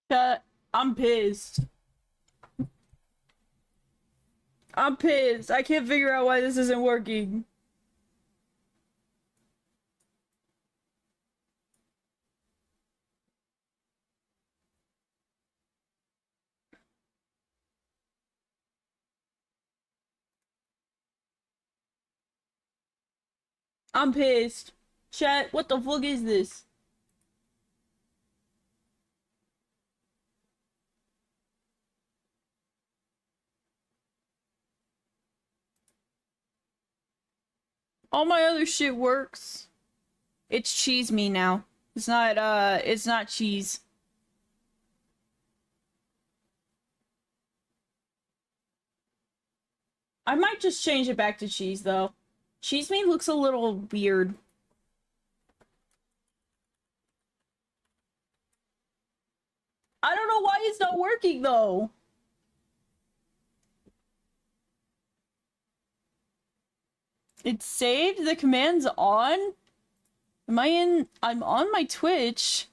I'm pissed. I'm pissed. I can't figure out why this isn't working. I'm pissed. Chat, what the fuck is this? All my other shit works. It's cheese me now. It's not cheese. I might just change it back to cheese, though. Cheese me looks a little weird. I don't know why it's not working, though. It's saved? The command's on? Am I in? I'm on my Twitch.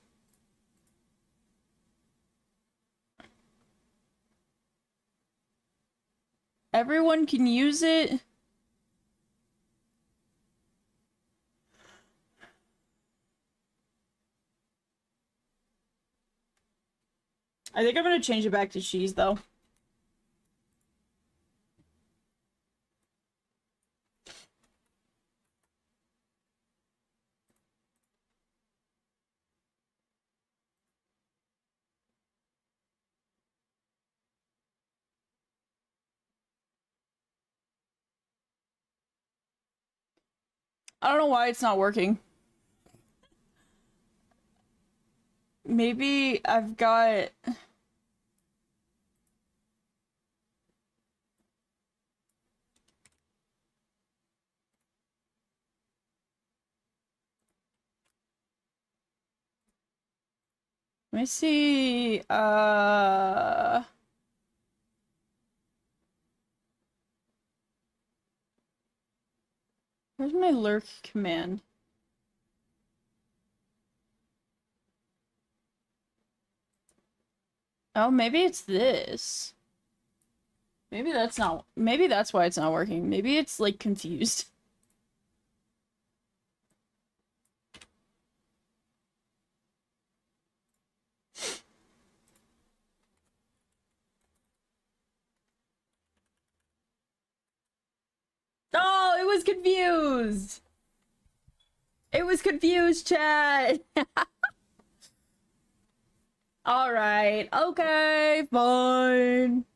Everyone can use it. I think I'm gonna change it back to cheese, though. I don't know why it's not working. Maybe I've got... Let me see, where's my lurk command? Oh, maybe it's this. Maybe that's why it's not working. Maybe it's, like, confused. Oh, it was confused! It was confused, chat! Alright, okay, fine.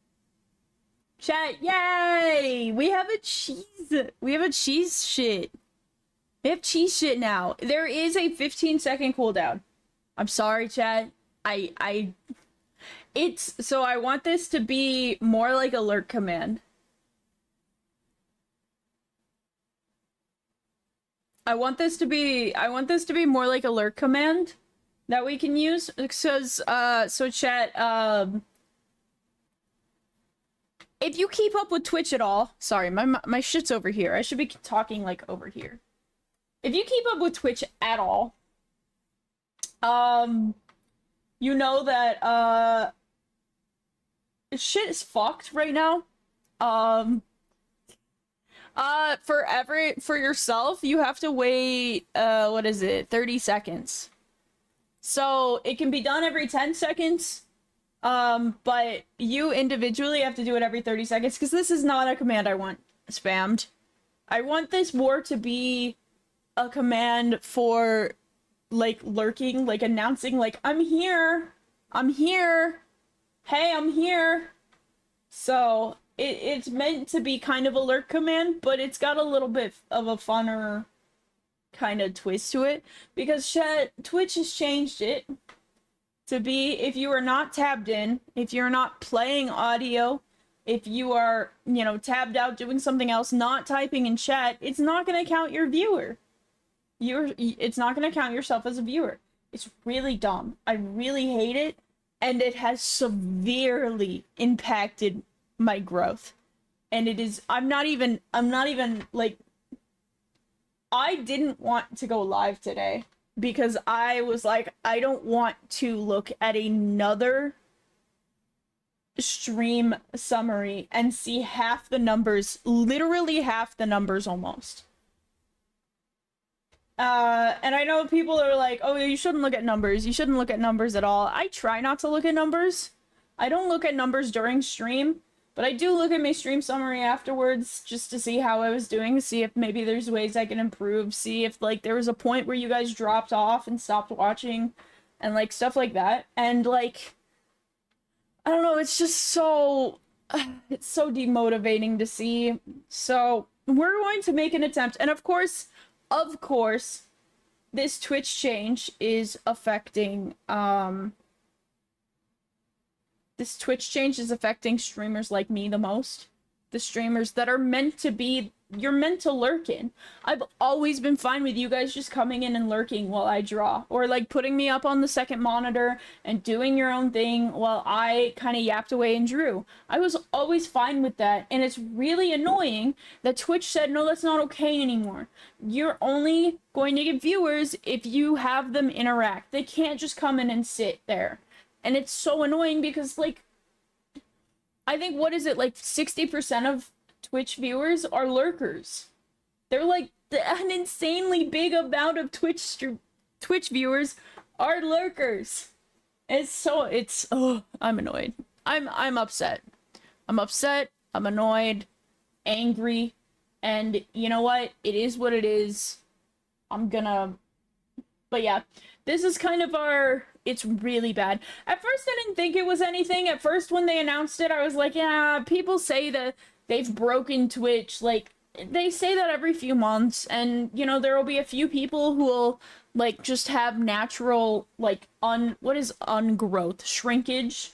Chat, yay! We have a cheese shit. We have cheese shit now. There is a 15-second cooldown. I'm sorry, chat. So I want this to be more like alert command. I want this to be more like alert command that we can use. Because, so chat, if you keep up with Twitch at all, sorry, my shit's over here. I should be talking, like, over here. If you keep up with Twitch at all, you know that, shit is fucked right now. For yourself, you have to wait, what is it, 30 seconds. So, it can be done every 10 seconds, but you individually have to do it every 30 seconds, because this is not a command I want spammed. I want this more to be a command for, like, lurking, like, announcing, like, I'm here! I'm here! Hey, I'm here! So, it's meant to be kind of a lurk command, but it's got a little bit of a funner kind of twist to it, because Twitch has changed it to be, if you are not tabbed in, if you're not playing audio, if you are, you know, tabbed out doing something else, not typing in chat, it's not going to count your viewer. It's not going to count yourself as a viewer. It's really dumb. I really hate it, and it has severely impacted my growth. And it is, I'm not even, like, I didn't want to go live today. because I was like, I don't want to look at another stream summary and see half the numbers, literally half the numbers almost. And I know people are like, oh, you shouldn't look at numbers. You shouldn't look at numbers at all. I try not to look at numbers. I don't look at numbers during stream, but I do look at my stream summary afterwards just to see how I was doing, see if maybe there's ways I can improve, see if, like, there was a point where you guys dropped off and stopped watching, and, like, stuff like that. And, like, I don't know, it's just so... it's so demotivating to see. So, we're going to make an attempt. And, of course, this Twitch change is affecting, this Twitch change is affecting streamers like me the most. The streamers that are meant to be, you're meant to lurk in. I've always been fine with you guys just coming in and lurking while I draw. Or, like, putting me up on the second monitor and doing your own thing while I kind of yapped away and drew. I was always fine with that. And it's really annoying that Twitch said, no, that's not okay anymore. You're only going to get viewers if you have them interact. They can't just come in and sit there. And it's so annoying because, like, I think, what is it, like 60% of Twitch viewers are lurkers. They're like, an insanely big amount of Twitch viewers are lurkers. Oh, I'm annoyed. I'm upset. I'm upset, I'm annoyed, angry, and you know what? It is what it is. But yeah, this is kind of it's really bad. At first, I didn't think it was anything. At first, when they announced it, I was like, yeah, people say that they've broken Twitch. Like, they say that every few months, and, you know, there will be a few people who will, like, just have natural, like, what is ungrowth? Shrinkage?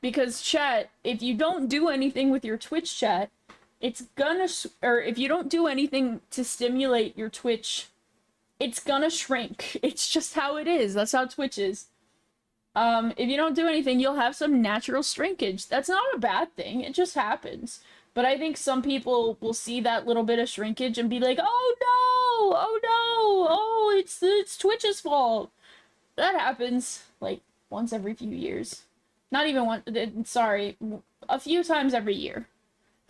Because, chat, if you don't do anything with your Twitch chat, or if you don't do anything to stimulate your Twitch, it's gonna shrink. It's just how it is. That's how Twitch is. If you don't do anything, you'll have some natural shrinkage. That's not a bad thing. It just happens. But I think some people will see that little bit of shrinkage and be like, oh no! Oh no! Oh, it's Twitch's fault. That happens, like, once every few years. Not even one, sorry, a few times every year.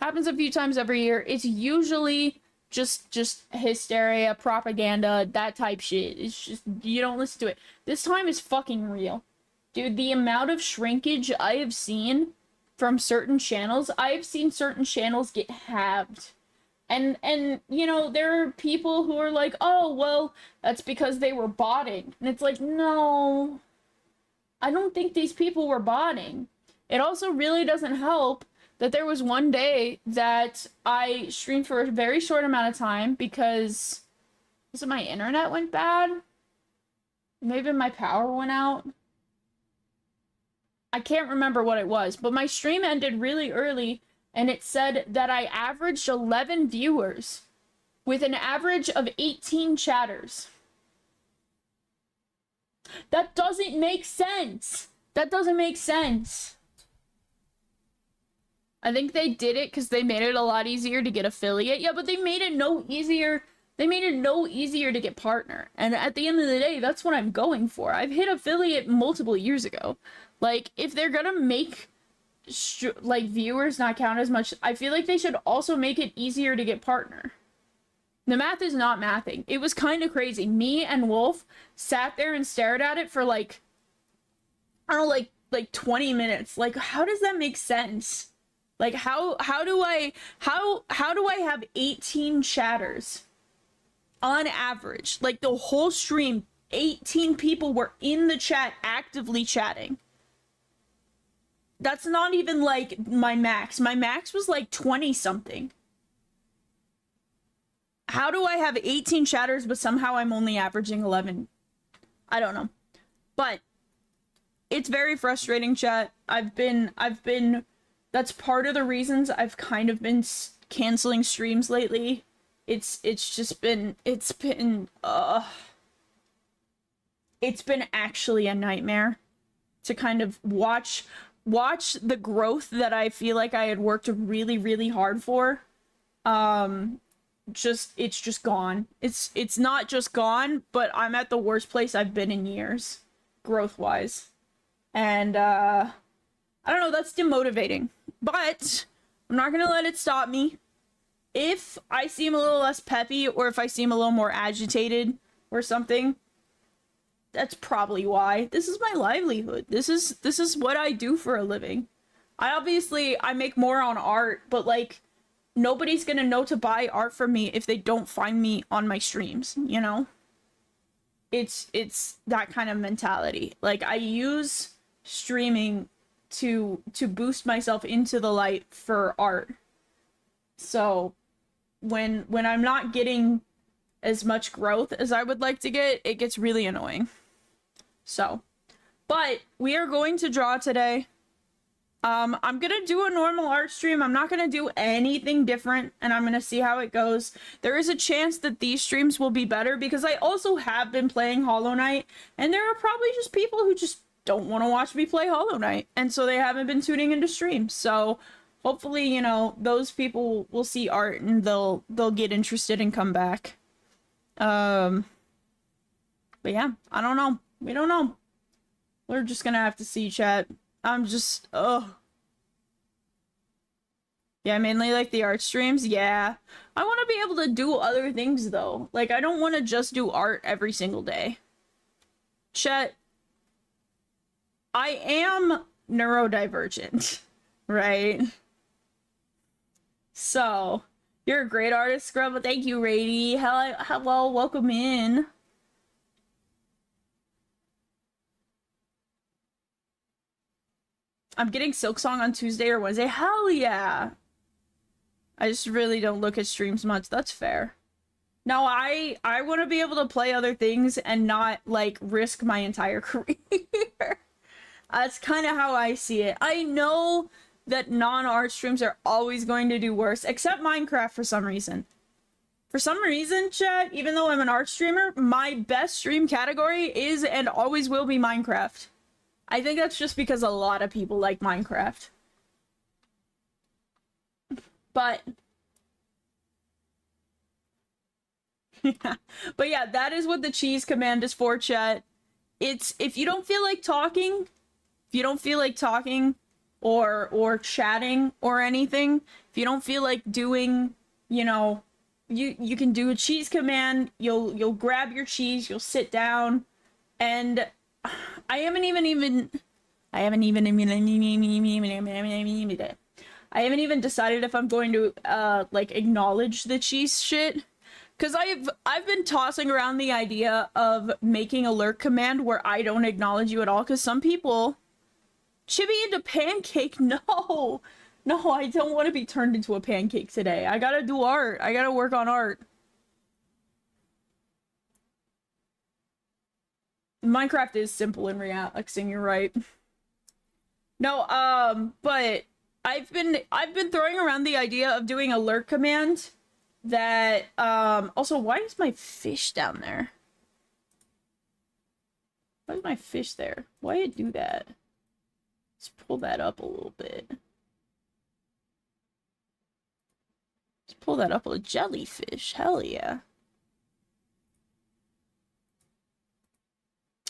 Happens a few times every year. It's usually just hysteria, propaganda, that type shit. It's just, you don't listen to it. This time is fucking real. Dude, the amount of shrinkage I have seen from certain channels, I have seen certain channels get halved. And you know, there are people who are like, oh, well, that's because they were botting. And it's like, no, I don't think these people were botting. It also really doesn't help that there was one day that I streamed for a very short amount of time because, was it my internet went bad? Maybe my power went out? I can't remember what it was, but my stream ended really early, and it said that I averaged 11 viewers with an average of 18 chatters. That doesn't make sense. That doesn't make sense. I think they did it because they made it a lot easier to get affiliate. Yeah, but they made it no easier. They made it no easier to get partner. And at the end of the day, that's what I'm going for. I've hit affiliate multiple years ago. Like, if they're gonna make, like, viewers not count as much, I feel like they should also make it easier to get partner. The math is not mathing. It was kind of crazy. Me and Wolf sat there and stared at it for, like, I don't know, like 20 minutes. Like, how does that make sense? Like, how do I have 18 chatters on average? Like, the whole stream, 18 people were in the chat actively chatting. That's not even, like, my max. My max was, like, 20-something. How do I have 18 chatters, but somehow I'm only averaging 11? I don't know. But it's very frustrating, chat. That's part of the reasons I've kind of been canceling streams lately. It's been actually a nightmare to kind of watch the growth that I feel like I had worked really, really hard for, it's just gone. It's not just gone, but I'm at the worst place I've been in years, growth-wise. And I don't know, that's demotivating. But I'm not gonna let it stop me. If I seem a little less peppy, or if I seem a little more agitated or something, that's probably why. This is my livelihood. This is what I do for a living. I make more on art, but like nobody's gonna know to buy art from me if they don't find me on my streams, you know? It's that kind of mentality. Like I use streaming to boost myself into the light for art. So when I'm not getting as much growth as I would like to get, it gets really annoying. So, but we are going to draw today. I'm gonna do a normal art stream. I'm not gonna do anything different, and I'm gonna see how it goes. There is a chance that these streams will be better because I also have been playing Hollow Knight, and there are probably just people who just don't want to watch me play Hollow Knight, and so they haven't been tuning into streams. So hopefully, you know, those people will see art and they'll get interested and come back. But yeah, I don't know. We don't know. We're just gonna have to see, chat. I'm just, ugh. Yeah, mainly like the art streams. Yeah. I want to be able to do other things though. Like, I don't want to just do art every single day. Chat, I am neurodivergent, right? So, you're a great artist, Scrub. Thank you, Rady. Hello, welcome in. I'm getting Silksong on Tuesday or Wednesday. Hell yeah! I just really don't look at streams much. That's fair. No, I want to be able to play other things and not, like, risk my entire career. That's kind of how I see it. I know that non-art streams are always going to do worse, except Minecraft for some reason. For some reason, chat, even though I'm an art streamer, my best stream category is and always will be Minecraft. I think that's just because a lot of people like Minecraft. But but yeah, that is what the cheese command is for, chat. It's if you don't feel like talking, or chatting or anything, if you don't feel like doing, you know, you can do a cheese command. You'll grab your cheese, you'll sit down, and I haven't even decided if I'm going to like acknowledge the cheese shit, because I've been tossing around the idea of making a lurk command where I don't acknowledge you at all, because some people chibi into pancake. No, I don't want to be turned into a pancake today. I gotta do art. I gotta work on art. Minecraft is simple in relaxing, you're right. No, but I've been throwing around the idea of doing a lurk command that, also, why is my fish down there? Why is my fish there? Why did it do that? Let's pull that up a little bit. Let's pull that up a little. Jellyfish, hell yeah.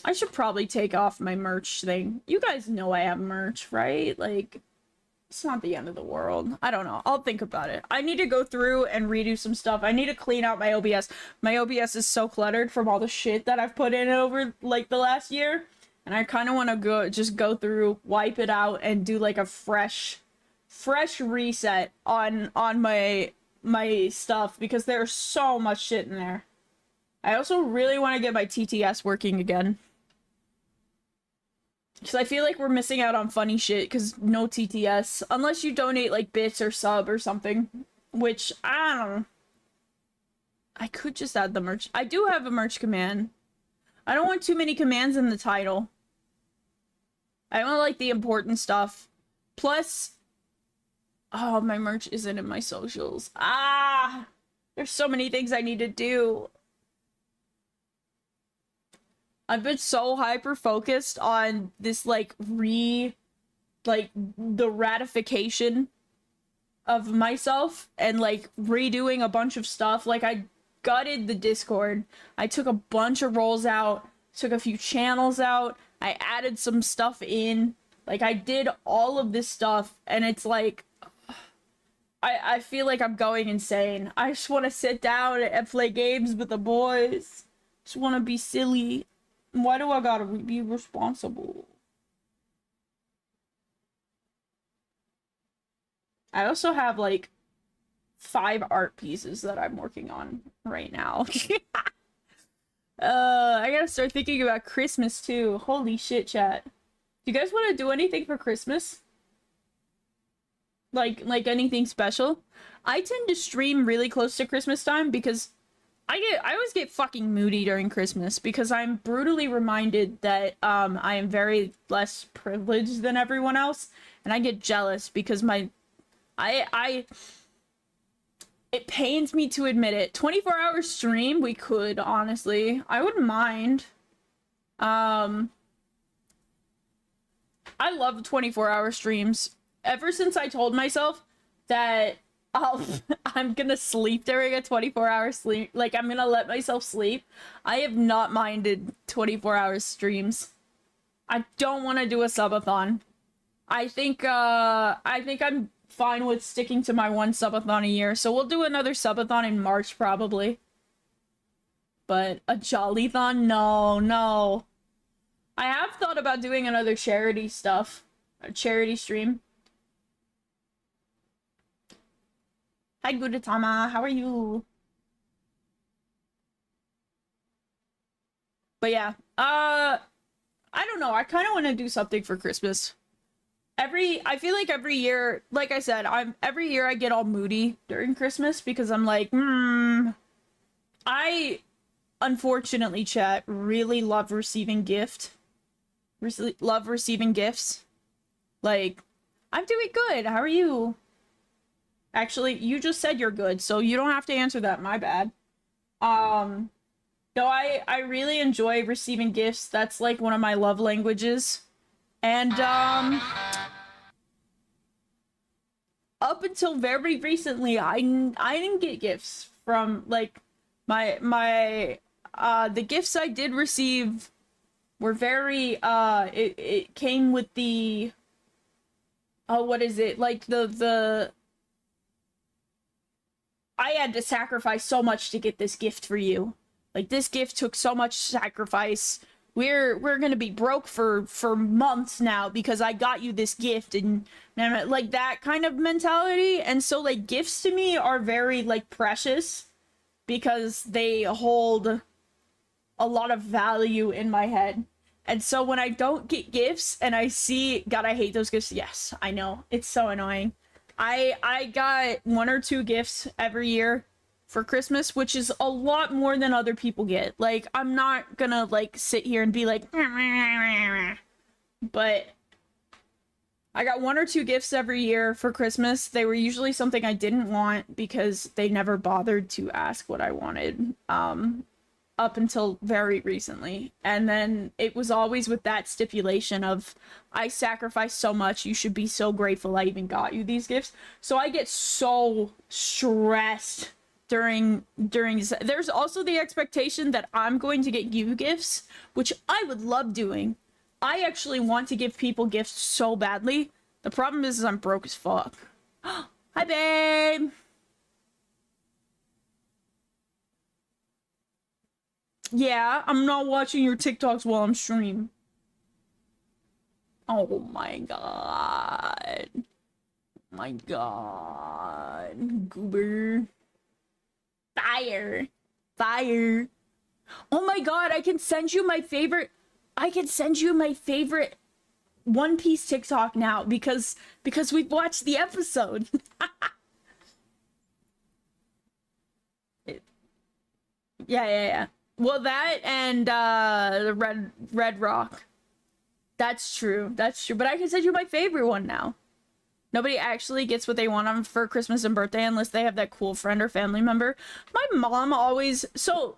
I should probably take off my merch thing. You guys know I have merch, right? Like, it's not the end of the world. I don't know. I'll think about it. I need to go through and redo some stuff. I need to clean out my OBS. My OBS is so cluttered from all the shit that I've put in over, like, the last year. And I kind of want to just go through, wipe it out, and do, like, a fresh reset on my stuff, because there's so much shit in there. I also really want to get my TTS working again. Because I feel like we're missing out on funny shit, because no TTS. Unless you donate, like, bits or sub or something. Which, I don't know. I could just add the merch. I do have a merch command. I don't want too many commands in the title. I want, like, the important stuff. Plus... Oh, my merch isn't in my socials. Ah! There's so many things I need to do. I've been so hyper-focused on this, like, the ratification of myself and like redoing a bunch of stuff. Like I gutted the Discord. I took a bunch of roles out, took a few channels out. I added some stuff in. Like I did all of this stuff and it's like I feel like I'm going insane. I just want to sit down and play games with the boys. Just want to be silly. Why do I gotta be responsible? I also have like 5 art pieces that I'm working on right now. I gotta start thinking about Christmas too. Holy shit, chat. Do you guys want to do anything for Christmas? Like anything special? I tend to stream really close to Christmas time because I always get fucking moody during Christmas because I'm brutally reminded that I am very less privileged than everyone else, and I get jealous because I it pains me to admit it. 24-hour stream, we could, honestly. I wouldn't mind. I love 24-hour streams. Ever since I told myself that I'm gonna sleep during a 24-hour sleep, like I'm gonna let myself sleep, I have not minded 24-hour streams. I don't want to do a subathon. I think I'm fine with sticking to my one subathon a year, so we'll do another subathon in March probably. But a jollython? No. I have thought about doing another charity stuff, a charity stream. Hi, Gudetama, how are you? But yeah, I don't know, I kind of want to do something for Christmas. I feel like every year, like I said, every year I get all moody during Christmas because I'm like, I, unfortunately, chat, really love receiving love receiving gifts. Like, I'm doing good, how are you? Actually, you just said you're good, so you don't have to answer that, my bad. No, I really enjoy receiving gifts. That's like one of my love languages. And, up until very recently, I didn't get gifts from, like, the gifts I did receive were very, it came with the, oh, what is it? Like, I had to sacrifice so much to get this gift for you. Like, this gift took so much sacrifice. We're gonna be broke for months now because I got you this gift, and like that kind of mentality. And so like gifts to me are very like precious because they hold a lot of value in my head. And so when I don't get gifts and I see, God, I hate those gifts. Yes, I know, it's so annoying. I got 1 or 2 gifts every year for Christmas, which is a lot more than other people get. Like, I'm not gonna, like, sit here and be like, but I got 1 or 2 gifts every year for Christmas. They were usually something I didn't want because they never bothered to ask what I wanted, up until very recently. And then it was always with that stipulation of, I sacrificed so much, you should be so grateful I even got you these gifts. So I get so stressed during there's also the expectation that I'm going to get you gifts, which I would love doing. I actually want to give people gifts so badly. The problem is I'm broke as fuck. Hi, babe. Yeah, I'm not watching your TikToks while I'm streaming. Oh my god. My god. Goober. Fire. Fire. Oh my god, I can send you my favorite One Piece TikTok now because we've watched the episode. Yeah. Well, that and the Red Rock. That's true. But I can send you my favorite one now. Nobody actually gets what they want on for Christmas and birthday unless they have that cool friend or family member. My mom always so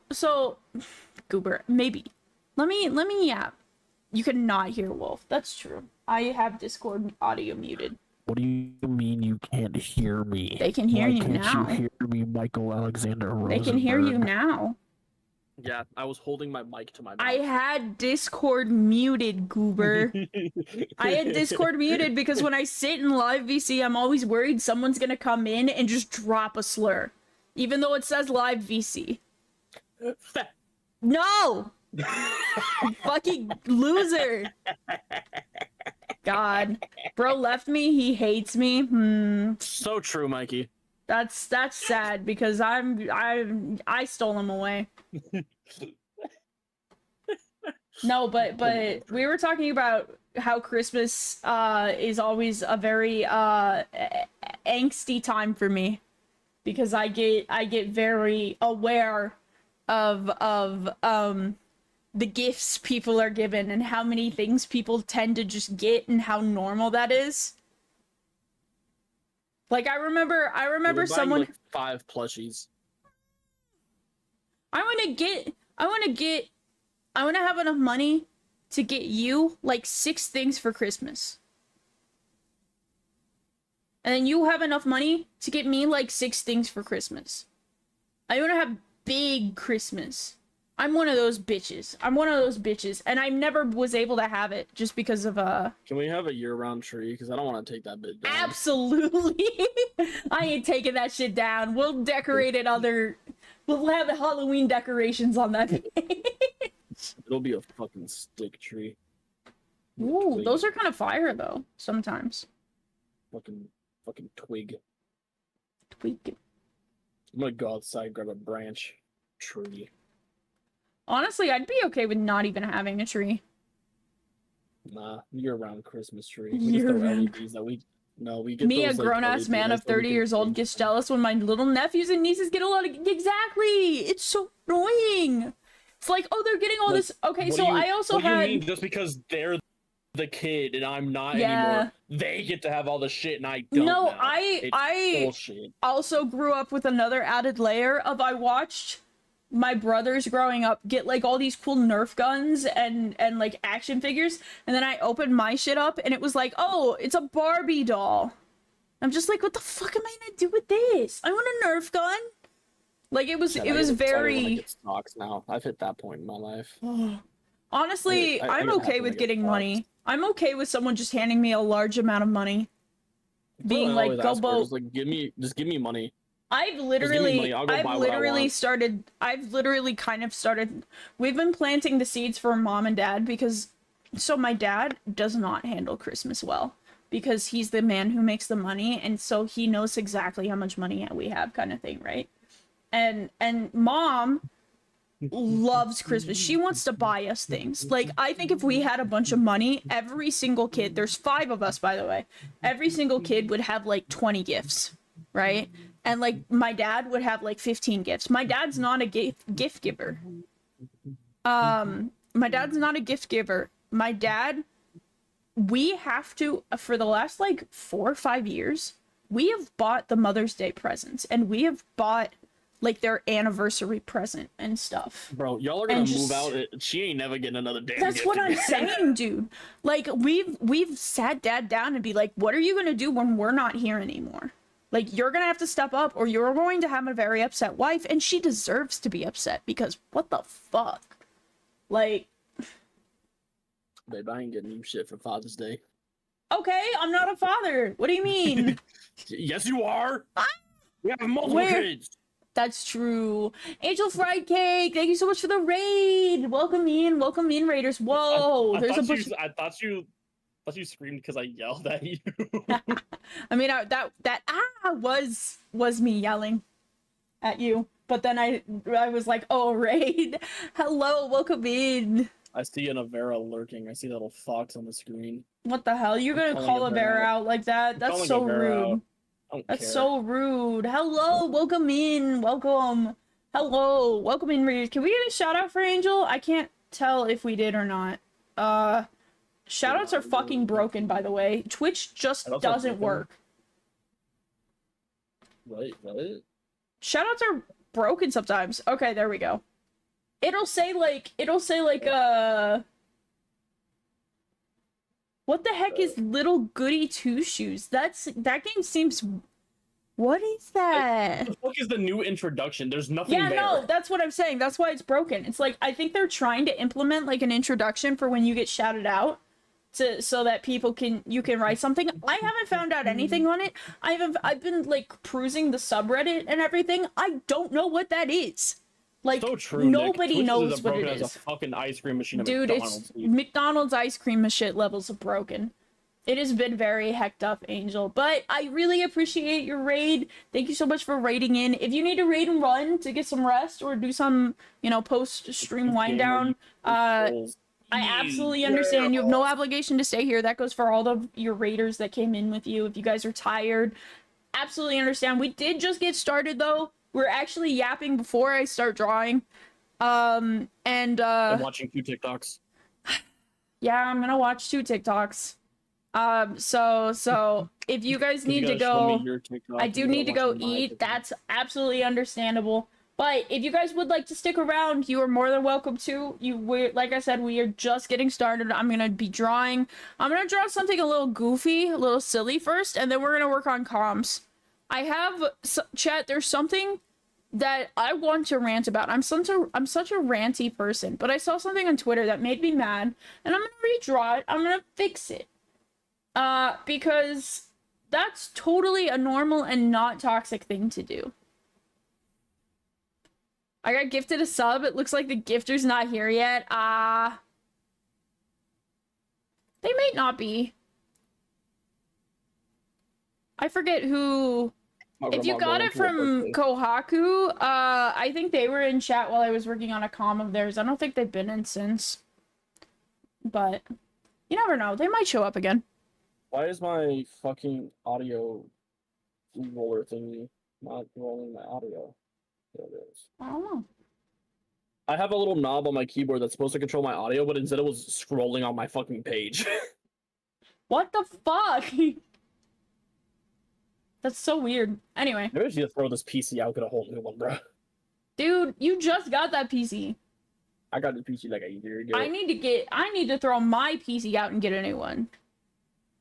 Goober, maybe. Let me yeah. You cannot hear Wolf. That's true. I have Discord audio muted. What do you mean you can't hear me? They can hear Why you can't now. you hear me, Michael Alexander Rosenberg? They can hear you now. Yeah, I was holding my mic to my mouth. I had Discord muted, Goober. I had Discord muted because when I sit in live VC, I'm always worried someone's gonna come in and just drop a slur. Even though it says live VC. No! Fucking loser. God. Bro left me, he hates me. So true, Mikey. That's sad because I stole him away. No, but we were talking about how Christmas is always a very angsty time for me because I get very aware of the gifts people are given and how many things people tend to just get and how normal that is. Like I remember someone like 5 plushies. I want to have enough money to get you like 6 things for Christmas. And then you have enough money to get me like 6 things for Christmas. I want to have big Christmas. I'm one of those bitches. And I never was able to have it just because of Can we have a year-round tree? Because I don't want to take that bit down. Absolutely. I ain't taking that shit down. We'll decorate it we'll have Halloween decorations on that page. It'll be a fucking stick tree. Ooh, twig. Those are kind of fire though, sometimes. Fucking twig. Twig. I'm gonna go outside, grab a branch. Tree. Honestly, I'd be okay with not even having a tree. Nah, year-round Christmas tree. We just throw LEDs that we get. Me, those, a grown-ass man of 30 years old, gets jealous when my little nephews and nieces get a lot of... Exactly! It's so annoying! It's like, oh, they're getting all this... Okay, so I also had... What do you mean, just because they're the kid and I'm not anymore, they get to have all the shit and I don't? No, now. I bullshit. Also grew up with another added layer of I watched my brothers growing up get like all these cool Nerf guns and like action figures, and then I opened my shit up and it was like, oh, it's a Barbie doll. I'm just like, what the fuck am I gonna do with this? I want a Nerf gun. Like it was very stocks now. I've hit that point in my life. Honestly, I'm okay with getting money. I'm okay with someone just handing me a large amount of money. Being like, go boat. Like, just give me money. I've literally kind of started, we've been planting the seeds for mom and dad because, so my dad does not handle Christmas well because he's the man who makes the money, and so he knows exactly how much money we have, kind of thing, right? And mom loves Christmas. She wants to buy us things. Like, I think if we had a bunch of money, every single kid, there's 5 of us, by the way, every single kid would have like 20 gifts, right? And like my dad would have like 15 gifts. My dad's not a gift giver. My dad's not a gift giver. My dad, we have to, for the last like 4 or 5 years, we have bought the Mother's Day presents and we have bought like their anniversary present and stuff. Bro, y'all are gonna move out. She ain't never getting another damn That's gift what again. I'm saying, dude. Like we've sat dad down and be like, what are you gonna do when we're not here anymore? Like, you're gonna have to step up or you're going to have a very upset wife, and she deserves to be upset because what the fuck? Like... Babe, I ain't getting you shit for Father's Day. Okay, I'm not a father. What do you mean? Yes, you are! We have multiple kids! That's true. Angel Fried Cake, thank you so much for the raid! Welcome in, Raiders. Whoa, there's a bunch... I thought you screamed because I yelled at you. I mean, that was me yelling at you. But then I was like, oh, raid. Hello, welcome in. I see an Avera lurking. I see that little fox on the screen. What the hell? You're gonna call Avera out like that? That's so rude. That's so rude. Hello, welcome in. Welcome. Hello, welcome in, readers. Can we get a shout out for Angel? I can't tell if we did or not. Shoutouts are fucking broken, by the way. Twitch just doesn't work. What? Shoutouts are broken sometimes. Okay, there we go. It'll say like, what What the heck is Little Goody Two Shoes? That game seems. What is that? What the fuck is the new introduction? There's nothing there. No, that's what I'm saying. That's why it's broken. It's like, I think they're trying to implement like an introduction for when you get shouted out so that you can write something. I haven't found out anything on it. I've been like perusing the subreddit and everything. I don't know what that is. Like, so true, nobody knows what it is. As a fucking ice cream machine at Dude, McDonald's. it's McDonald's ice cream machine levels of broken. It has been very hecked up, Angel. But I really appreciate your raid. Thank you so much for raiding in. If you need to raid and run to get some rest or do some, post-stream wind down, I absolutely understand. You have no obligation to stay here. That goes for all of your raiders that came in with you. If you guys are tired, absolutely understand. We did just get started, though. We're actually yapping before I start drawing. I'm watching 2 TikToks. Yeah, I'm gonna watch 2 TikToks. So if you guys need to go, I do need to go eat. That's absolutely understandable. But if you guys would like to stick around, you are more than welcome to. Like I said, we are just getting started. I'm gonna be drawing. I'm gonna draw something a little goofy, a little silly first, and then we're gonna work on comms. I have chat. There's something that I want to rant about. I'm such a ranty person, but I saw something on Twitter that made me mad, and I'm gonna redraw it. I'm gonna fix it. Because that's totally a normal and not toxic thing to do. I got gifted a sub. It looks like the gifter's not here yet. They might not be. I forget who. If you got it from Kohaku, I think they were in chat while I was working on a comm of theirs. I don't think they've been in since. But you never know. They might show up again. Why is my fucking audio roller thingy not rolling my audio? There it is. I don't know. I have a little knob on my keyboard that's supposed to control my audio, but instead it was scrolling on my fucking page. What the fuck? That's so weird. Anyway. Maybe I should just throw this PC out, get a whole new one, bro. Dude, you just got that PC. I got the PC like a year ago. I need to throw my PC out and get a new one.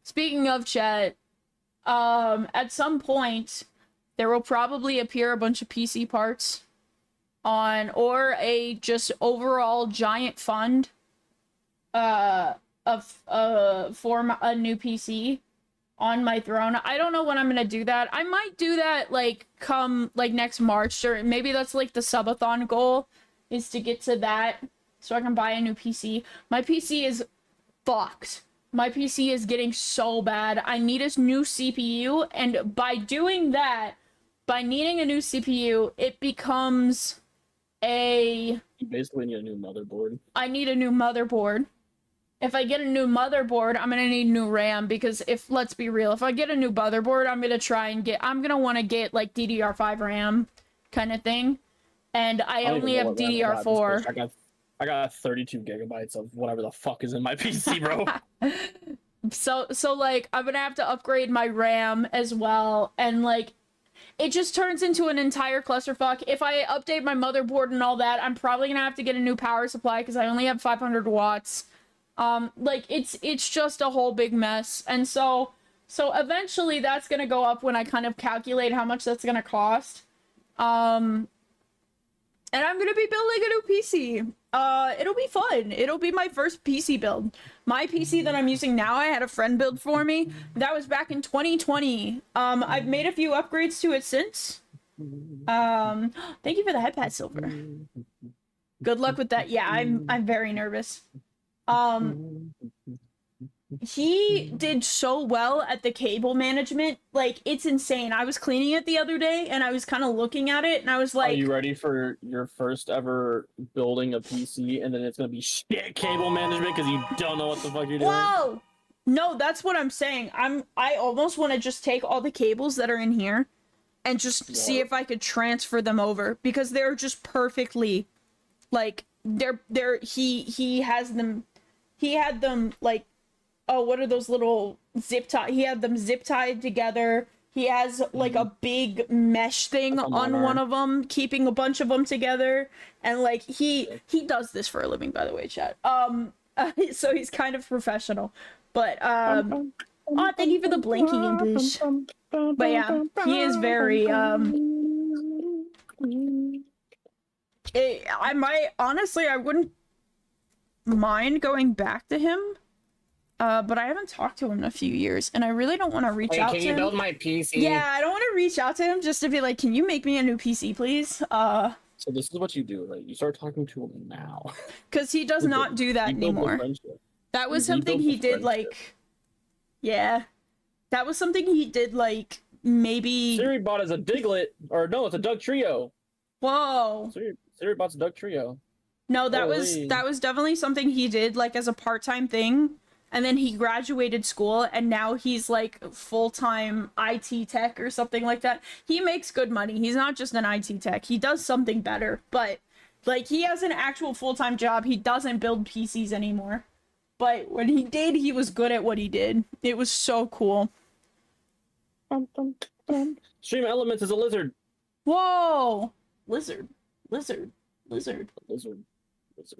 Speaking of chat, at some point, there will probably appear a bunch of PC parts or a just overall giant fund, for a new PC on my throne. I don't know when I'm gonna do that. I might do that, come, next March, or maybe that's, the subathon goal, is to get to that, so I can buy a new PC. My PC is fucked. My PC is getting so bad. I need a new CPU, and by doing that, by needing a new CPU, it becomes You basically need a new motherboard. I need a new motherboard. If I get a new motherboard, I'm gonna need new RAM, because let's be real, if I get a new motherboard, I'm gonna want to get, DDR5 RAM kind of thing. And I only have DDR4. I got 32 gigabytes of whatever the fuck is in my PC, bro. So I'm gonna have to upgrade my RAM as well, and it just turns into an entire clusterfuck. If I update my motherboard and all that, I'm probably gonna have to get a new power supply, because I only have 500 watts. It's just a whole big mess, and so eventually that's gonna go up when I kind of calculate how much that's gonna cost. And I'm gonna be building a new PC. It'll be fun. It'll be my first PC build. My PC that I'm using now, I had a friend build for me. That was back in 2020. I've made a few upgrades to it since. Thank you for the headpad, Silver. Good luck with that. Yeah, I'm very nervous. He did so well at the cable management. It's insane. I was cleaning it the other day, and I was kind of looking at it, and I was like... Are you ready for your first ever building a PC, and then it's gonna be shit cable management because you don't know what the fuck you're doing? Whoa! No, that's what I'm saying. I almost want to just take all the cables that are in here and just see if I could transfer them over, because they're just perfectly... He had them, oh, what are those little zip tie? He had them zip tied together. He has a big mesh thing on one of them, keeping a bunch of them together. And he does this for a living, by the way, chat. So he's kind of professional. But oh, thank you for the blinky and boosh. But yeah, he is very I might honestly, I wouldn't mind going back to him. But I haven't talked to him in a few years, and I really don't want to reach out to him. Can you build my PC? Yeah, I don't want to reach out to him just to be like, can you make me a new PC, please? So this is what you do, right? You start talking to him now. Because he does not do that anymore. That was something he did, like... Yeah. That was something he did, like, maybe... Siri bot is a Diglett, or no, it's a Doug Trio. Whoa. Siri bot's a Doug Trio. No, that was definitely something he did, like, as a part-time thing. And then he graduated school, and now he's, like, full-time IT tech or something like that. He makes good money. He's not just an IT tech. He does something better. But, like, he has an actual full-time job. He doesn't build PCs anymore. But when he did, he was good at what he did. It was so cool. Stream Elements is a lizard. Whoa! Lizard. Lizard.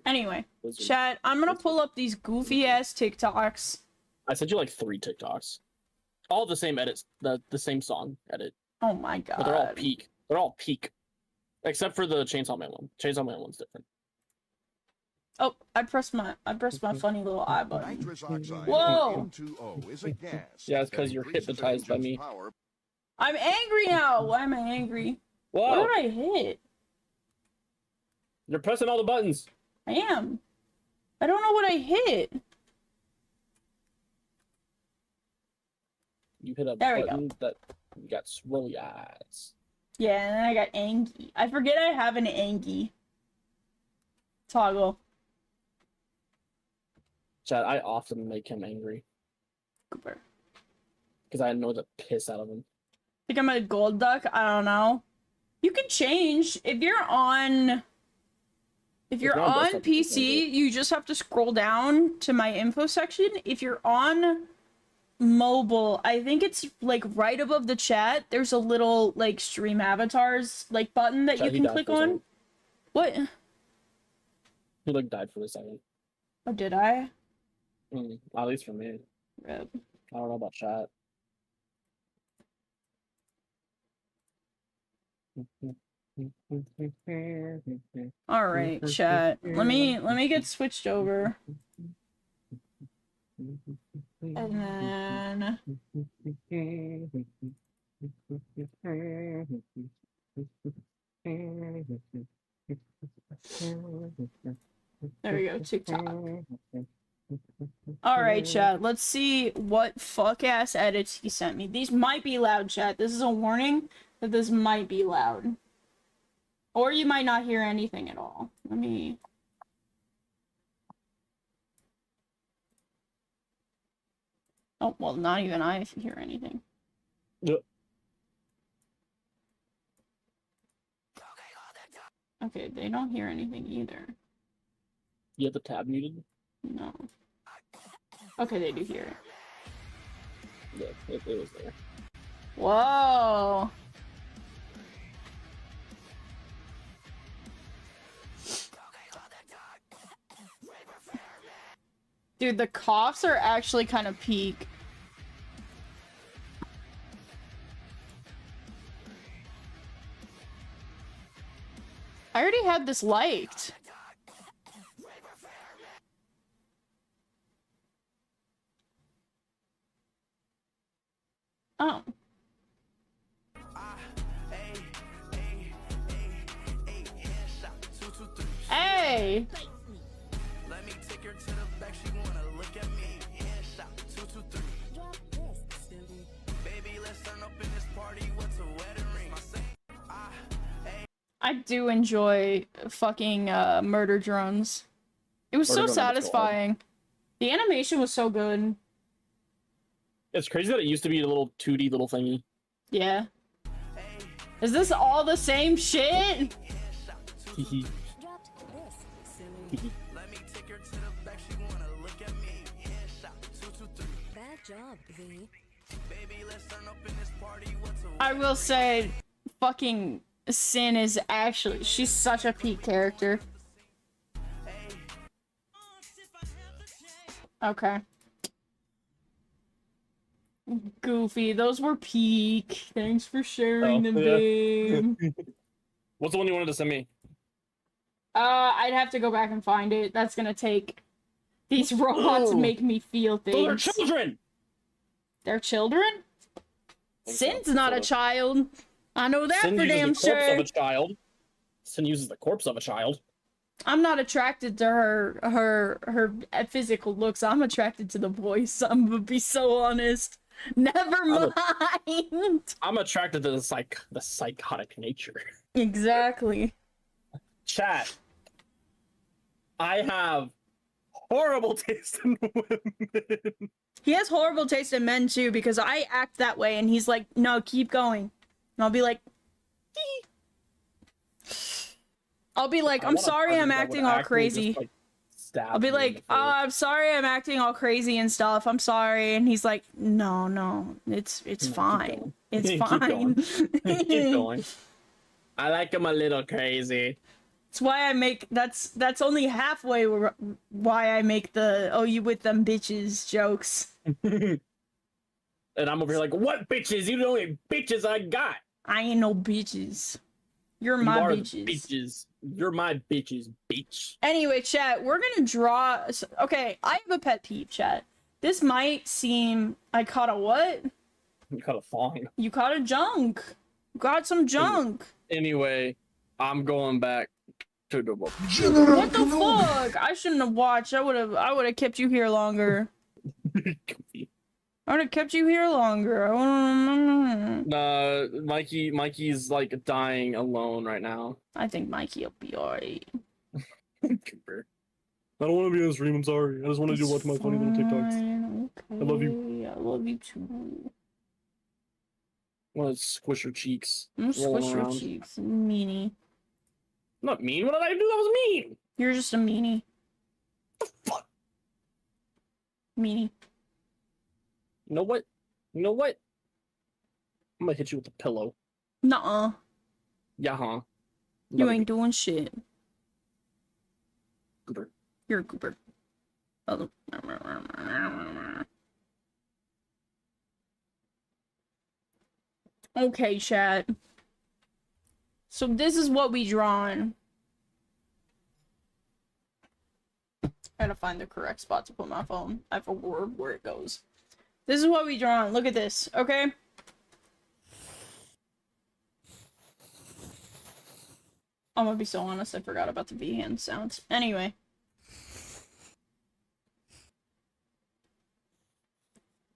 Anyway, chat, I'm gonna pull up these goofy ass TikToks. I sent you like 3 TikToks. All the same edits, the same song edit. Oh my god. But they're all peak. They're all peak. Except for the Chainsaw Man one. Chainsaw Man one's different. Oh, I pressed my funny little eye button. Whoa! Yeah, it's because you're hypnotized by me. I'm angry now! Why am I angry? Whoa! What did I hit? You're pressing all the buttons. I am. I don't know what I hit. You hit a button that you got swirly eyes. Yeah, and then I got Angie. I forget I have an Angie. Toggle. Chat, I often make him angry. Cooper. Because I annoy the piss out of him. Think I'm a gold duck? I don't know. You can change. If you're on PC, you just have to scroll down to my info section. If you're on mobile, I think it's like right above the chat. There's a little like stream avatars like button that you can click on. What? He like died for a second. Oh, did I? At least for me. Rip. I don't know about chat. All right, chat. Let me get switched over. And then there we go, TikTok. All right, chat. Let's see what fuck ass edits he sent me. These might be loud, chat. This is a warning that this might be loud. Or you might not hear anything at all. Let me... Oh, well, not even I hear anything. Yep. Okay, they don't hear anything either. You have the tab muted? No. Okay, they do hear it. Yeah, it was there. Whoa! Dude, the coughs are actually kind of peak. I already had this liked. Oh. Hey! Let me take her to the back, she wanna look at me. Headshot, 223. Drop this, silly. Baby, let's turn up in this party. What's a wedding ring? I do enjoy fucking murder drones. It was so satisfying. The animation was so good. It's crazy that it used to be a little 2D little thingy. Yeah. Is this all the same shit? Let me take her to the back, she wanna look at me. Headshot, 223. Bad job, V. Baby, let's turn up in this party. What's a I will say, fucking Sin is actually, she's such a peak character. Okay. Goofy. Those were peak. Thanks for sharing them, yeah. babe. What's the one you wanted to send me? I'd have to go back and find it. That's gonna take... These robots make me feel things. Those are children! They're children? Sin's not a child. I know that Sin for uses damn the corpse sure. of a child. Sin uses the corpse of a child. I'm not attracted to her physical looks. I'm attracted to the voice. I'm gonna be so honest. Never mind. I'm attracted to the psychotic nature. Exactly. Chat. I have horrible taste in women. He has horrible taste in men too, because I act that way and he's like, no, keep going. And I'll be like, I'm sorry I'm acting all crazy. I'll be like, oh, I'm sorry I'm acting all crazy and stuff. I'm sorry. And he's like, no, it's fine. It's fine. Keep going. I like him a little crazy. That's why I make, that's only halfway why I make the, oh, you with them bitches jokes. And I'm over here like, what bitches? You the only bitches I got. I ain't no bitches. You're my bitches. Bitches. You're my bitches, bitch. Anyway, chat, we're gonna draw. Okay, I have a pet peeve, chat. This might seem. I caught a what? You caught a thong. You caught a junk. You got some junk. Anyway, I'm going back to the book. What the fuck? I shouldn't have watched. I would have kept you here longer. I would have kept you here longer. Mikey's like dying alone right now. I think Mikey'll be alright. I don't want to be on stream, I'm sorry. I just want to watch my funny little TikToks. Okay. I love you. I love you too. I want to squish your cheeks. I'm gonna squish your cheeks, meanie. I'm not mean. What did I do? That was mean. You're just a meanie. What the fuck? Meanie. You know what? You know what? I'm gonna hit you with a pillow. Nuh-uh. Yeah, huh? You ain't doing shit. Goober. You're a goober. Oh. Okay, chat. So this is what we drawn. I gotta find the correct spot to put my phone. I have a word where it goes. This is what we drawn. Look at this, okay? I'm gonna be so honest, I forgot about the V-hand sounds. Anyway.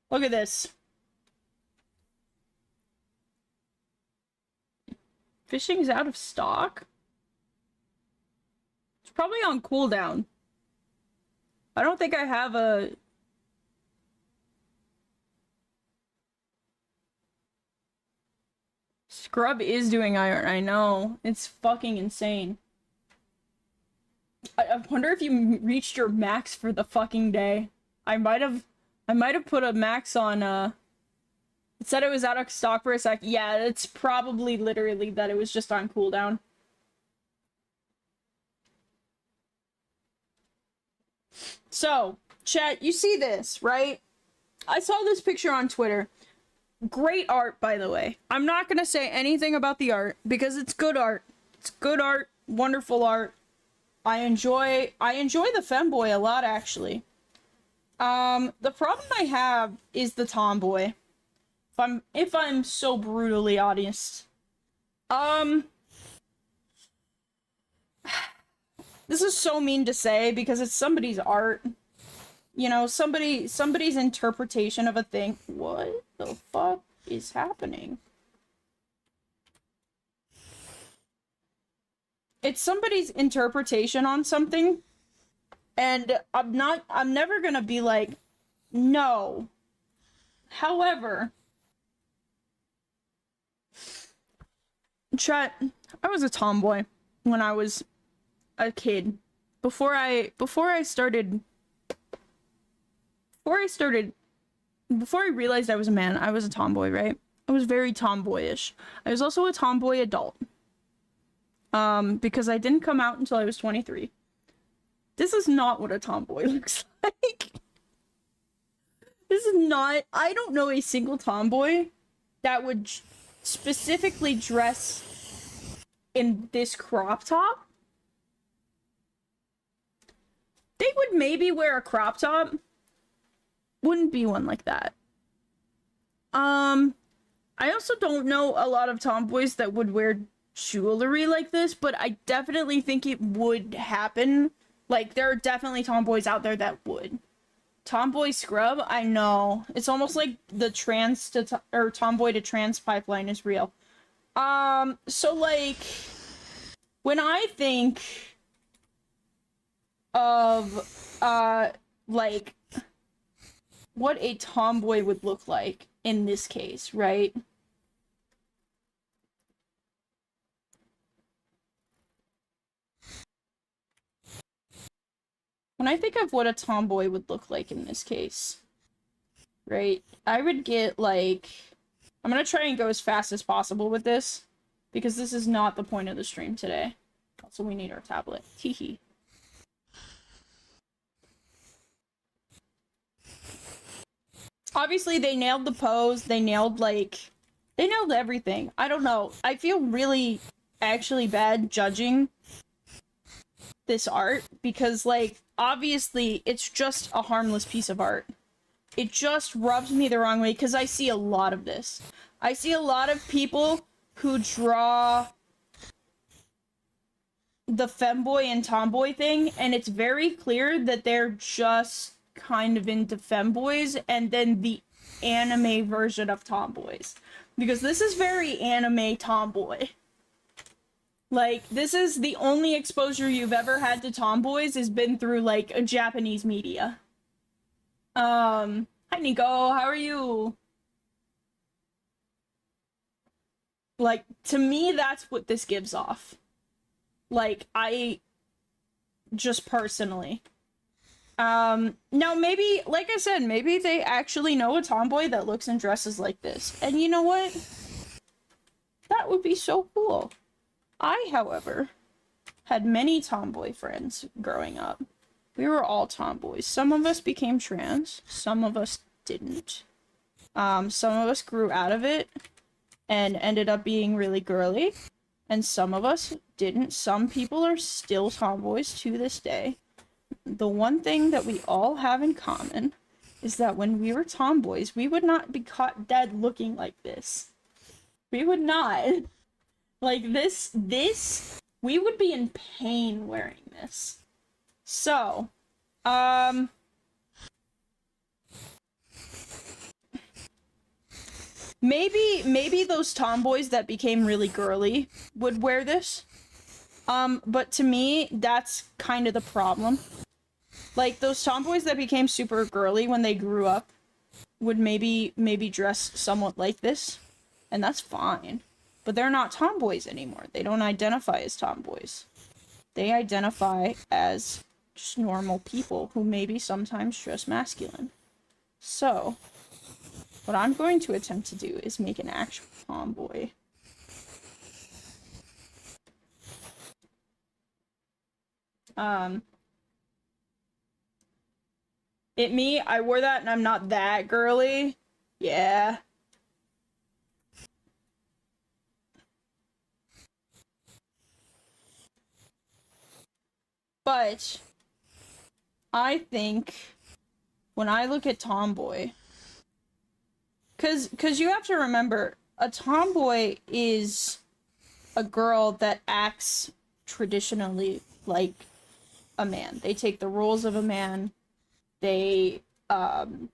Look at this. Fishing's out of stock? It's probably on cooldown. I don't think I have a... Scrub is doing iron, I know. It's fucking insane. I wonder if you reached your max for the fucking day. I might have put a max on, it said it was out of stock for a sec. Yeah, it's probably literally that it was just on cooldown. So, chat, you see this, right? I saw this picture on Twitter. Great art, by the way. I'm not gonna say anything about the art because it's good art. It's good art, wonderful art. I enjoy the femboy a lot, actually. The problem I have is the tomboy. If I'm so brutally honest. This is so mean to say because it's somebody's art. You know, somebody's interpretation of a thing. What the fuck is happening? It's somebody's interpretation on something. And I'm never gonna be like, no. However, chat, I was a tomboy when I was a kid. Before I realized I was a man, I was a tomboy, right? I was very tomboyish. I was also a tomboy adult. Because I didn't come out until I was 23. This is not what a tomboy looks like. This is not. I don't know a single tomboy that would specifically dress in this crop top. They would maybe wear a crop top. Wouldn't be one like that. I also don't know a lot of tomboys that would wear jewelry like this, but I definitely think it would happen. Like, there are definitely tomboys out there that would. Tomboy scrub, I know. It's almost like the trans to or tomboy to trans pipeline is real. So like when I think of like what a tomboy would look like in this case, right? When I think of what a tomboy would look like in this case, right? I would get like, I'm gonna try and go as fast as possible with this because this is not the point of the stream today. Also, we need our tablet. Teehee. Obviously, they nailed the pose. They nailed everything. I don't know. I feel really actually bad judging this art because, like, obviously, it's just a harmless piece of art. It just rubs me the wrong way because I see a lot of this. I see a lot of people who draw the femboy and tomboy thing, and it's very clear that they're just kind of into femboys and then the anime version of tomboys. Because this is very anime tomboy. Like, this is the only exposure you've ever had to tomboys has been through, like, a Japanese media. Hi Nico, how are you? Like, to me, that's what this gives off. Like, I just personally. Now maybe, like I said, maybe they actually know a tomboy that looks and dresses like this. And you know what? That would be so cool. I, however, had many tomboy friends growing up. We were all tomboys. Some of us became trans, some of us didn't. Some of us grew out of it and ended up being really girly, and some of us didn't. Some people are still tomboys to this day. The one thing that we all have in common is that when we were tomboys, we would not be caught dead looking like this. We would not. Like, this, we would be in pain wearing this. So, maybe those tomboys that became really girly would wear this. But to me, that's kind of the problem. Like, those tomboys that became super girly when they grew up would maybe dress somewhat like this, and that's fine. But they're not tomboys anymore. They don't identify as tomboys. They identify as just normal people who maybe sometimes dress masculine. So, what I'm going to attempt to do is make an actual tomboy. I wore that and I'm not that girly. Yeah. But I think when I look at tomboy, cause you have to remember, a tomboy is a girl that acts traditionally like a man. They take the roles of a man. They tend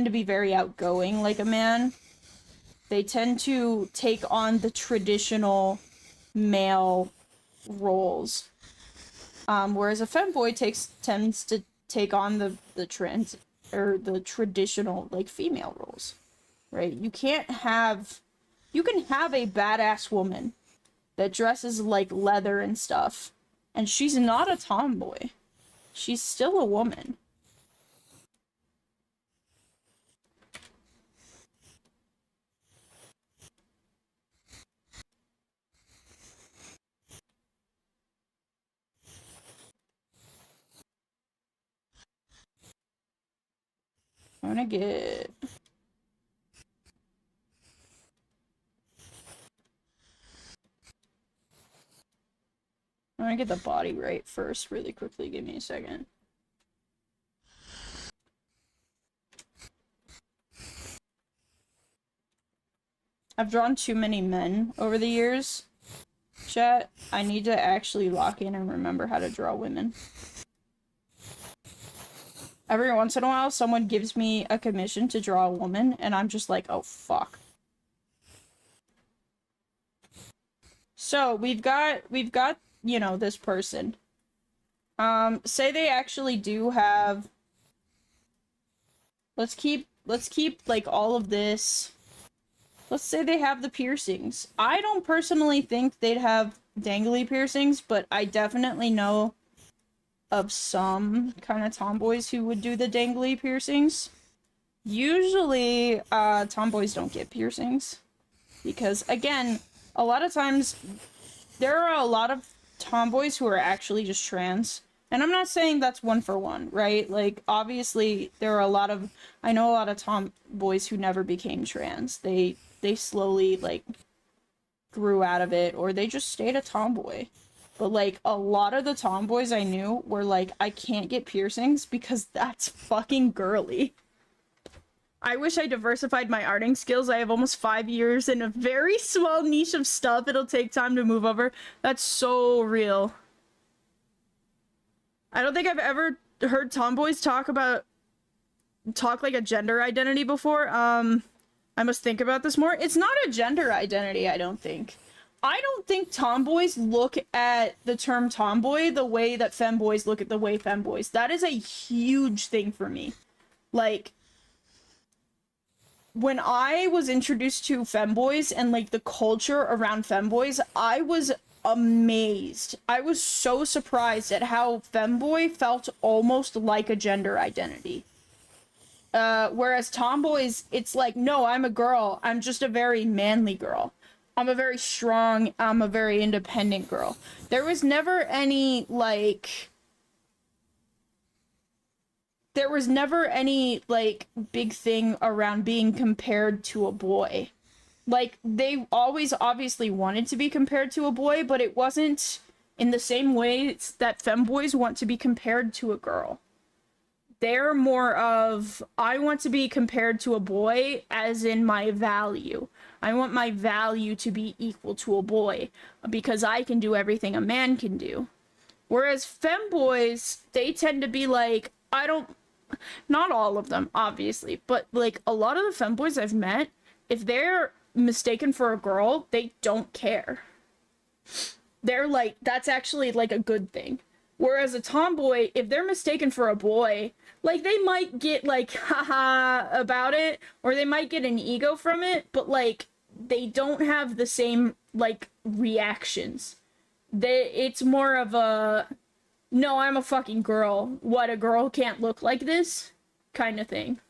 to be very outgoing like a man. They tend to take on the traditional male roles. Whereas a femboy tends to take on the traditional, like, female roles, right? You can have a badass woman that dresses like leather and stuff, and she's not a tomboy. She's still a woman. gonna get... I'm gonna get the body right first really quickly. Give me a second. I've drawn too many men over the years. Chat, I need to actually lock in and remember how to draw women. Every once in a while, someone gives me a commission to draw a woman, and I'm just like, oh, fuck. So, we've got, you know, this person. Say they actually do have... Let's keep, like, all of this. Let's say they have the piercings. I don't personally think they'd have dangly piercings, but I definitely know of some kind of tomboys who would do the dangly piercings. Usually, tomboys don't get piercings. Because, again, a lot of times, there are a lot of tomboys who are actually just trans. And I'm not saying that's one for one, right? Like, obviously, there are a lot of... I know a lot of tomboys who never became trans. They slowly, like, grew out of it, or they just stayed a tomboy. But, like, a lot of the tomboys I knew were like, I can't get piercings because that's fucking girly. I wish I diversified my arting skills. I have almost 5 years in a very small niche of stuff. It'll take time to move over. That's so real. I don't think I've ever heard tomboys talk like a gender identity before. I must think about this more. It's not a gender identity, I don't think. I don't think tomboys look at the term tomboy the way that femboys look at the way femboys. That is a huge thing for me. Like, when I was introduced to femboys and, like, the culture around femboys, I was amazed. I was so surprised at how femboy felt almost like a gender identity. Whereas tomboys, it's like, no, I'm a girl. I'm just a very manly girl. I'm a very strong, I'm a very independent girl. There was never any, like... There was never any, like, big thing around being compared to a boy. Like, they always obviously wanted to be compared to a boy, but it wasn't in the same way that femboys want to be compared to a girl. They're more of, I want to be compared to a boy as in my value. I want my value to be equal to a boy because I can do everything a man can do. Whereas femboys, they tend to be like, not all of them, obviously, but like a lot of the femboys I've met, if they're mistaken for a girl, they don't care. They're like, that's actually like a good thing. Whereas a tomboy, if they're mistaken for a boy, like, they might get, like, haha about it, or they might get an ego from it, but, like, they don't have the same, like, reactions. It's more of a, no, I'm a fucking girl. What, a girl can't look like this? Kind of thing.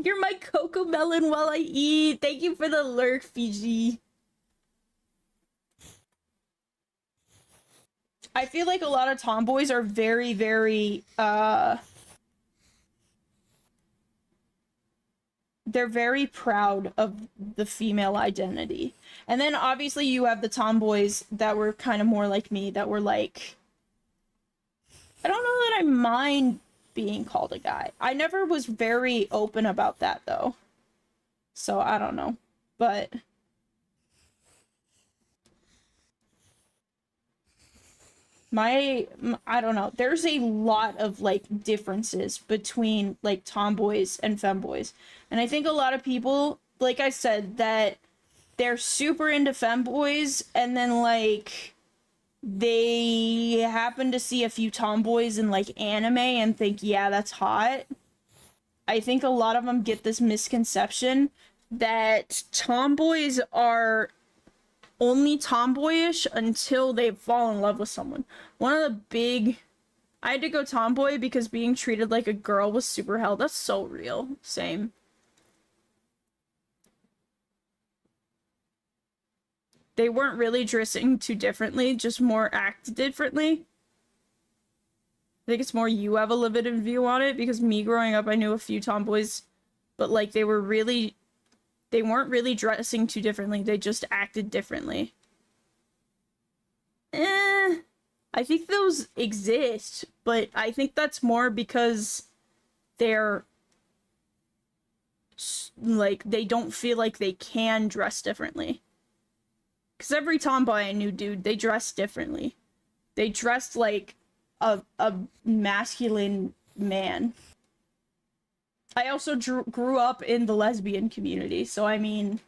You're my cocoa melon while I eat. Thank you for the lurk, Fiji. I feel like a lot of tomboys are very, very, they're very proud of the female identity. And then obviously you have the tomboys that were kind of more like me, that were like, I don't know that I mind being called a guy. I never was very open about that though. So I don't know, but... I don't know, there's a lot of, like, differences between, like, tomboys and femboys. And I think a lot of people, like I said, that they're super into femboys, and then, like, they happen to see a few tomboys in, like, anime and think, yeah, that's hot. I think a lot of them get this misconception that tomboys are only tomboyish until they fall in love with someone. One of the big... I had to go tomboy because being treated like a girl was super hell. That's so real. Same. They weren't really dressing too differently, just more act differently. think it's more you have a limited view on it, because me growing up, I knew a few tomboys, but like they weren't really dressing too differently. They just acted differently. I think those exist, but I think that's more because they're like, they don't feel like they can dress differently. Because every tomboy I knew, dude, they dressed differently. They dressed like a masculine man. I also grew up in the lesbian community, so I mean...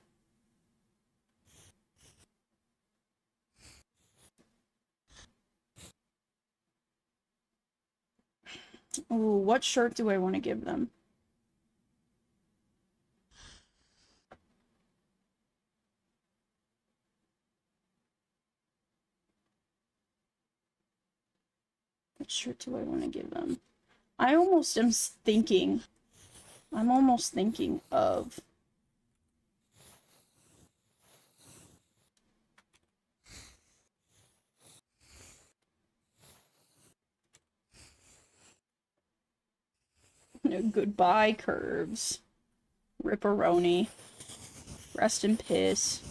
Ooh, what shirt do I want to give them? What shirt do I want to give them? I'm almost thinking of... Goodbye, curves. Ripperoni. Rest in piss.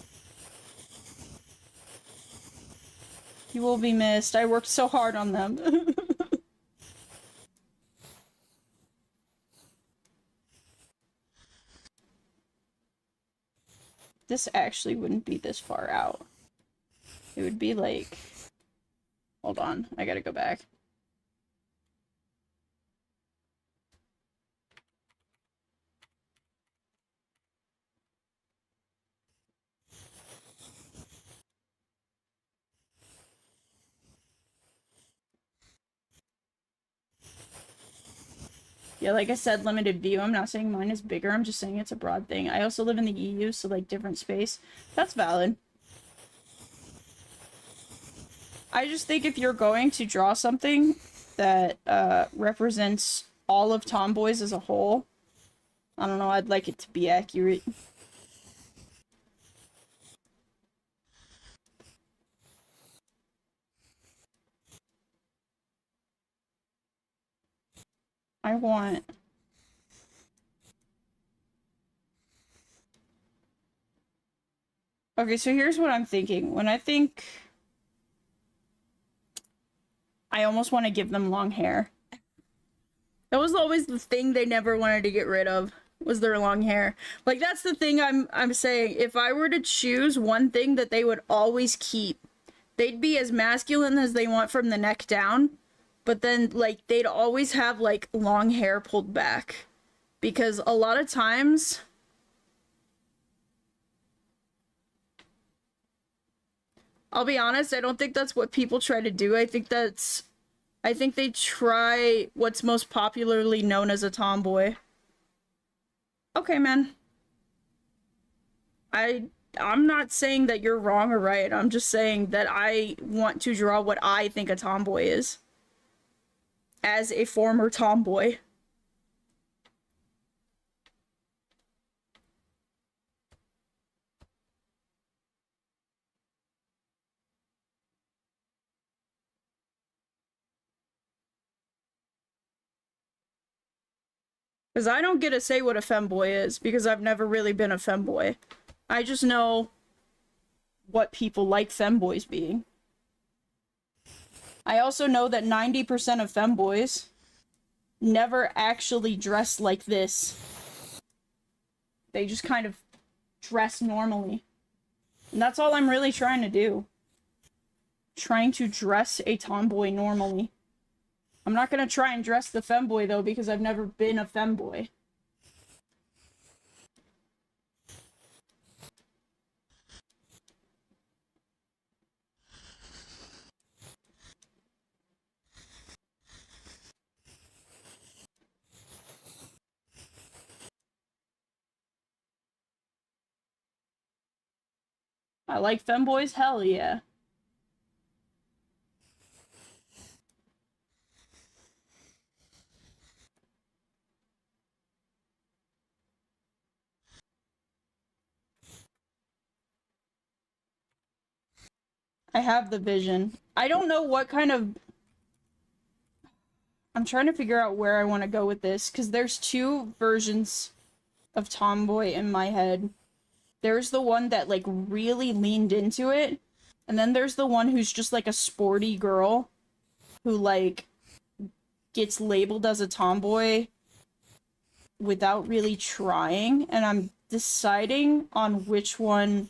You will be missed. I worked so hard on them. This actually wouldn't be this far out. It would be like... Hold on, I gotta go back. Yeah, like I said, limited view. I'm not saying mine is bigger, I'm just saying it's a broad thing. I also live in the EU, so like different space. That's valid. I just think if you're going to draw something that represents all of tomboys as a whole, I don't know, I'd like it to be accurate. I want... Okay, so here's what I'm thinking. When I think... I almost want to give them long hair. That was always the thing they never wanted to get rid of, was their long hair. Like, that's the thing I'm saying. If I were to choose one thing that they would always keep, they'd be as masculine as they want from the neck down, but then, like, they'd always have, like, long hair pulled back. Because a lot of times... I'll be honest, I don't think that's what people try to do. I think they try what's most popularly known as a tomboy. Okay, man. I'm not saying that you're wrong or right. I'm just saying that I want to draw what I think a tomboy is. As a former tomboy. Because I don't get to say what a femboy is, because I've never really been a femboy. I just know what people like femboys being. I also know that 90% of femboys never actually dress like this. They just kind of dress normally. And that's all I'm really trying to do. Trying to dress a tomboy normally. I'm not gonna try and dress the femboy, though, because I've never been a femboy. I like femboys? Hell yeah. I have the vision. I don't know what kind of... I'm trying to figure out where I want to go with this, because there's two versions of tomboy in my head. There's the one that, like, really leaned into it, and then there's the one who's just, like, a sporty girl who, like, gets labeled as a tomboy without really trying, and I'm deciding on which one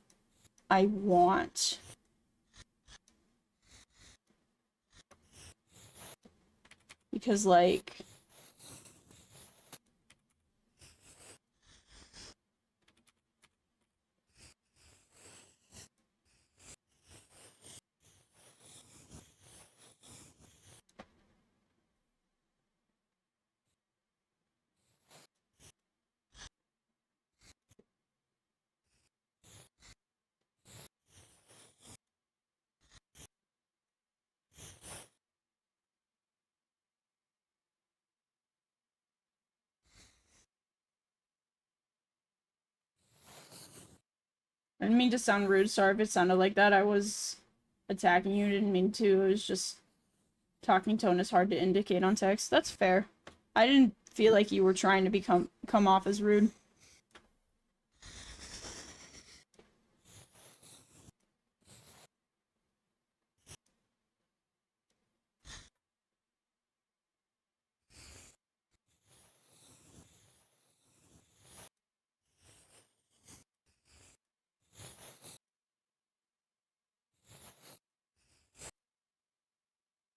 I want. Because, like... I didn't mean to sound rude. Sorry if it sounded like that. I was attacking you. Didn't mean to. It was just... Talking tone is hard to indicate on text. That's fair. I didn't feel like you were trying to come off as rude.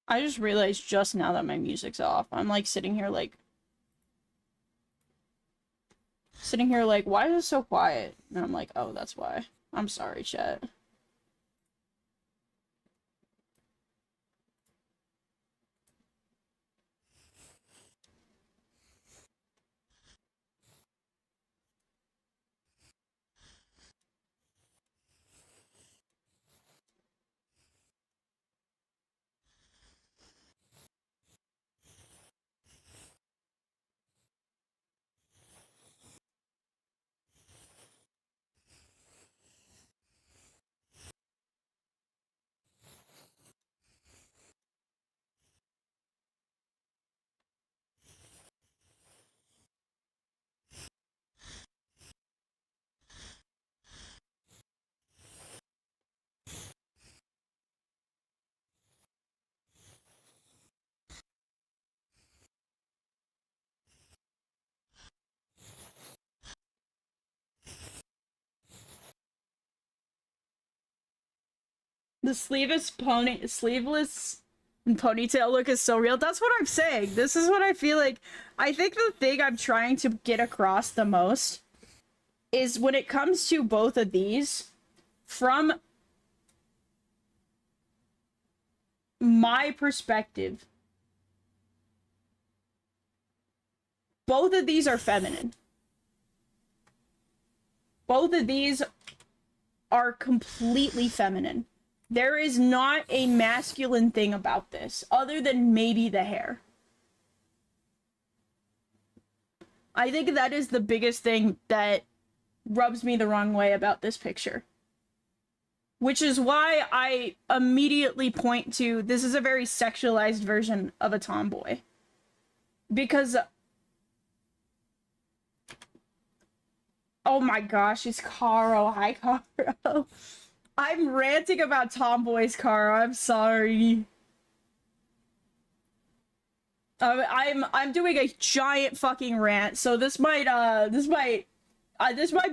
I just realized just now that my music's off. I'm like sitting here like, why is it so quiet? And I'm like, oh, that's why. I'm sorry, chat. The sleeveless and ponytail look is so real. That's what I'm saying. This is what I feel like. I think the thing I'm trying to get across the most is when it comes to both of these, from my perspective, both of these are feminine. Both of these are completely feminine. There is not a masculine thing about this, other than maybe the hair. I think that is the biggest thing that rubs me the wrong way about this picture. Which is why I immediately point to, this is a very sexualized version of a tomboy. Because... Oh my gosh, it's Caro. Hi, Caro. I'm ranting about tomboys, Caro. I'm sorry. I'm doing a giant fucking rant, so this might be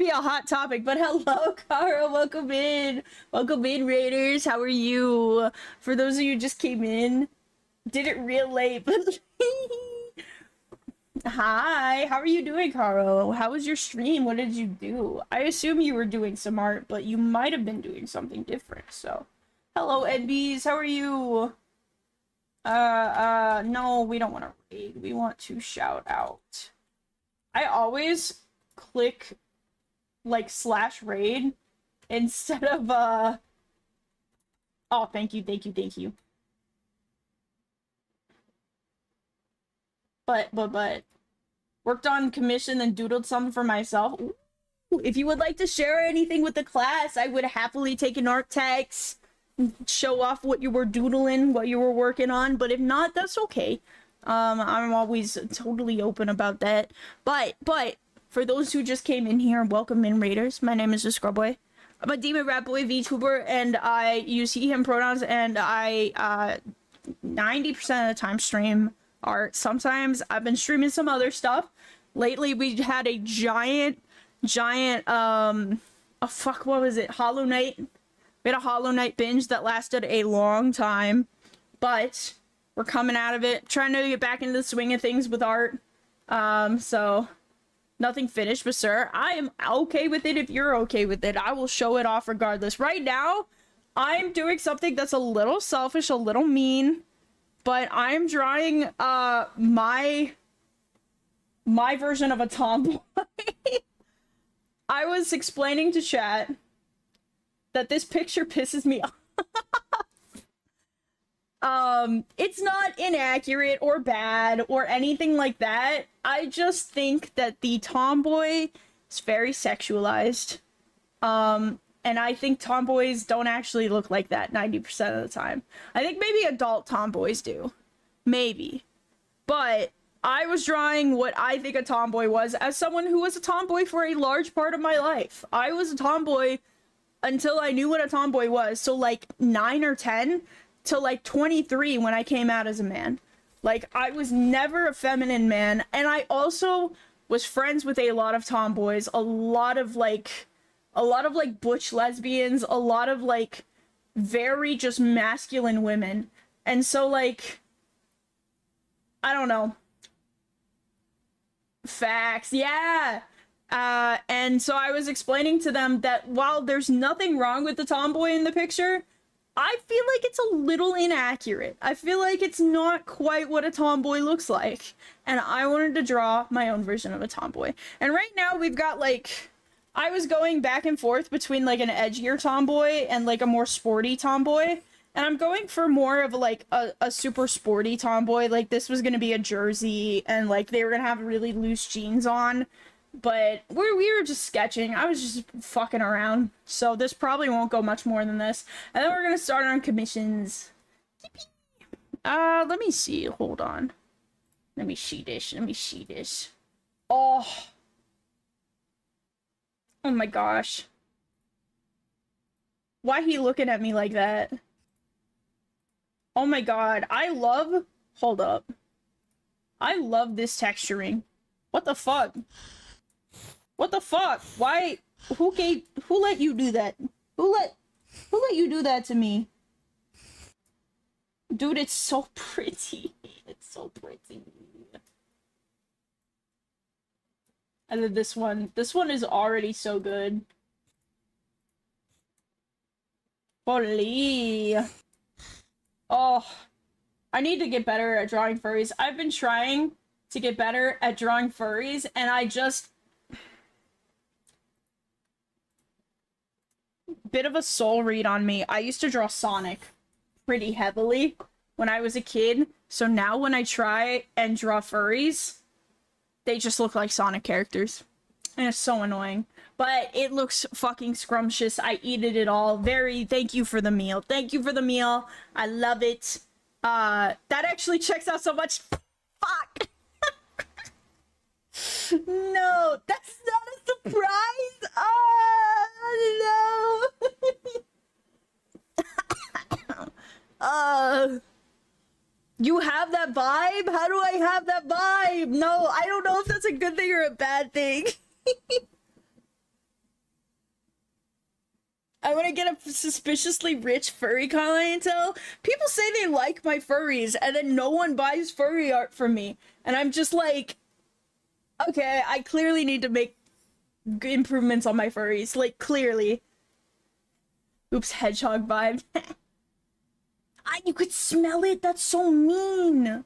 a hot topic. But hello, Caro. Welcome in, Raiders. How are you? For those of you who just came in, did it real late, but hi, how are you doing, Caro? How was your stream? What did you do? I assume you were doing some art, but you might have been doing something different, so. Hello, NBs, how are you? No, we don't want to raid. We want to shout out. I always click, like, /raid instead of, Oh, thank you. But, worked on commission and doodled some for myself. Ooh, if you would like to share anything with the class, I would happily take an art text, show off what you were doodling, what you were working on. But if not, that's okay. I'm always totally open about that. But for those who just came in here, welcome in, Raiders. My name is the Scrubboy. I'm a Demon Rat Boy VTuber, and I use he/him pronouns, and I 90% of the time stream art. Sometimes I've been streaming some other stuff. Lately, we had a giant, fuck, what was it? Hollow Knight. We had a Hollow Knight binge that lasted a long time, but we're coming out of it, trying to get back into the swing of things with art. So nothing finished, but sir, I am okay with it if you're okay with it. I will show it off regardless. Right now, I'm doing something that's a little selfish, a little mean, but I'm drawing my version of a tomboy. I was explaining to chat that this picture pisses me off. It's not inaccurate or bad or anything like that. I just think that the tomboy is very sexualized. And I think tomboys don't actually look like that 90% of the time. I think maybe adult tomboys do. Maybe. But I was drawing what I think a tomboy was as someone who was a tomboy for a large part of my life. I was a tomboy until I knew what a tomboy was. So like 9 or 10 to like 23 when I came out as a man. Like, I was never a feminine man. And I also was friends with a lot of tomboys, a lot of like butch lesbians, a lot of like very just masculine women. And so like, I don't know. Facts, yeah. And so I was explaining to them that while there's nothing wrong with the tomboy in the picture, I feel like it's a little inaccurate. I feel like it's not quite what a tomboy looks like. And I wanted to draw my own version of a tomboy. And right now we've got like, I was going back and forth between like an edgier tomboy and like a more sporty tomboy. And I'm going for more of like a super sporty tomboy. Like this was going to be a jersey and like they were going to have really loose jeans on. But we were just sketching. I was just fucking around. So this probably won't go much more than this. And then we're going to start on commissions. Let me see. Hold on. Let me see this. Oh. Oh my gosh. Why he looking at me like that? Oh my god. Hold up. I love this texturing. What the fuck? What the fuck? Why? Who let you do that? Who let you do that to me? Dude, it's so pretty. It's so pretty. And then this one is already so good. Holy. Oh, I need to get better at drawing furries. I've been trying to get better at drawing furries, and I just... Bit of a soul read on me. I used to draw Sonic pretty heavily when I was a kid, so now when I try and draw furries, they just look like Sonic characters. And it's so annoying. But it looks fucking scrumptious. I eat it all. Thank you for the meal. Thank you for the meal. I love it. That actually checks out so much. Fuck. No, that's not a surprise. Oh, no. You have that vibe? How do I have that vibe? No, I don't know if that's a good thing or a bad thing. I want to get a suspiciously rich furry clientele. People say they like my furries, and then no one buys furry art from me. And I'm just like, okay, I clearly need to make improvements on my furries. Like, clearly. Oops, hedgehog vibe. You could smell it? That's so mean.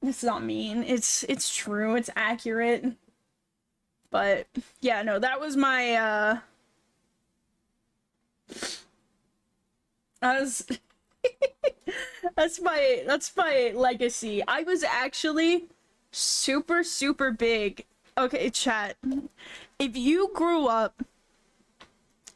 It's not mean. It's true. It's accurate. But, yeah, no, that was my, that's my legacy. I was actually super, super big. Okay, chat. If you grew up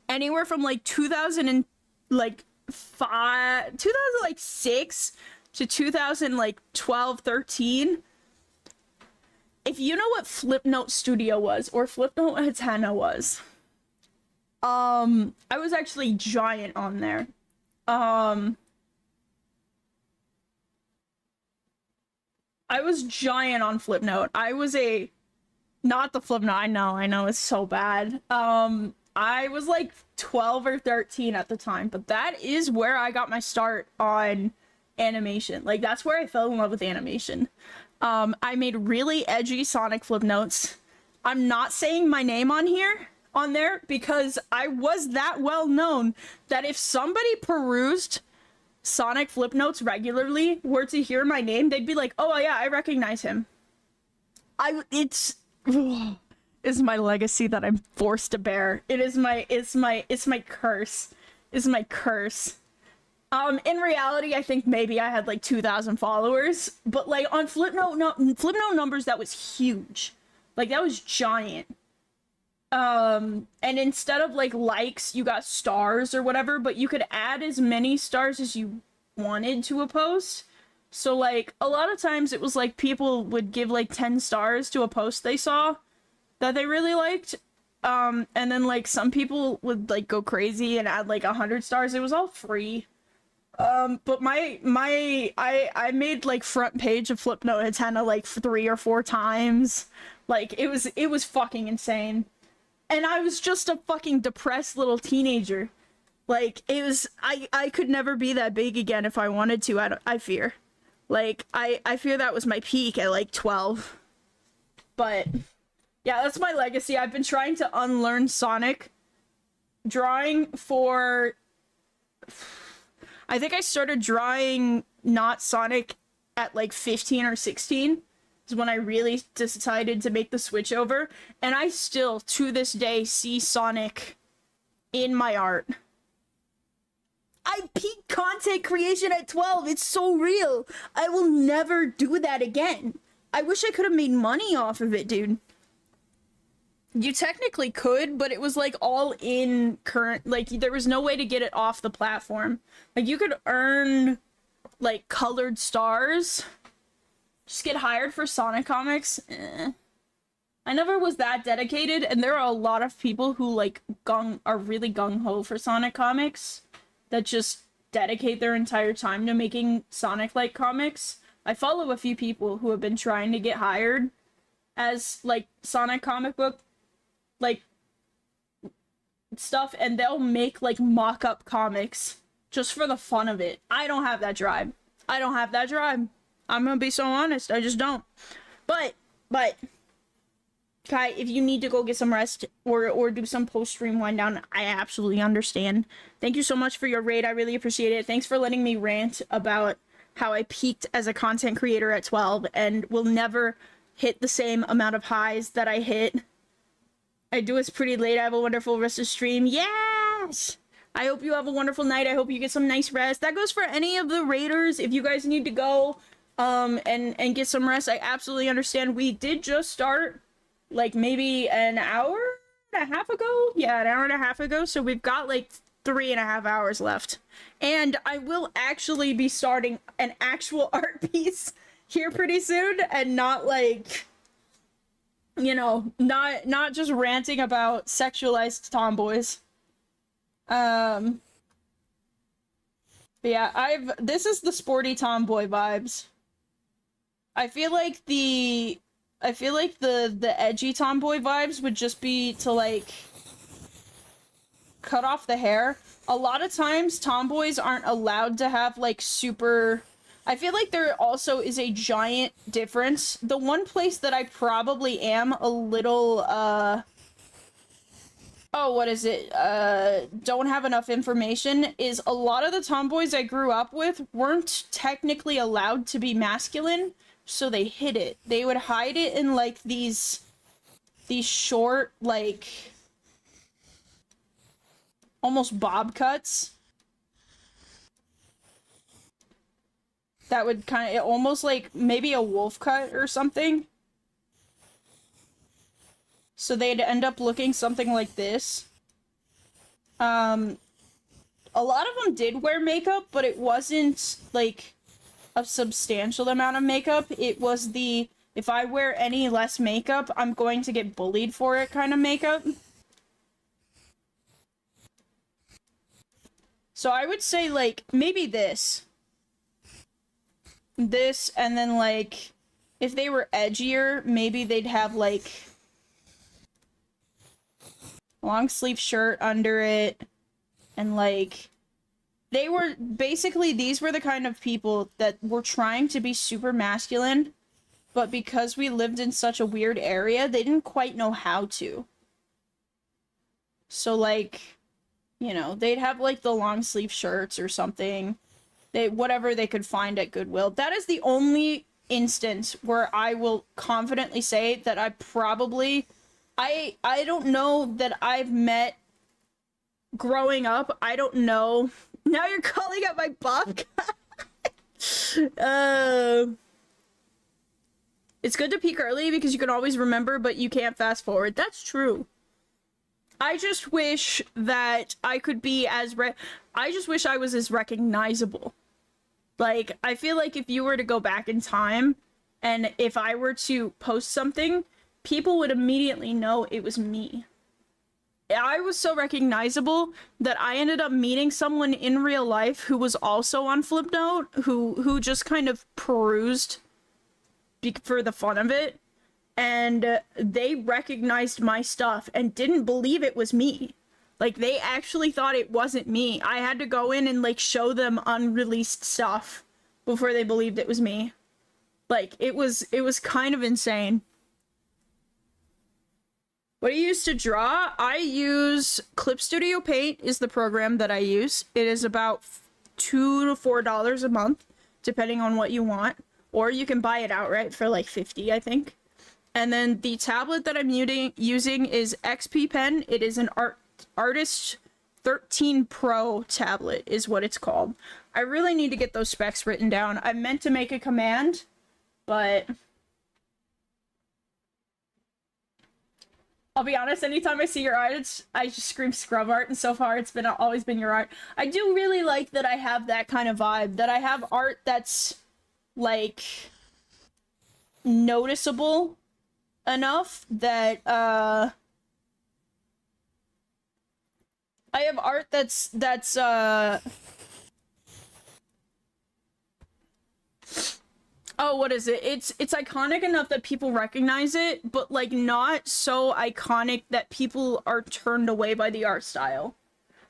anywhere from like 2006 to 2012, 13. If you know what Flipnote Studio was, or Flipnote Hatena was, I was actually giant on there. I was giant on Flipnote. I was not the Flipnote, I know, it's so bad. I was like 12 or 13 at the time, but that is where I got my start on animation. Like, that's where I fell in love with animation. I made really edgy Sonic flip notes. I'm not saying my name on there, because I was that well known that if somebody perused Sonic flip notes regularly were to hear my name, they'd be like, oh yeah, I recognize him. It's my legacy that I'm forced to bear. It's my curse. It's my curse. In reality, I think maybe I had like 2,000 followers, but like on Flipnote numbers, that was huge. Like, that was giant. And instead of like likes, you got stars or whatever, but you could add as many stars as you wanted to a post. So like a lot of times it was like people would give like 10 stars to a post they saw that they really liked. And then like some people would like go crazy and add like 100 stars. It was all free. But I made like front page of Flipnote Hatena like 3 or 4 times. Like, it was fucking insane. And I was just a fucking depressed little teenager. Like, I could never be that big again if I wanted to, I fear. Like, I fear that was my peak at like 12. But yeah, that's my legacy. I've been trying to unlearn Sonic drawing for, I think I started drawing not Sonic at like 15 or 16 is when I really decided to make the switch over. And I still, to this day, see Sonic in my art. I peaked content creation at 12. It's so real. I will never do that again. I wish I could have made money off of it, dude. You technically could, but it was like all in current, like there was no way to get it off the platform. Like, you could earn like colored stars, just get hired for Sonic comics. I never was that dedicated, and there are a lot of people who like are really gung-ho for Sonic comics that just dedicate their entire time to making Sonic like comics. I follow a few people who have been trying to get hired as like Sonic comic book like stuff, and they'll make like mock-up comics just for the fun of it. I don't have that drive. I'm gonna be so honest, I just don't. But Kai, if you need to go get some rest or do some post-stream wind down, I absolutely understand. Thank you so much for your raid. I really appreciate it. Thanks for letting me rant about how I peaked as a content creator at 12 and will never hit the same amount of highs that I hit. I do it's pretty late. I have a wonderful rest of stream. Yes! I hope you have a wonderful night. I hope you get some nice rest. That goes for any of the raiders. If you guys need to go and get some rest, I absolutely understand. We did just start like maybe an hour and a half ago. Yeah, an hour and a half ago. So we've got like 3.5 hours left. And I will actually be starting an actual art piece here pretty soon, and not like, you know, not just ranting about sexualized tomboys. But yeah, this is the sporty tomboy vibes. I feel like the edgy tomboy vibes would just be to like cut off the hair. A lot of times tomboys aren't allowed to have like super, I feel like there also is a giant difference. The one place that I probably am a little don't have enough information is a lot of the tomboys I grew up with weren't technically allowed to be masculine, so they hid it. They would hide it in like these short, like almost bob cuts that would kind of almost like maybe a wolf cut or something. So they'd end up looking something like this. A lot of them did wear makeup, but it wasn't like a substantial amount of makeup. It was the, if I wear any less makeup, I'm going to get bullied for it kind of makeup. So I would say, like, maybe this. This, and then, like, if they were edgier, maybe they'd have, like, long sleeve shirt under it, and, like, they were, basically, these were the kind of people that were trying to be super masculine, but because we lived in such a weird area, they didn't quite know how to. So, like, you know, they'd have, like, the long sleeve shirts or something. Whatever they could find at Goodwill. That is the only instance where I will confidently say that I probably... I don't know that I've met... Growing up, I don't know... Now you're calling out my buck? It's good to peak early because you can always remember, but you can't fast forward. That's true. I just wish that I could be as I just wish I was as recognizable. Like, I feel like if you were to go back in time, and if I were to post something, people would immediately know it was me. I was so recognizable that I ended up meeting someone in real life who was also on Flipnote, who just kind of perused for the fun of it, and they recognized my stuff and didn't believe it was me. Like, they actually thought it wasn't me. I had to go in and, like, show them unreleased stuff before they believed it was me. Like, it was kind of insane. What do you use to draw? I use Clip Studio Paint is the program that I use. It is about $2 to $4 a month, depending on what you want. Or you can buy it outright for, like, $50, I think. And then the tablet that I'm using is XP Pen. It is an Artist 13 Pro tablet is what it's called. I really need to get those specs written down. I meant to make a command, but I'll be honest, anytime I see your art, I just scream scrub art, and so far it's always been your art. I do really like that I have that kind of vibe, that I have art that's, like, noticeable enough that, I have art that's oh, what is it? It's iconic enough that people recognize it, but, like, not so iconic that people are turned away by the art style.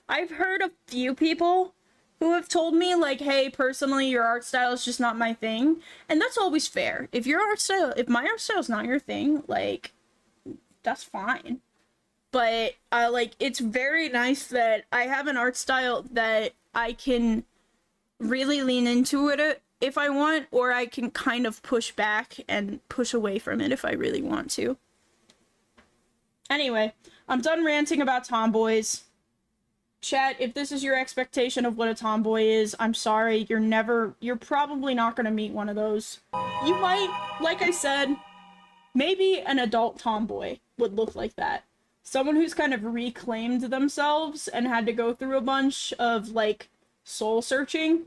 I've heard a few people who have told me, like, hey, personally, your art style is just not my thing, and that's always fair. If my art style is not your thing, like, that's fine. But, like, it's very nice that I have an art style that I can really lean into it if I want, or I can kind of push back and push away from it if I really want to. Anyway, I'm done ranting about tomboys. Chat, if this is your expectation of what a tomboy is, I'm sorry, you're probably not gonna meet one of those. You might, like I said, maybe an adult tomboy would look like that. Someone who's kind of reclaimed themselves and had to go through a bunch of, like, soul searching.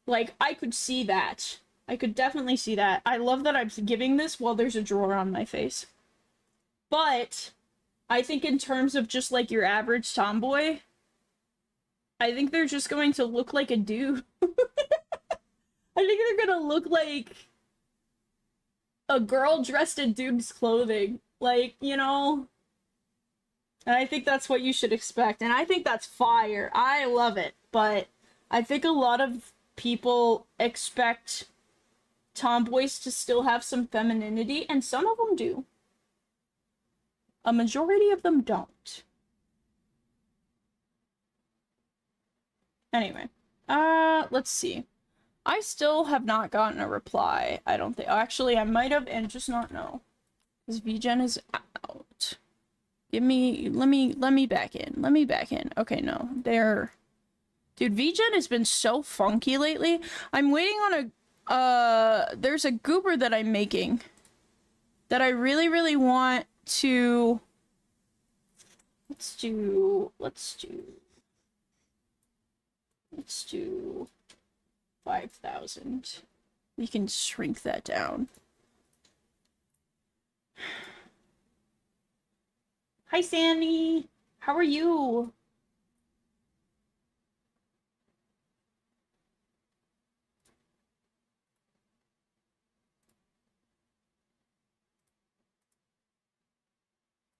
Like, I could see that. I could definitely see that. I love that I'm giving this while there's a drawer on my face. But I think in terms of just, like, your average tomboy, I think they're just going to look like a dude. I think they're gonna look like a girl dressed in dude's clothing. Like, you know? And I think that's what you should expect. And I think that's fire. I love it. But I think a lot of people expect tomboys to still have some femininity, and some of them do. A majority of them don't. Anyway, let's see. I still have not gotten a reply. I don't think. Actually, I might have and just not know. Because VGen is out. Let me back in. Let me back in. Okay, no. Dude, VGen has been so funky lately. I'm waiting on there's a goober that I'm making that I really, really want to... Let's do... 5,000. We can shrink that down. Hi, Sandy. How are you?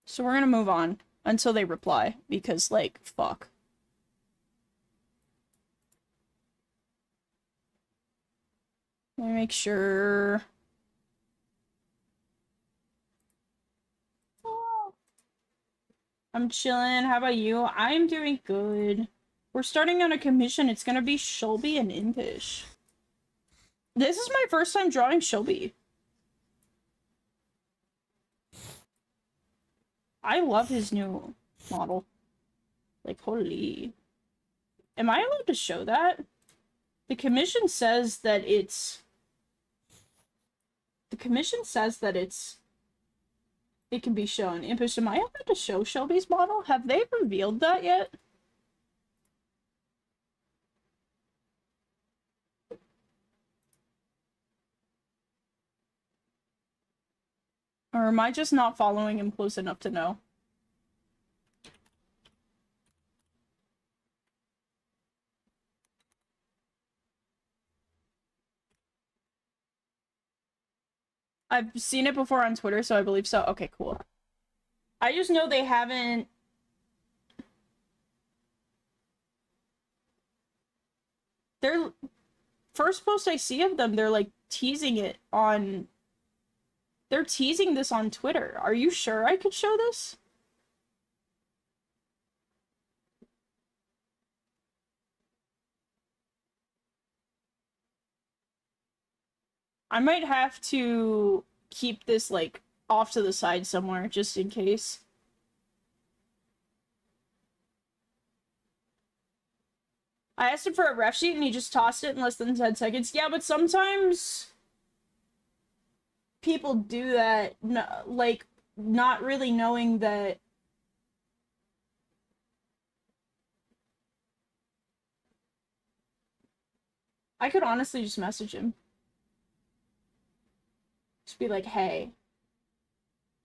So we're gonna move on until they reply, because, like, fuck. Let me make sure. Oh. I'm chilling. How about you? I'm doing good. We're starting on a commission. It's gonna be Shelby and Impish. This is my first time drawing Shelby. I love his new model. Like, holy. Am I allowed to show that? The commission says that it's... The commission says that it's... It can be shown. Impish, am I allowed to show Shelby's model? Have they revealed that yet? Or am I just not following him close enough to know? I've seen it before on Twitter, so I believe so. Okay, cool. I just know they haven't... Their first post I see of them, they're, like, teasing it on... They're teasing this on Twitter. Are you sure I could show this? I might have to keep this, like, off to the side somewhere, just in case. I asked him for a ref sheet and he just tossed it in less than 10 seconds. Yeah, but sometimes people do that, like, not really knowing that... I could honestly just message him. Just be like, hey,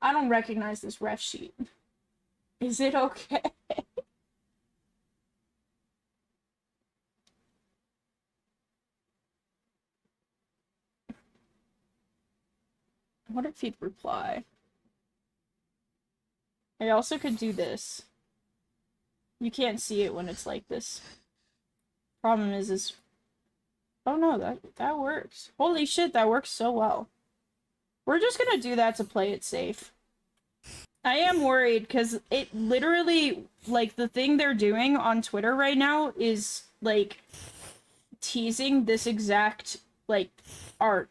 I don't recognize this ref sheet. Is it okay? What if he'd reply? I also could do this. You can't see it when it's like this. Problem is... Oh no, that works. Holy shit, that works so well. We're just gonna do that to play it safe. I am worried, because it literally, like, the thing they're doing on Twitter right now is, like, teasing this exact, like, art.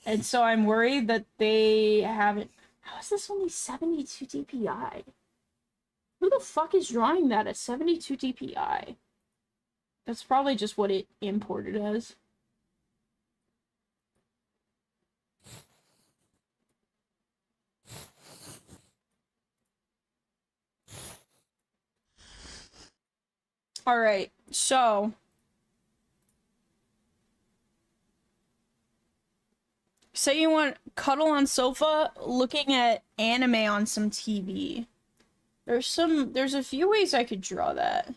And so I'm worried that they haven't... How is this only 72 DPI? Who the fuck is drawing that at 72 DPI? That's probably just what it imported as. Alright, so... Say you want cuddle on sofa looking at anime on some TV. There's a few ways I could draw that.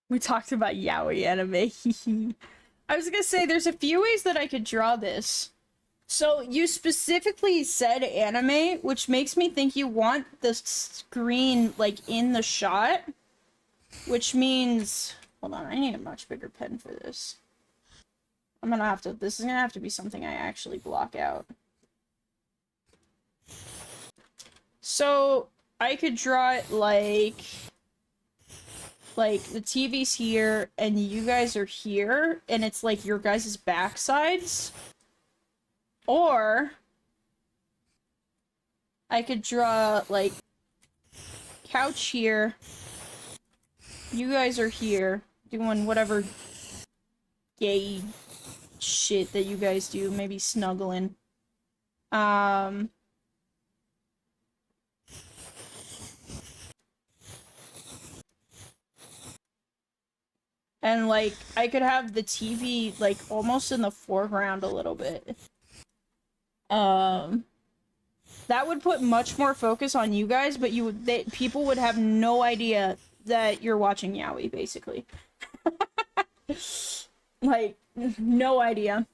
We talked about yaoi anime. I was gonna say, there's a few ways that I could draw this. So, you specifically said anime, which makes me think you want the screen, like, in the shot. Which means... Hold on, I need a much bigger pen for this. I'm gonna have to... This is gonna have to be something I actually block out. So, I could draw it like the TV's here and you guys are here and it's like your guys' backsides. Or I could draw like couch here. You guys are here doing whatever gay shit that you guys do, maybe snuggling. And like I could have the TV like almost in the foreground a little bit. That would put much more focus on you guys, but people would have no idea that you're watching Yaoi, basically. Like, no idea.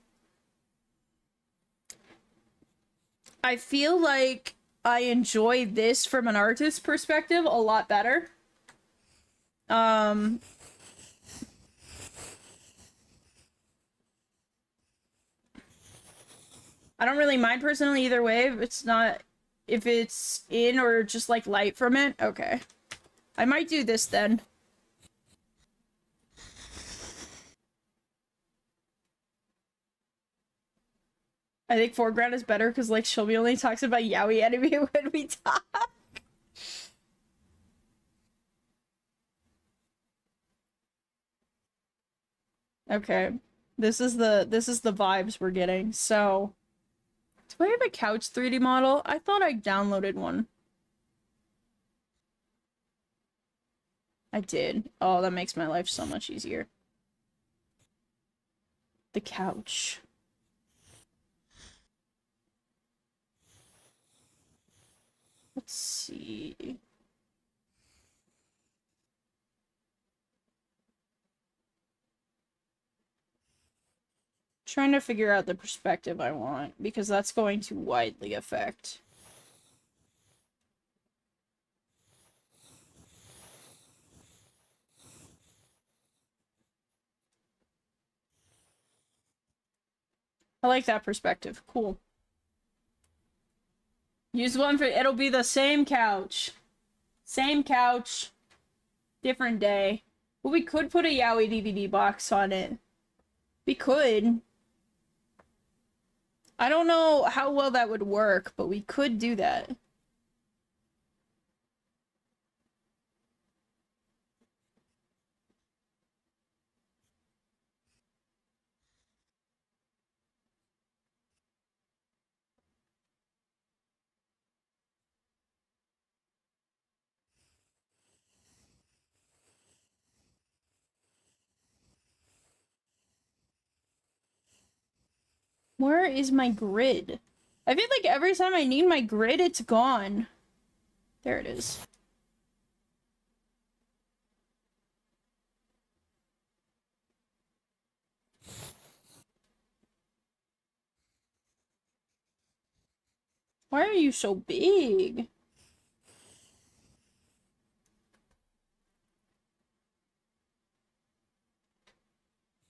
I feel like I enjoy this from an artist perspective a lot better. I don't really mind personally either way. If it's in or just like light from it, okay. I might do this then. I think foreground is better because like Shelby only talks about yaoi anime when we talk. Okay. This is the vibes we're getting. So, do I have a couch 3D model? I thought I downloaded one. I did. Oh, that makes my life so much easier. The couch. Let's see. Trying to figure out the perspective I want, because that's going to widely affect. I like that perspective. Cool. Use one for, it'll be the same couch. Same couch. Different day. Well, we could put a Yaoi DVD box on it. We could. I don't know how well that would work, but we could do that. Where is my grid? I feel like every time I need my grid, it's gone. There it is. Why are you so big?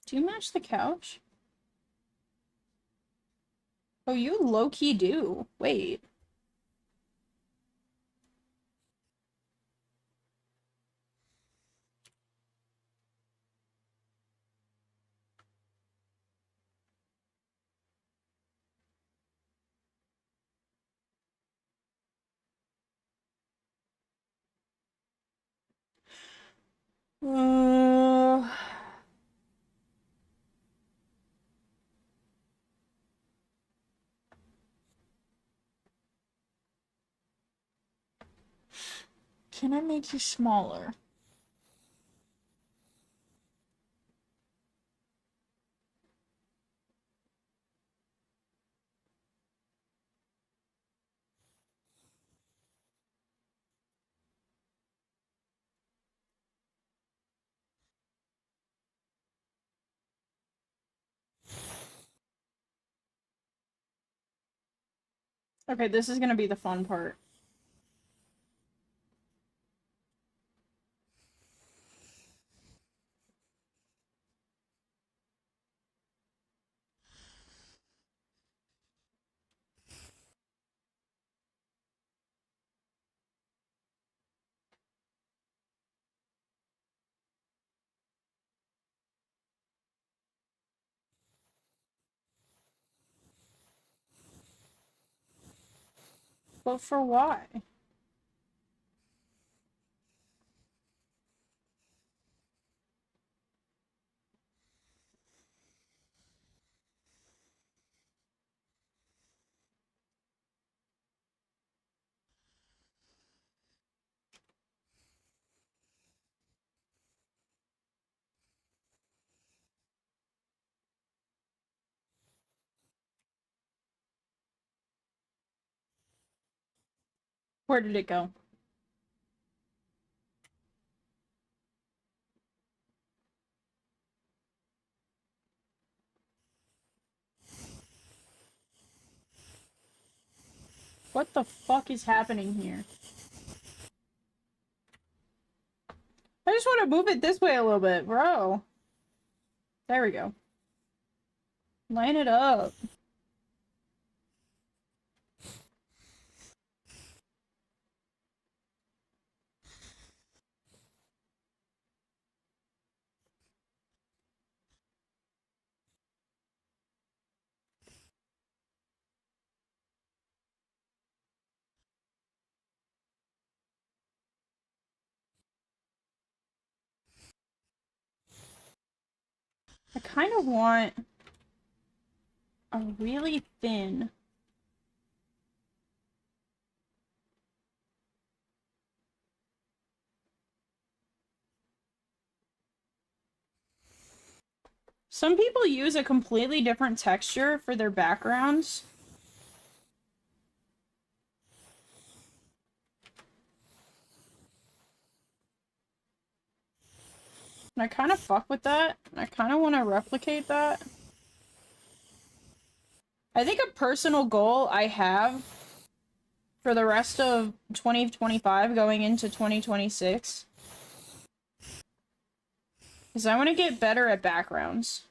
Do you match the couch? Oh, you low-key do. Wait. Uh... Can I make you smaller? Okay, this is gonna be the fun part. But for why? Where did it go? What the fuck is happening here? I just want to move it this way a little bit, bro. There we go. Line it up. I kind of want a really thin. Some people use a completely different texture for their backgrounds. And I kind of fuck with that. I kind of want to replicate that. I think a personal goal I have for the rest of 2025 going into 2026 is I want to get better at backgrounds.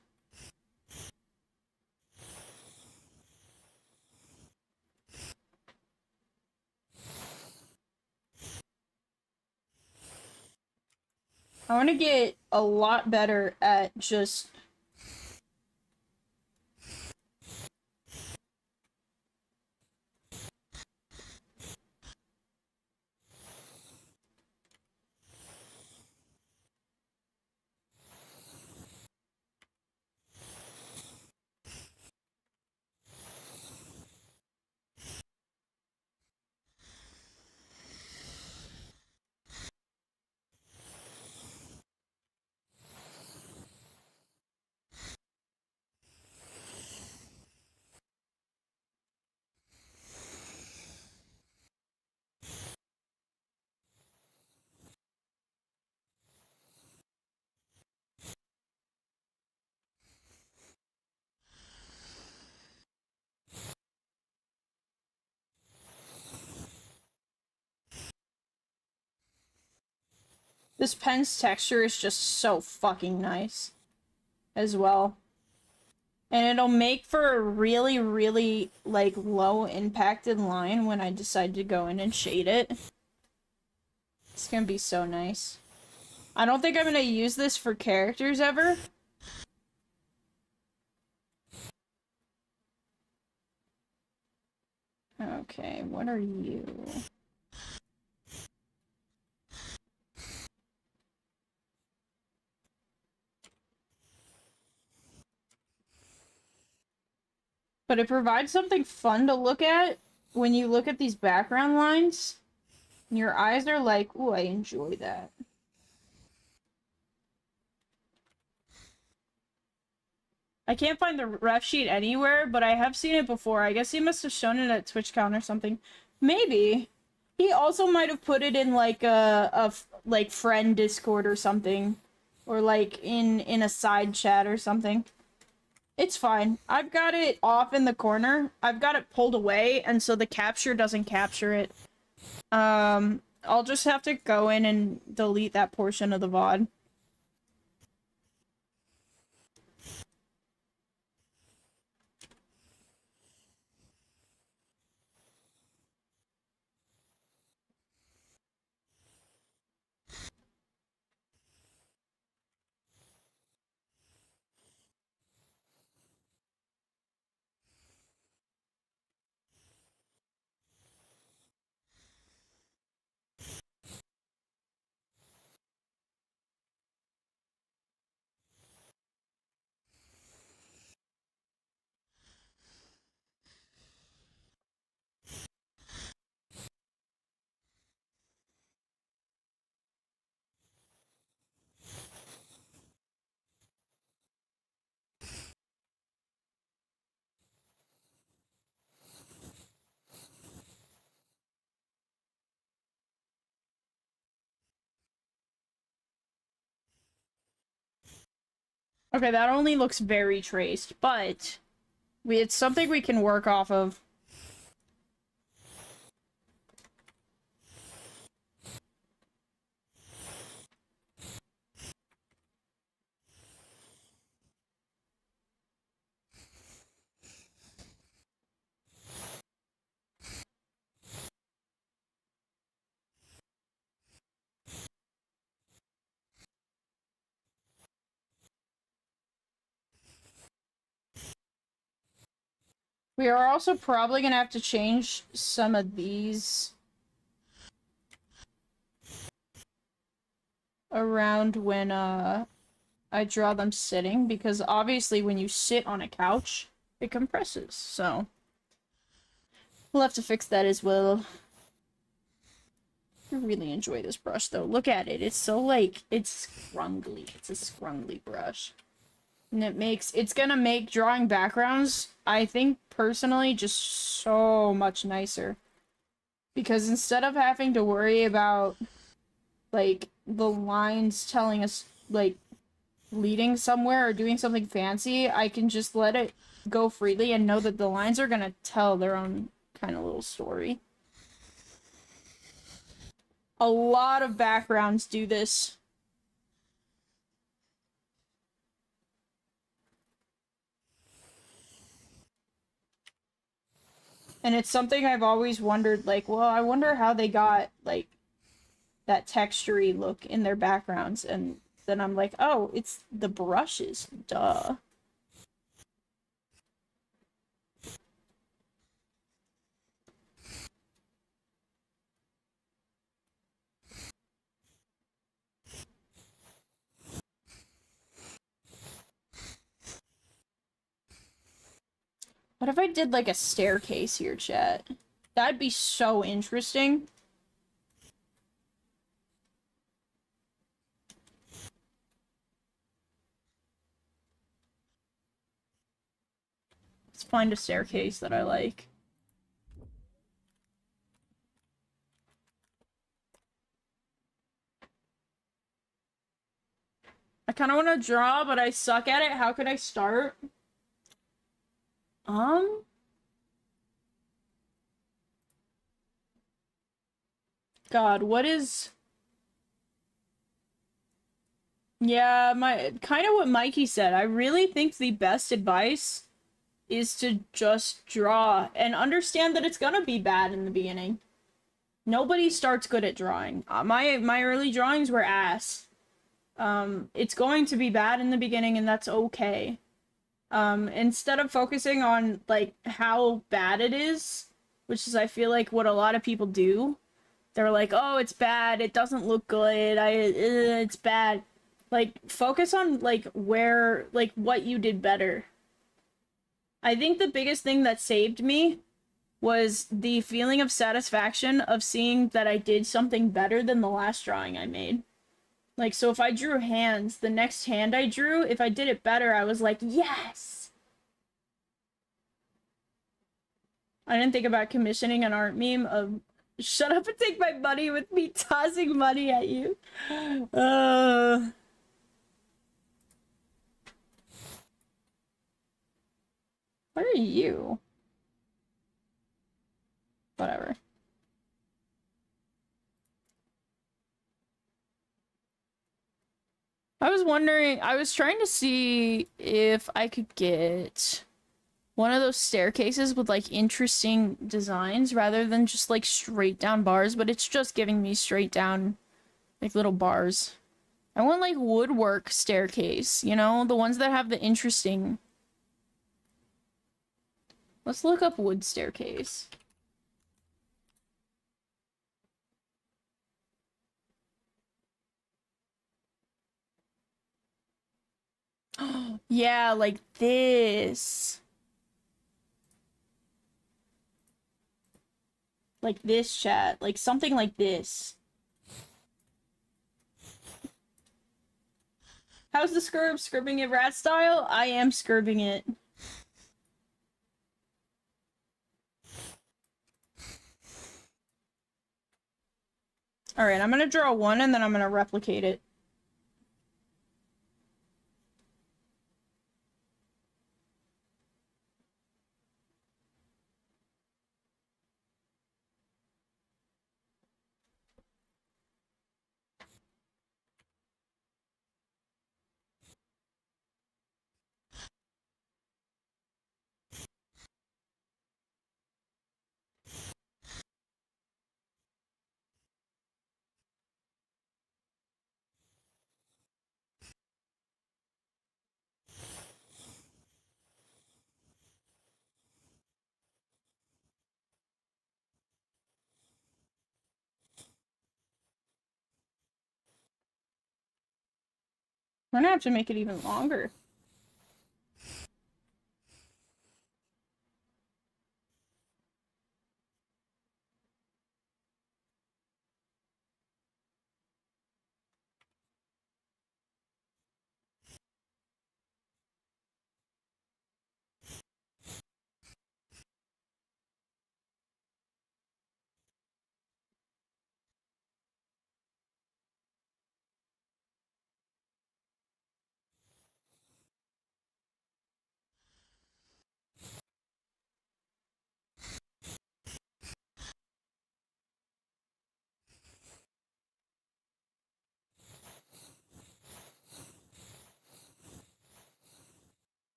I want to get a lot better at just this pen's texture is just so fucking nice as well. And it'll make for a really, really, like, low impacted line when I decide to go in and shade it. It's gonna be so nice. I don't think I'm gonna use this for characters ever. Okay, what are you? But it provides something fun to look at when you look at these background lines. And your eyes are like, ooh, I enjoy that. I can't find the ref sheet anywhere, but I have seen it before. I guess he must have shown it at TwitchCon or something. Maybe. He also might have put it in like a like friend Discord or something. Or like in a side chat or something. It's fine. I've got it off in the corner. I've got it pulled away, and so the capture doesn't capture it. I'll just have to go in and delete that portion of the VOD. Okay, that only looks very traced, but it's something we can work off of. We are also probably gonna have to change some of these around when I draw them sitting, because obviously when you sit on a couch, it compresses, so we'll have to fix that as well. I really enjoy this brush though. Look at it. It's so like, it's scrungly. It's a scrungly brush. And it's gonna make drawing backgrounds, I think, personally, just so much nicer. Because instead of having to worry about, like, the lines telling us, like, leading somewhere or doing something fancy, I can just let it go freely and know that the lines are gonna tell their own kind of little story. A lot of backgrounds do this. And it's something I've always wondered, like, well, I wonder how they got, like, that textury look in their backgrounds. And then I'm like, oh, it's the brushes. Duh. What if I did, like, a staircase here, chat? That'd be so interesting. Let's find a staircase that I like. I kind of want to draw, but I suck at it. How could I start? God, what is... Yeah, kind of what Mikey said. I really think the best advice is to just draw and understand that it's gonna be bad in the beginning. Nobody starts good at drawing. My early drawings were ass. It's going to be bad in the beginning, and that's okay. Instead of focusing on, like, how bad it is, which is, I feel like, what a lot of people do. They're like, oh, it's bad, it doesn't look good, it's bad. Like, focus on, like, where, like, what you did better. I think the biggest thing that saved me was the feeling of satisfaction of seeing that I did something better than the last drawing I made. Like, so if I drew hands, the next hand I drew, if I did it better, I was like, yes! I didn't think about commissioning an art meme of, shut up and take my money with me tossing money at you. What are you? Whatever. I was wondering, I was trying to see if I could get one of those staircases with, like, interesting designs rather than just, like, straight down bars, but it's just giving me straight down, like, little bars. I want, like, woodwork staircase, you know? The ones that have the interesting... Let's look up wood staircase. Yeah, like this. Like this, chat. Like something like this. How's the scrub? Scribbing it rat style? I am scribbing it. Alright, I'm gonna draw one and then I'm gonna replicate it. We're gonna have to make it even longer.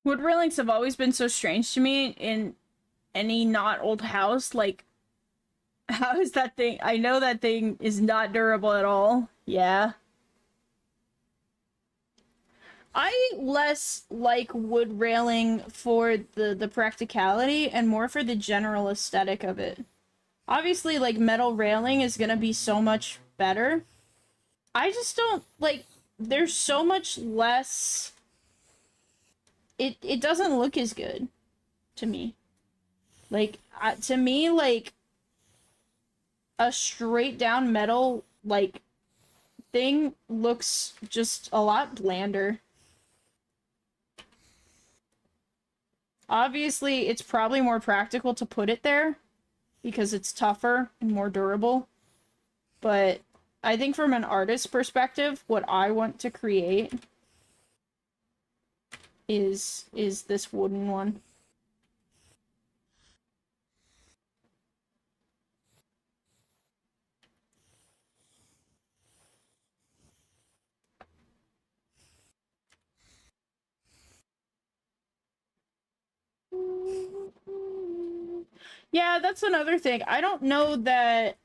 Wood railings have always been so strange to me in any not old house. Like, how is that thing? I know that thing is not durable at all. Yeah. I less like wood railing for the practicality and more for the general aesthetic of it. Obviously, like, metal railing is gonna be so much better. I just don't like, there's so much less, it doesn't look as good to me. Like, to me, like, a straight down metal, like, thing looks just a lot blander. Obviously, it's probably more practical to put it there because it's tougher and more durable. But I think from an artist's perspective, what I want to create is this wooden one. Yeah, that's another thing. I don't know that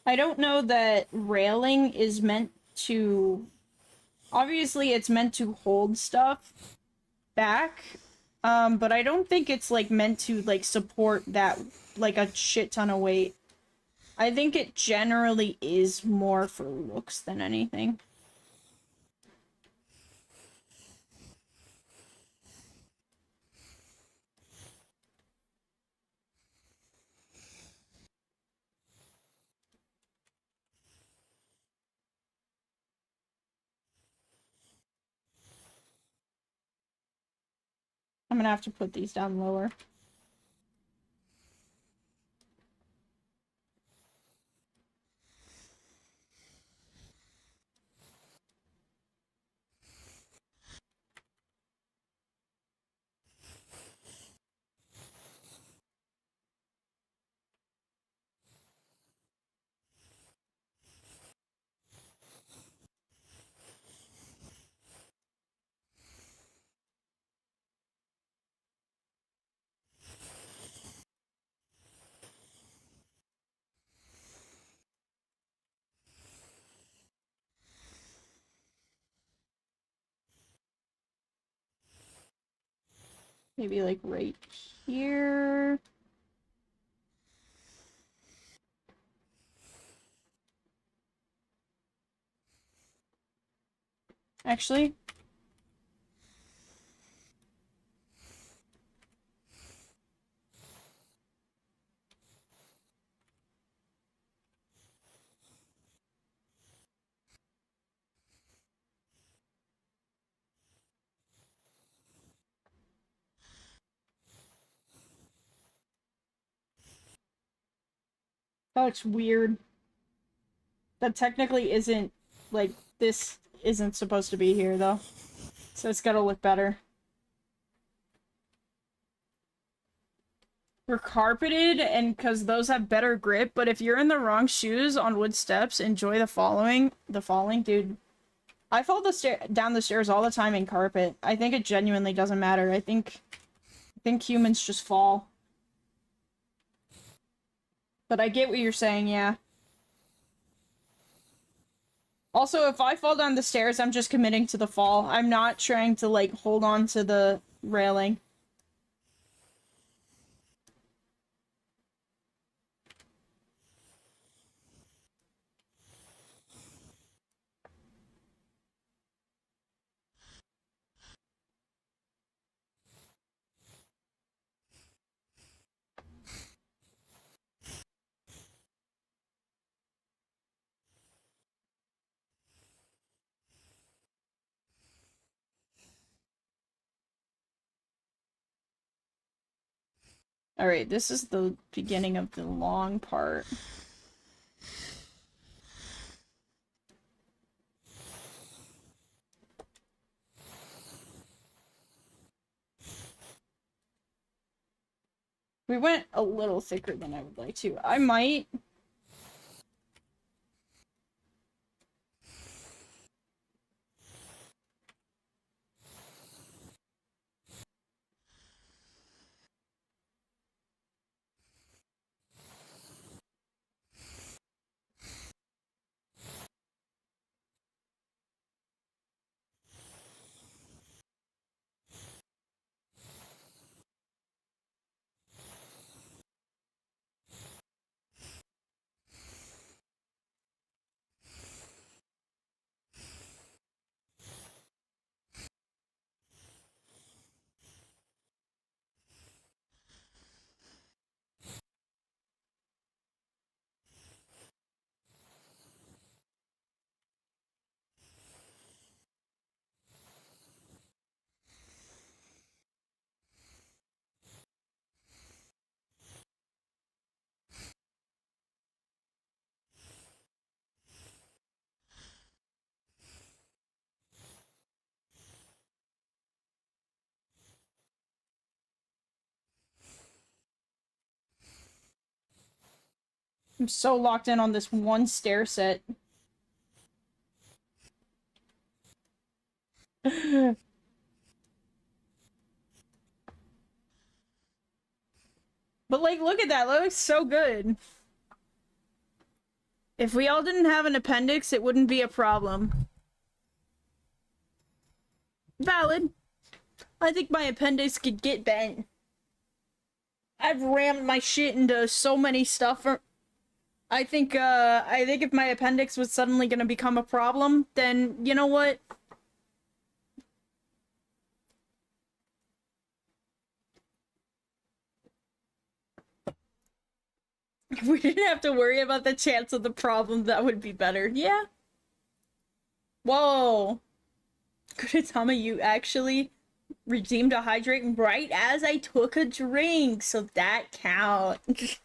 I don't know that railing is meant to, obviously it's meant to hold stuff back. But I don't think it's like meant to like support that like a shit ton of weight. I think it generally is more for looks than anything. I'm gonna have to put these down lower. Maybe like right here. Actually, That looks weird. That technically isn't, like, this isn't supposed to be here, though. So it's gotta look better. We're carpeted, and because those have better grip, but if you're in the wrong shoes on wood steps, enjoy the falling, dude. I fall down the stairs all the time in carpet. I think it genuinely doesn't matter. I think humans just fall. But I get what you're saying, yeah. Also, if I fall down the stairs, I'm just committing to the fall. I'm not trying to, like, hold on to the railing. Alright, this is the beginning of the long part. We went a little thicker than I would like to. I might... I'm so locked in on this one stair set. But, like, look at that. That looks so good. If we all didn't have an appendix, it wouldn't be a problem. Valid. I think my appendix could get bent. I've rammed my shit into so many stuff. I think if my appendix was suddenly gonna become a problem, then, you know what? If we didn't have to worry about the chance of the problem, that would be better. Yeah. Whoa. Kuritama, you actually redeemed a hydrate right as I took a drink, so that counts.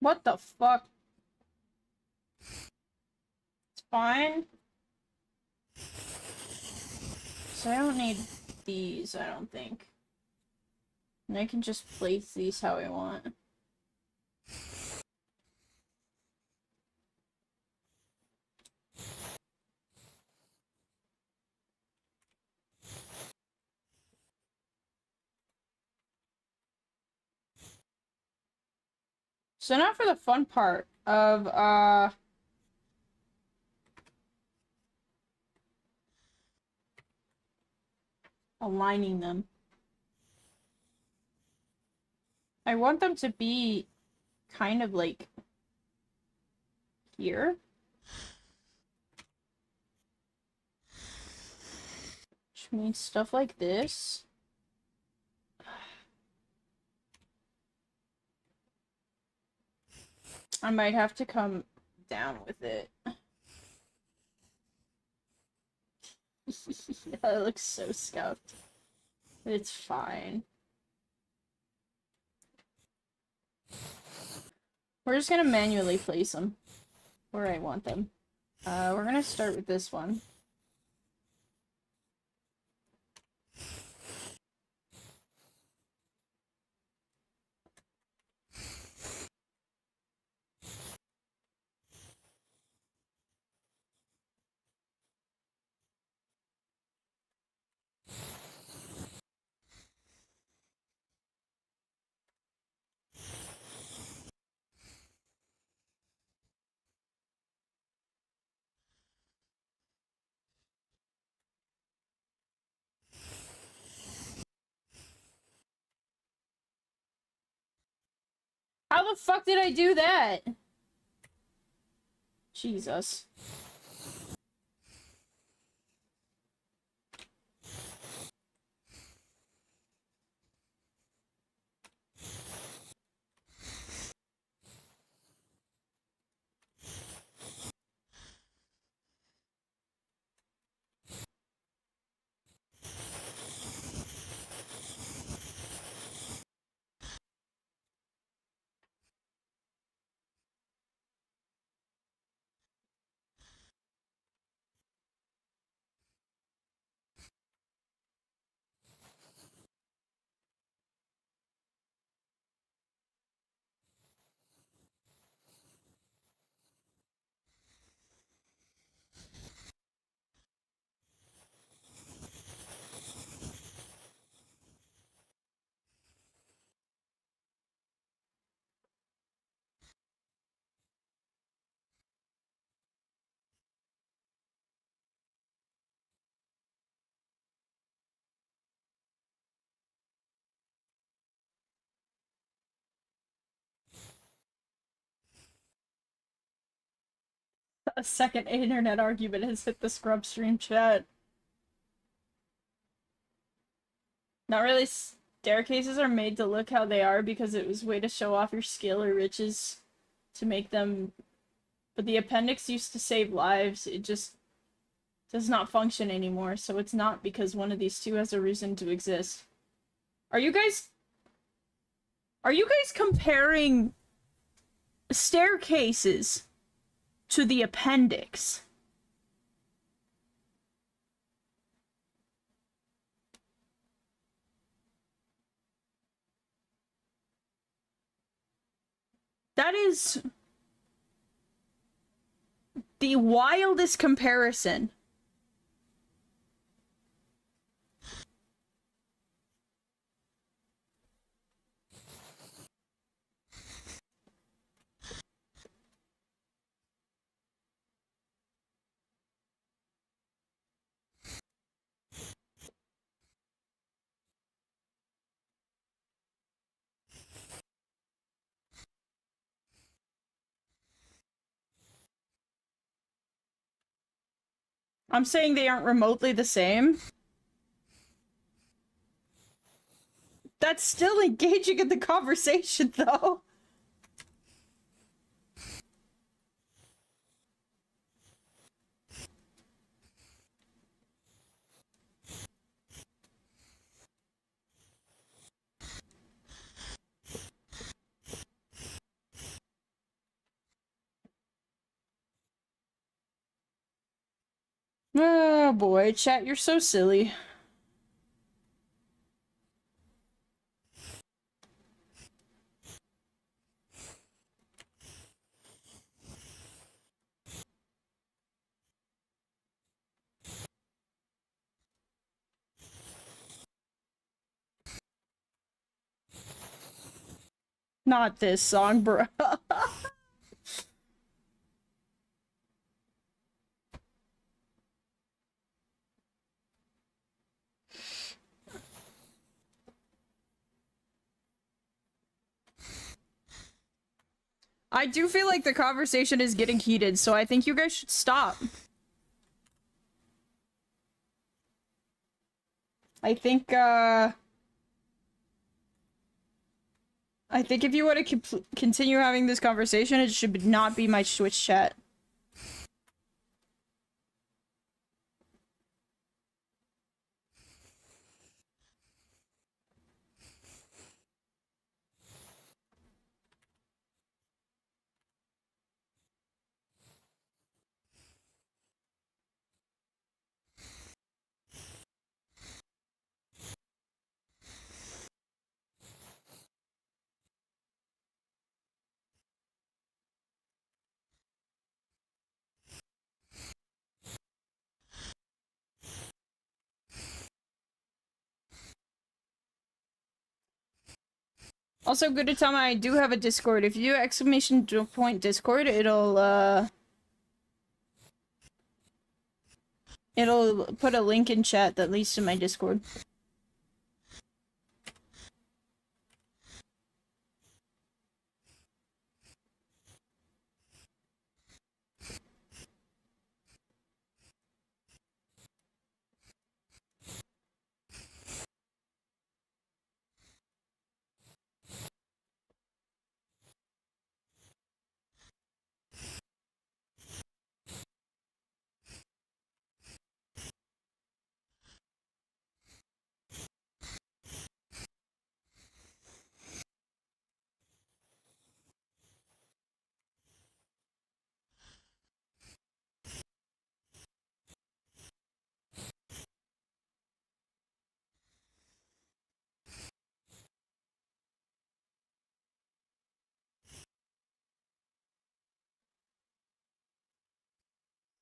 What the fuck? It's fine. So I don't need these, I don't think. And I can just place these how I want. So now for the fun part of, aligning them. I want them to be kind of like here. Which means stuff like this. I might have to come down with it. That looks so scuffed. It's fine. We're just gonna manually place them where I want them. We're gonna start with this one. How the fuck did I do that? Jesus. A second internet argument has hit the scrub stream chat. Not really. Staircases are made to look how they are because it was a way to show off your skill or riches to make them. But the appendix used to save lives. It just does not function anymore. So it's not because one of these two has a reason to exist. Are you guys comparing staircases to the appendix? That is the wildest comparison. I'm saying they aren't remotely the same. That's still engaging in the conversation, though. Oh boy, chat, you're so silly. Not this song, bro. I do feel like the conversation is getting heated, so I think you guys should stop. I think if you want to continue having this conversation, it should not be my Twitch chat. Also, good to tell me I do have a Discord. If you do exclamation point Discord, it'll put a link in chat that leads to my Discord.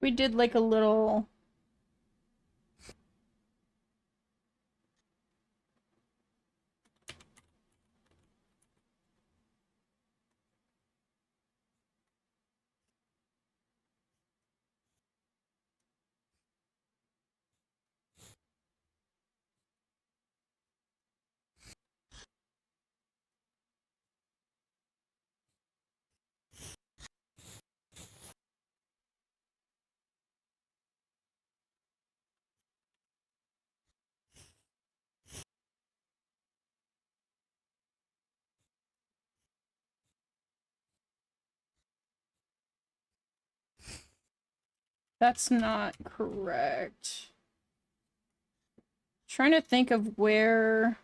We did like a little... That's not correct. Trying to think of where...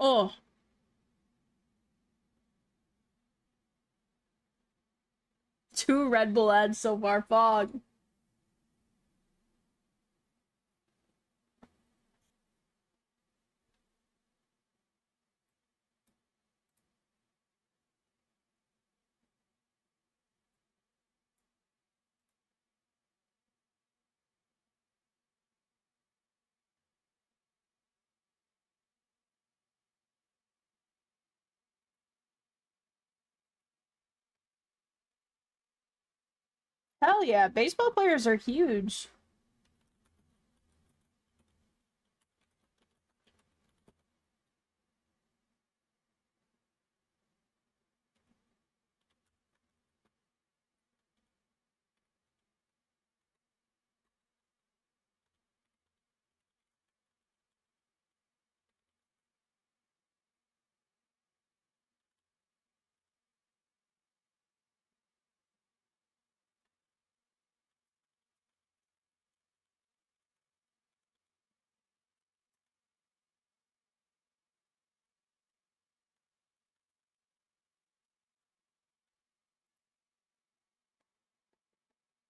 Oh. Two Red Bull ads so far, Fog. Hell yeah, baseball players are huge.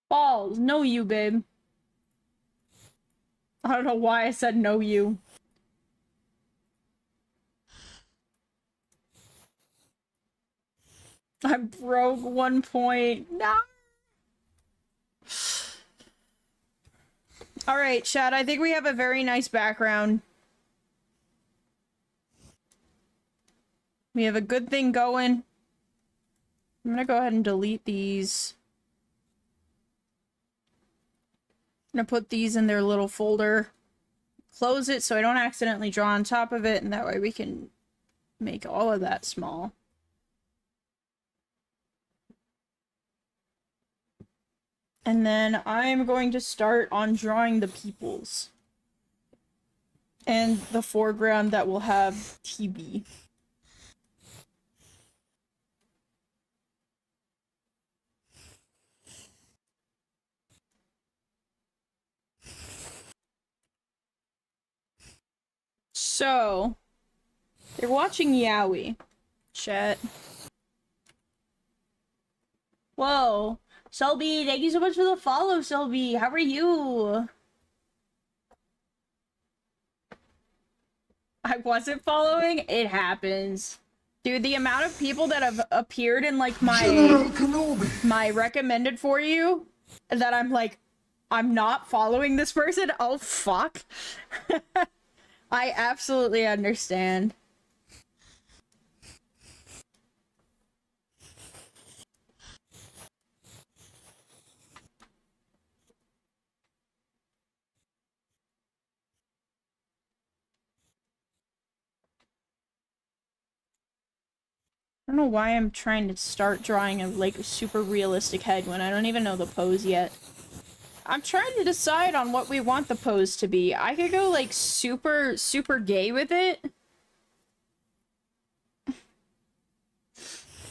Balls, no you, babe. I don't know why I said no you. I broke 1 point. No. Alright, Chad, I think we have a very nice background. We have a good thing going. I'm gonna go ahead and delete these. I'm gonna put these in their little folder. Close it so I don't accidentally draw on top of it, and that way we can make all of that small. And then I'm going to start on drawing the peoples. And the foreground that will have TB. So, they're watching Yowie. Chat. Whoa. Selby, thank you so much for the follow, Selby. How are you? I wasn't following? It happens. Dude, the amount of people that have appeared in, like, my recommended for you, that I'm like, I'm not following this person? Oh, fuck. I absolutely understand. I don't know why I'm trying to start drawing a, like, super realistic head when I don't even know the pose yet. I'm trying to decide on what we want the pose to be. I could go, like, super gay with it.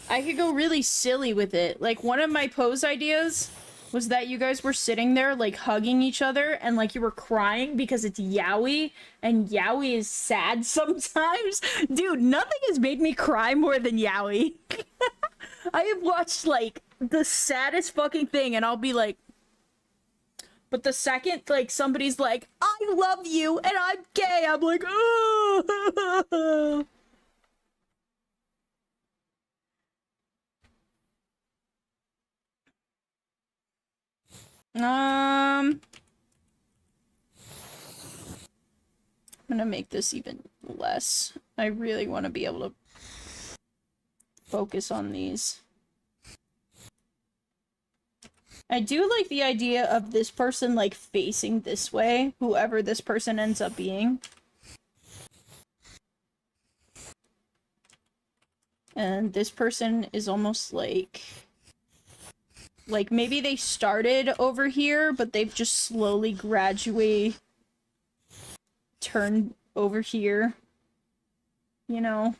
I could go really silly with it. Like, one of my pose ideas was that you guys were sitting there, like, hugging each other, and, like, you were crying because it's Yowie, and Yowie is sad sometimes. Dude, nothing has made me cry more than Yowie. I have watched, like, the saddest fucking thing, and I'll be like... But the second, like, somebody's like, I love you, and I'm gay, I'm like, oh! I'm gonna make this even less. I really want to be able to focus on these. I do like the idea of this person, like, facing this way, whoever this person ends up being. And this person is almost like maybe they started over here, but they've just slowly gradually turned over here. You know?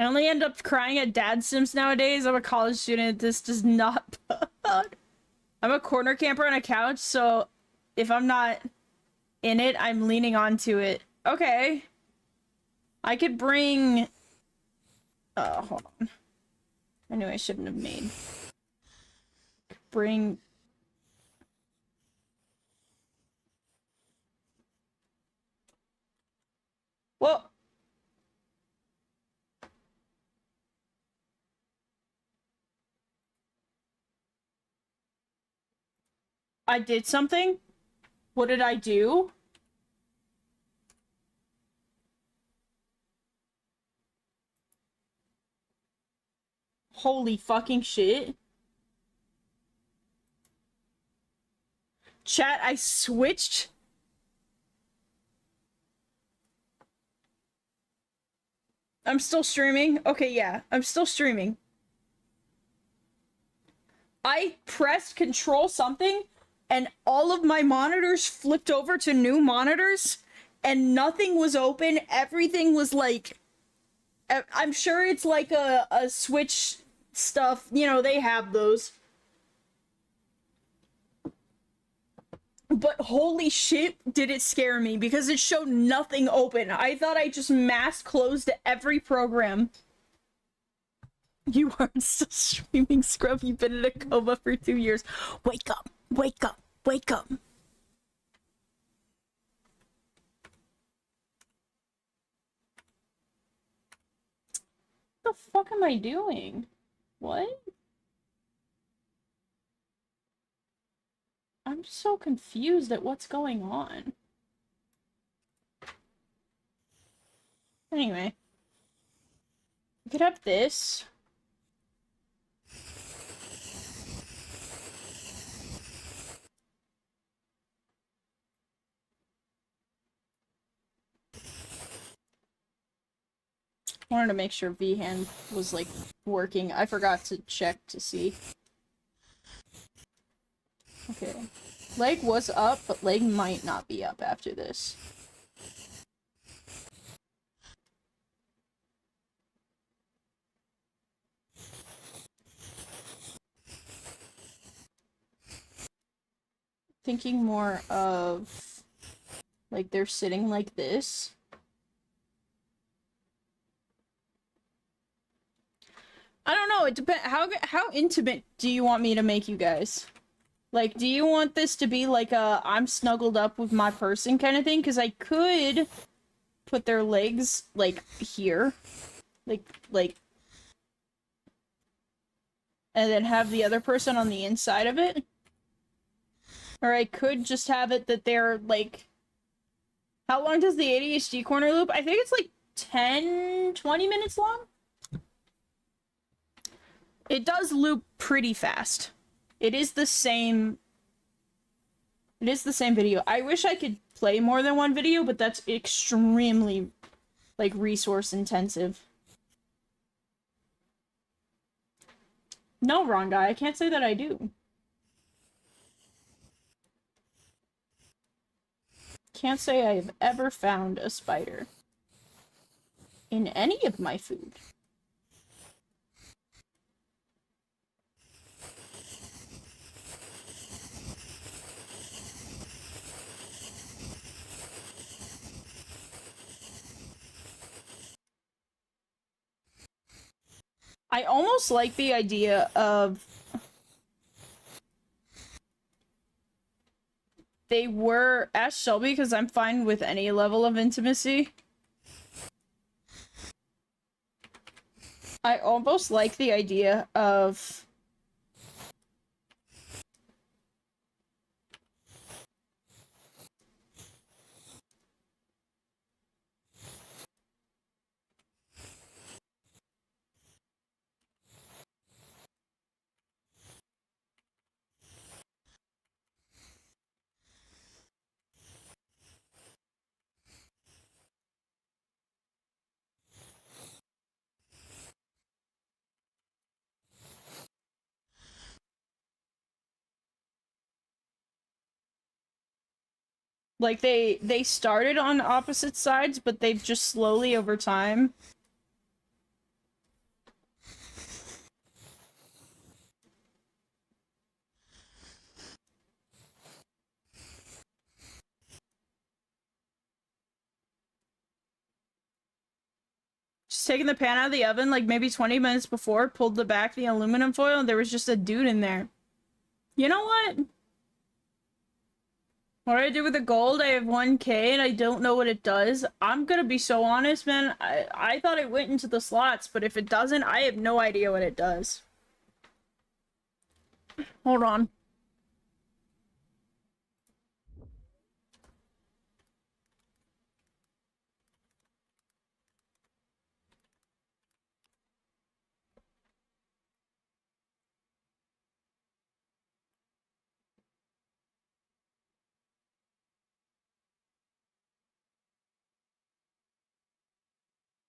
I only end up crying at dad sims nowadays. I'm a college student. This does not bud. I'm a corner camper on a couch, so if I'm not in it, I'm leaning onto it. Okay. I could bring... hold on. I knew I shouldn't have made. Bring... Well... I did something? What did I do? Holy fucking shit. Chat, I switched. I'm still streaming. Okay, yeah, I'm still streaming. I pressed control something and all of my monitors flipped over to new monitors and nothing was open. Everything was like, I'm sure it's like a Switch stuff, you know, they have those. But holy shit, did it scare me because it showed nothing open. I thought I just mass closed every program. You aren't still streaming, Scrub. You've been in a coma for 2 years. Wake up, wake up, wake up. What the fuck am I doing? What? I'm so confused at what's going on. Anyway. We could have this. I wanted to make sure V-hand was, like, working. I forgot to check to see. Okay. Leg was up, but leg might not be up after this. Thinking more of, like, they're sitting like this. I don't know, it depends. How intimate do you want me to make you guys? Like, do you want this to be like a I'm snuggled up with my person kind of thing? Because I could put their legs, like, here. Like... And then have the other person on the inside of it. Or I could just have it that they're, like... How long does the ADHD corner loop? I think it's like 10-20 minutes long? It does loop pretty fast. It is the same... It is the same video. I wish I could play more than one video, but that's extremely, like, resource intensive. No, wrong guy. I can't say that I do. Can't say I have ever found a spider in any of my food. I almost like the idea of they were ask Shelby because I'm fine with any level of intimacy. I almost like the idea of like they started on opposite sides, but they've just slowly over time was taking the pan out of the oven like maybe 20 minutes before, pulled the aluminum foil, and there was just a dude in there. You know what? What do I do with the gold? I have 1K and I don't know what it does. I'm gonna be so honest, man. I thought it went into the slots, but if it doesn't, I have no idea what it does. Hold on.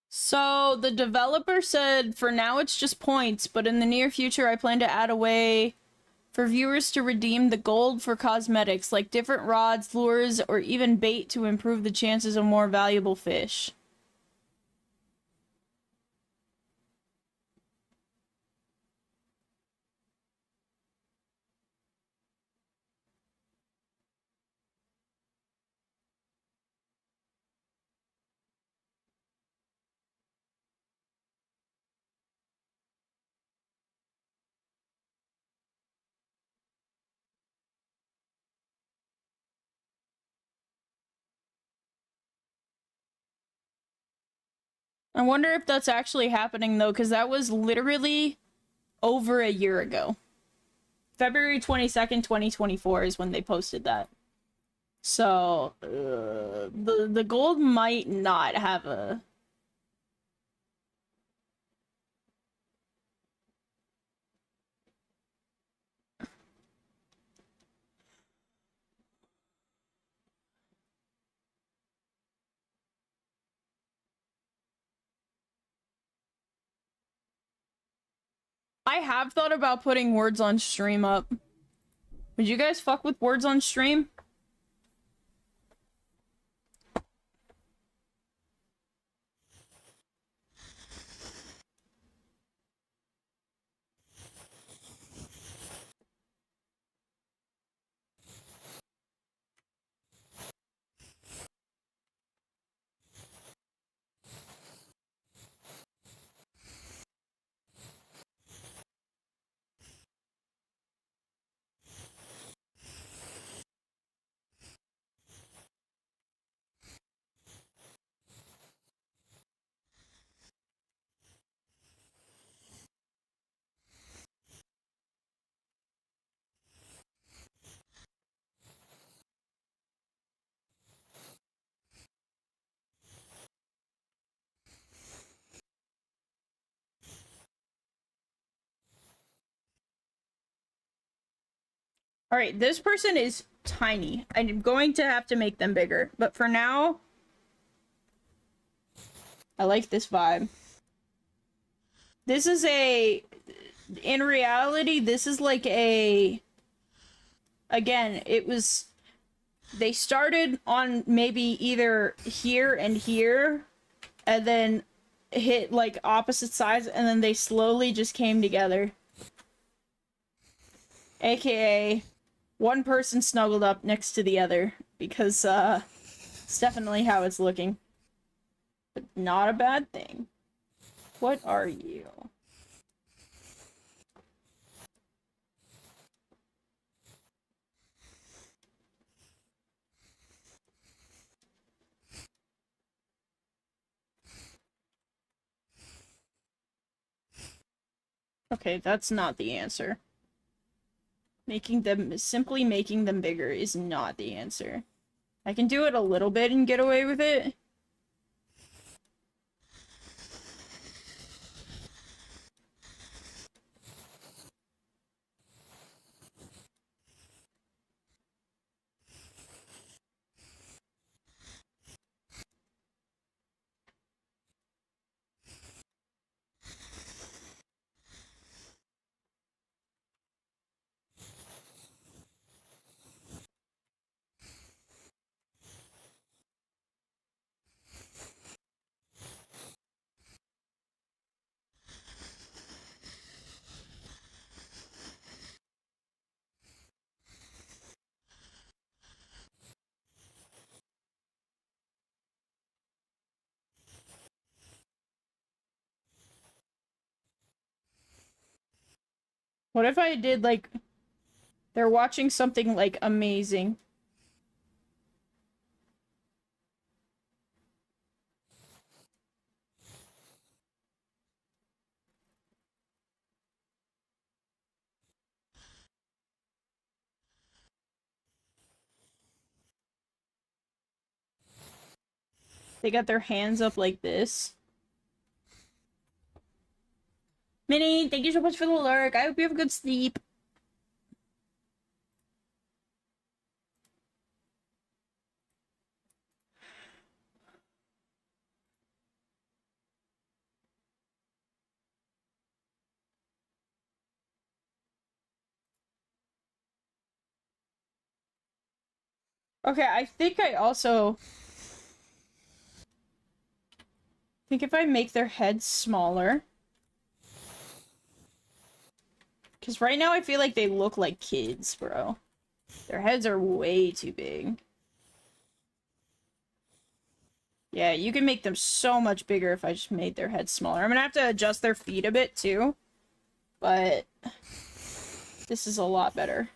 So the developer said for now it's just points, but in the near future I plan to add a way for viewers to redeem the gold for cosmetics, like different rods, lures, or even bait to improve the chances of more valuable fish. I wonder if that's actually happening though, because that was literally over a year ago. February 22nd, 2024 is when they posted that. So, the gold might not have a... I have thought about putting words on stream up. Would you guys fuck with words on stream? Alright, this person is tiny. I'm going to have to make them bigger. But for now, I like this vibe. This is a... In reality, this is like a... Again, it was... They started on maybe either here and here, and then hit like opposite sides, and then they slowly just came together. AKA, one person snuggled up next to the other, because it's definitely how it's looking. But not a bad thing. What are you? Okay, that's not the answer. Simply making them bigger is not the answer. I can do it a little bit and get away with it. What if I did, like, they're watching something, like, amazing? They got their hands up like this. Minnie, thank you so much for the lurk. I hope you have a good sleep. Okay, I think I also... think if I make their heads smaller... because right now I feel like they look like kids, bro. Their heads are way too big. Yeah, you can make them so much bigger if I just made their heads smaller. I'm gonna have to adjust their feet a bit, too. But... this is a lot better.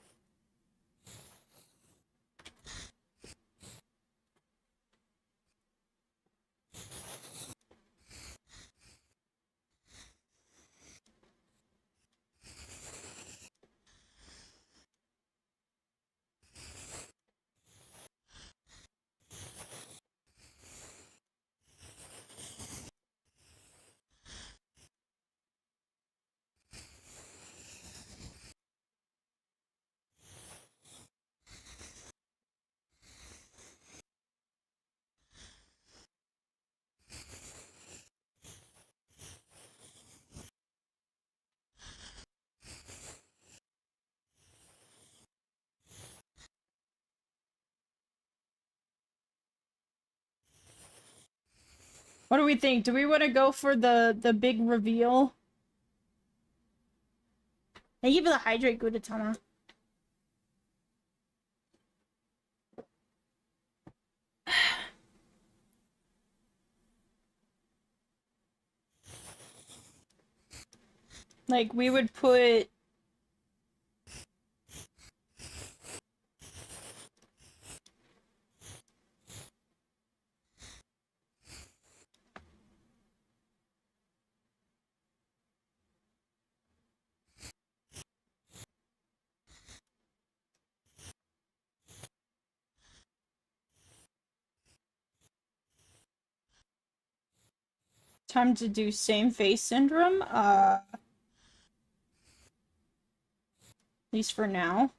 What do we think? Do we want to go for the big reveal? Thank you for the hydrate, Gudetama. Like, we would put... time to do same face syndrome, at least for now.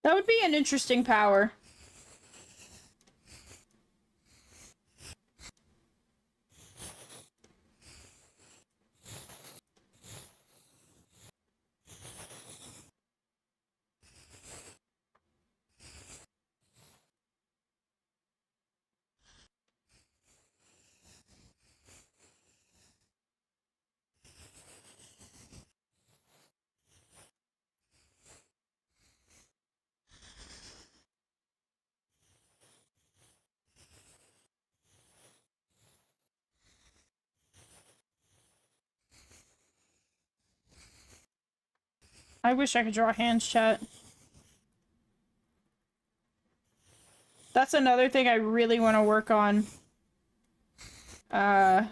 That would be an interesting power. I wish I could draw hands, chat. That's another thing I really want to work on. I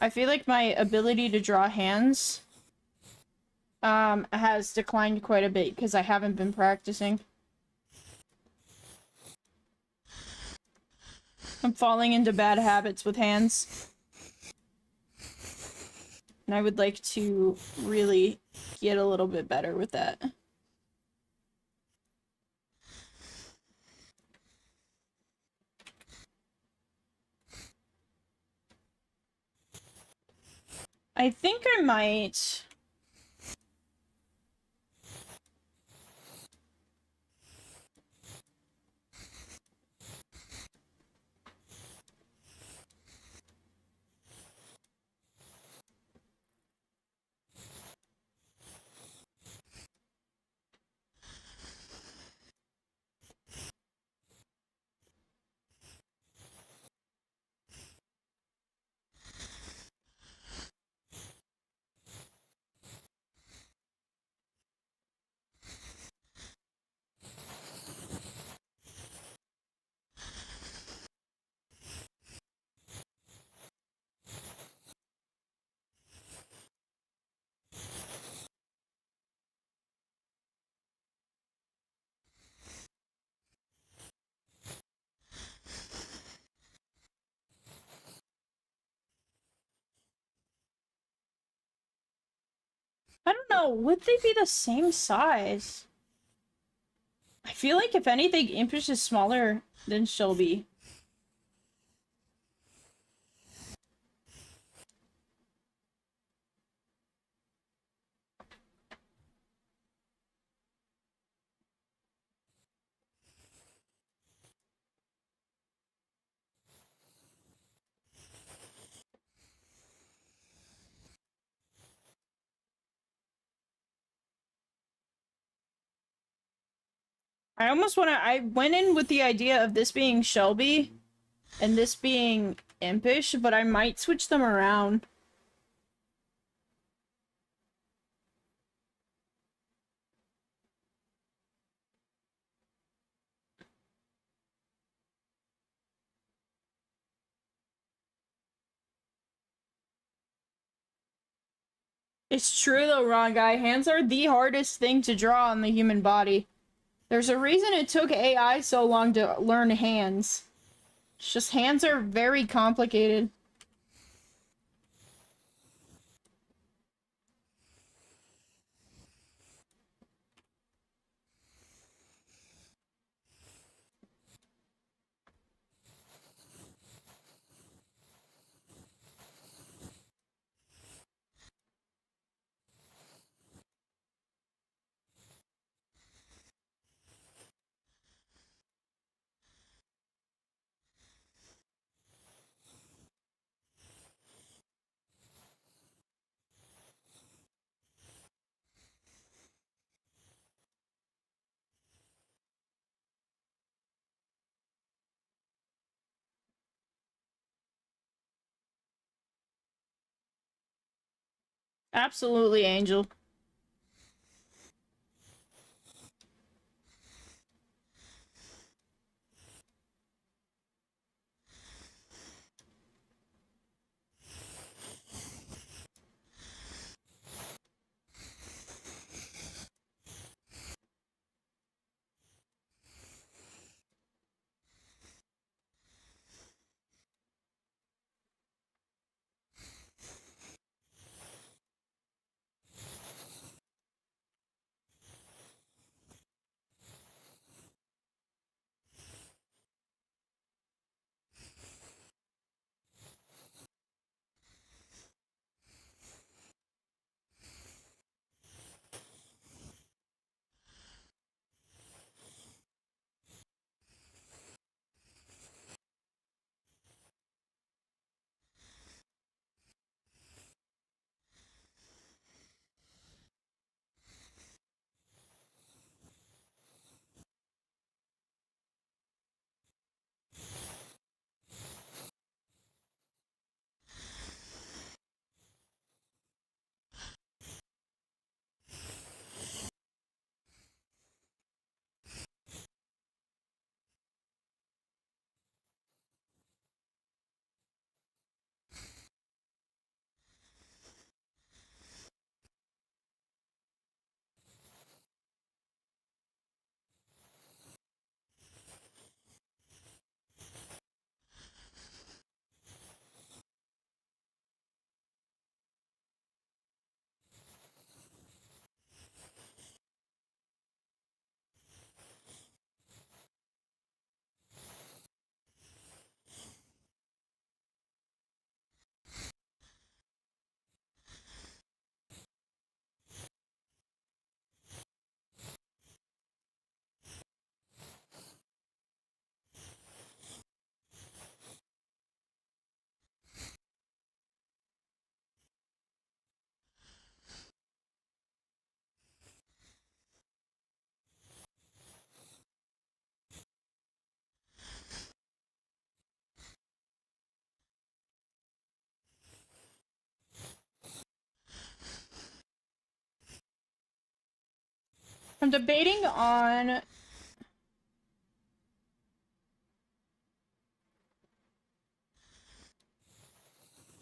feel like my ability to draw hands, has declined quite a bit because I haven't been practicing. I'm falling into bad habits with hands. And I would like to really get a little bit better with that. I think I might... I don't know, would they be the same size? I feel like if anything, Impish is smaller than Shelby. I almost want to... I went in with the idea of this being Shelby and this being Impish, but I might switch them around. It's true though, wrong guy. Hands are the hardest thing to draw on the human body. There's a reason it took AI so long to learn hands. It's just hands are very complicated. Absolutely, Angel. I'm debating on...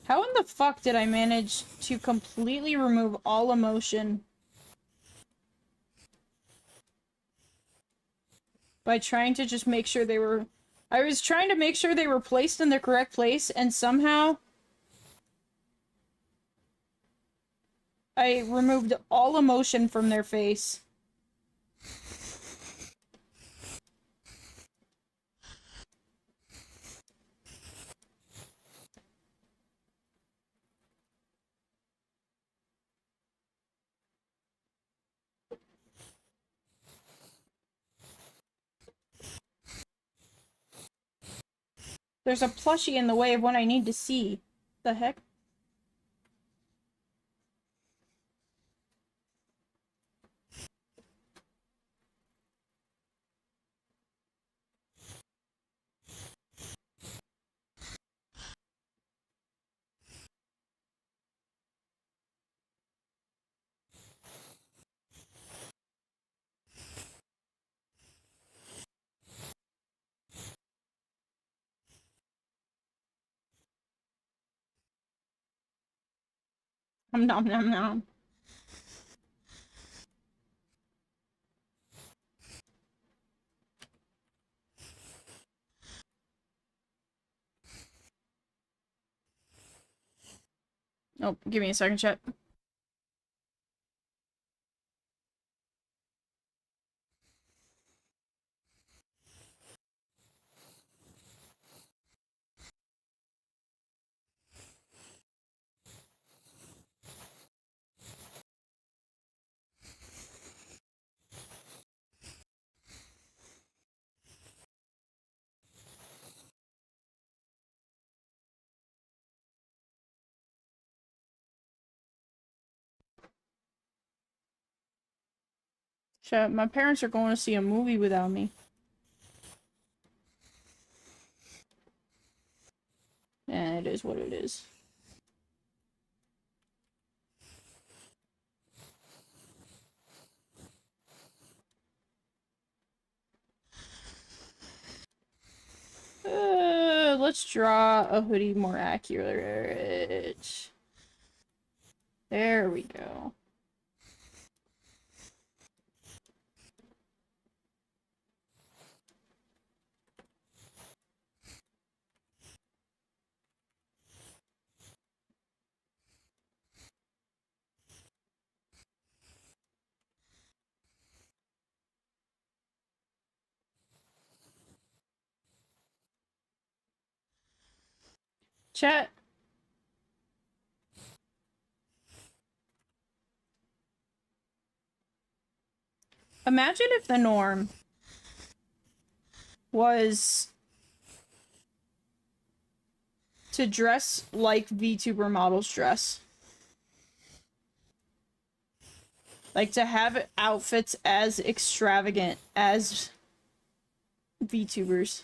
How in the fuck did I manage to completely remove all emotion by trying to just make sure they were... I was trying to make sure they were placed in the correct place, and somehow I removed all emotion from their face. There's a plushie in the way of what I need to see. The heck? Nom nom nom. Oh, give me a second, chat. Chat, my parents are going to see a movie without me. And it is what it is. Let's draw a hoodie more accurate. There we go. Chat. Imagine if the norm was to dress like VTuber models dress. Like, to have outfits as extravagant as VTubers.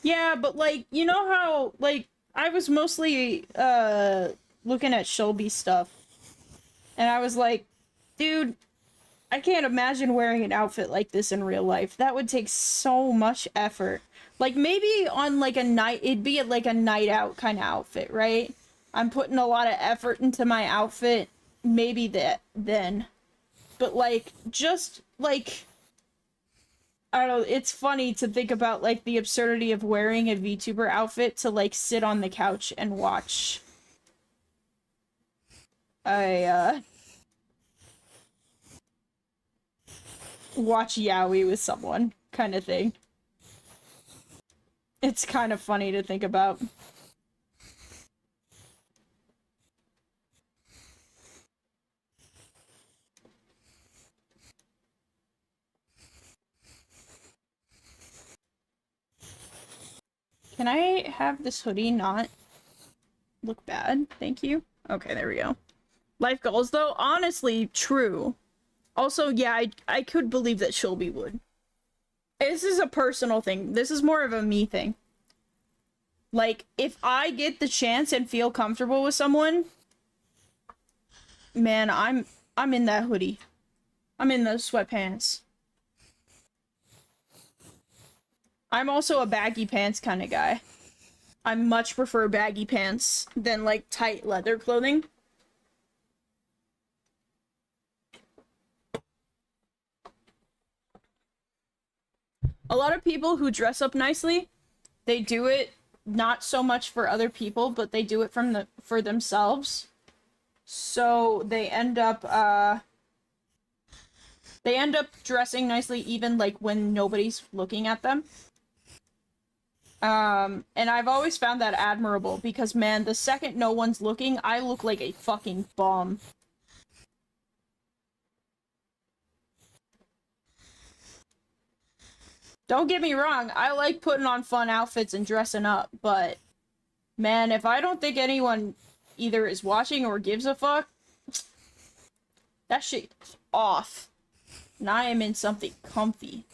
Yeah, but, like, you know how, like, I was mostly, looking at Shelby stuff. And I was like, dude, I can't imagine wearing an outfit like this in real life. That would take so much effort. Like, maybe on, like, a night, it'd be, like, a night out kind of outfit, right? I'm putting a lot of effort into my outfit. Maybe that, then. But, like, just, like... I don't know, it's funny to think about, like, the absurdity of wearing a VTuber outfit to, like, sit on the couch and watch watch yaoi with someone, kind of thing. It's kind of funny to think about. Can I have this hoodie not look bad? Thank you. Okay, there we go. Life goals, though, honestly, true. Also, yeah, I could believe that Shelby would. This is a personal thing. This is more of a me thing. Like, if I get the chance and feel comfortable with someone, man, I'm in that hoodie. I'm in those sweatpants. I'm also a baggy pants kind of guy. I much prefer baggy pants than, like, tight leather clothing. A lot of people who dress up nicely, they do it not so much for other people, but they do it for themselves. So they end up dressing nicely even like when nobody's looking at them. And I've always found that admirable because, man, the second no one's looking, I look like a fucking bum. Don't get me wrong, I like putting on fun outfits and dressing up, but man, if I don't think anyone either is watching or gives a fuck, that shit's off. And I am in something comfy.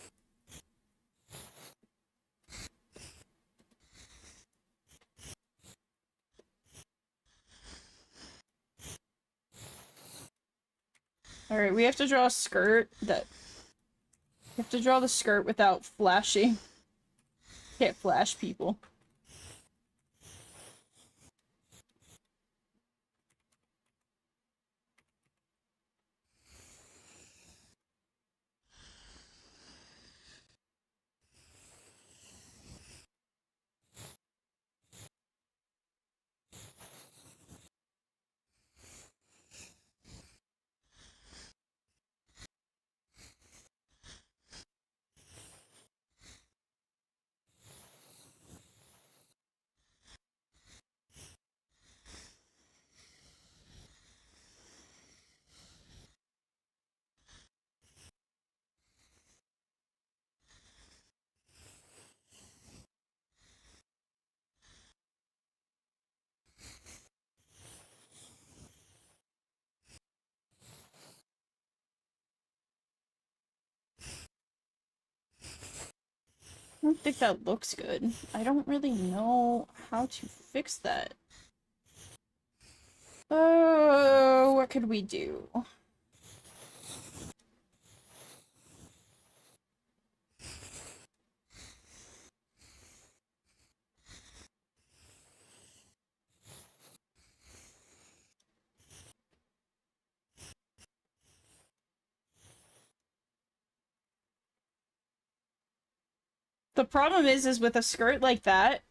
Alright, we have to draw a skirt that... We have to draw the skirt without flashing. Can't flash people. I don't think that looks good. I don't really know how to fix that. Oh, what could we do? The problem is with a skirt like that,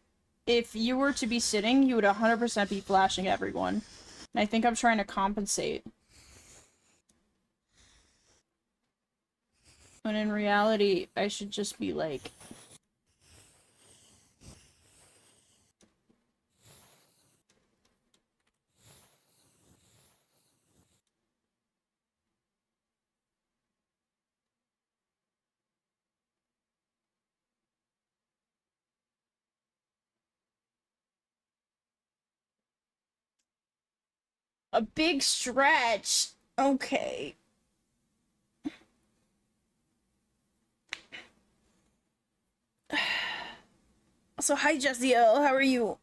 if you were to be sitting, you would 100% be flashing everyone. And I think I'm trying to compensate. When in reality, I should just be like... A big stretch! Okay. So, hi, Jessiel. How are you?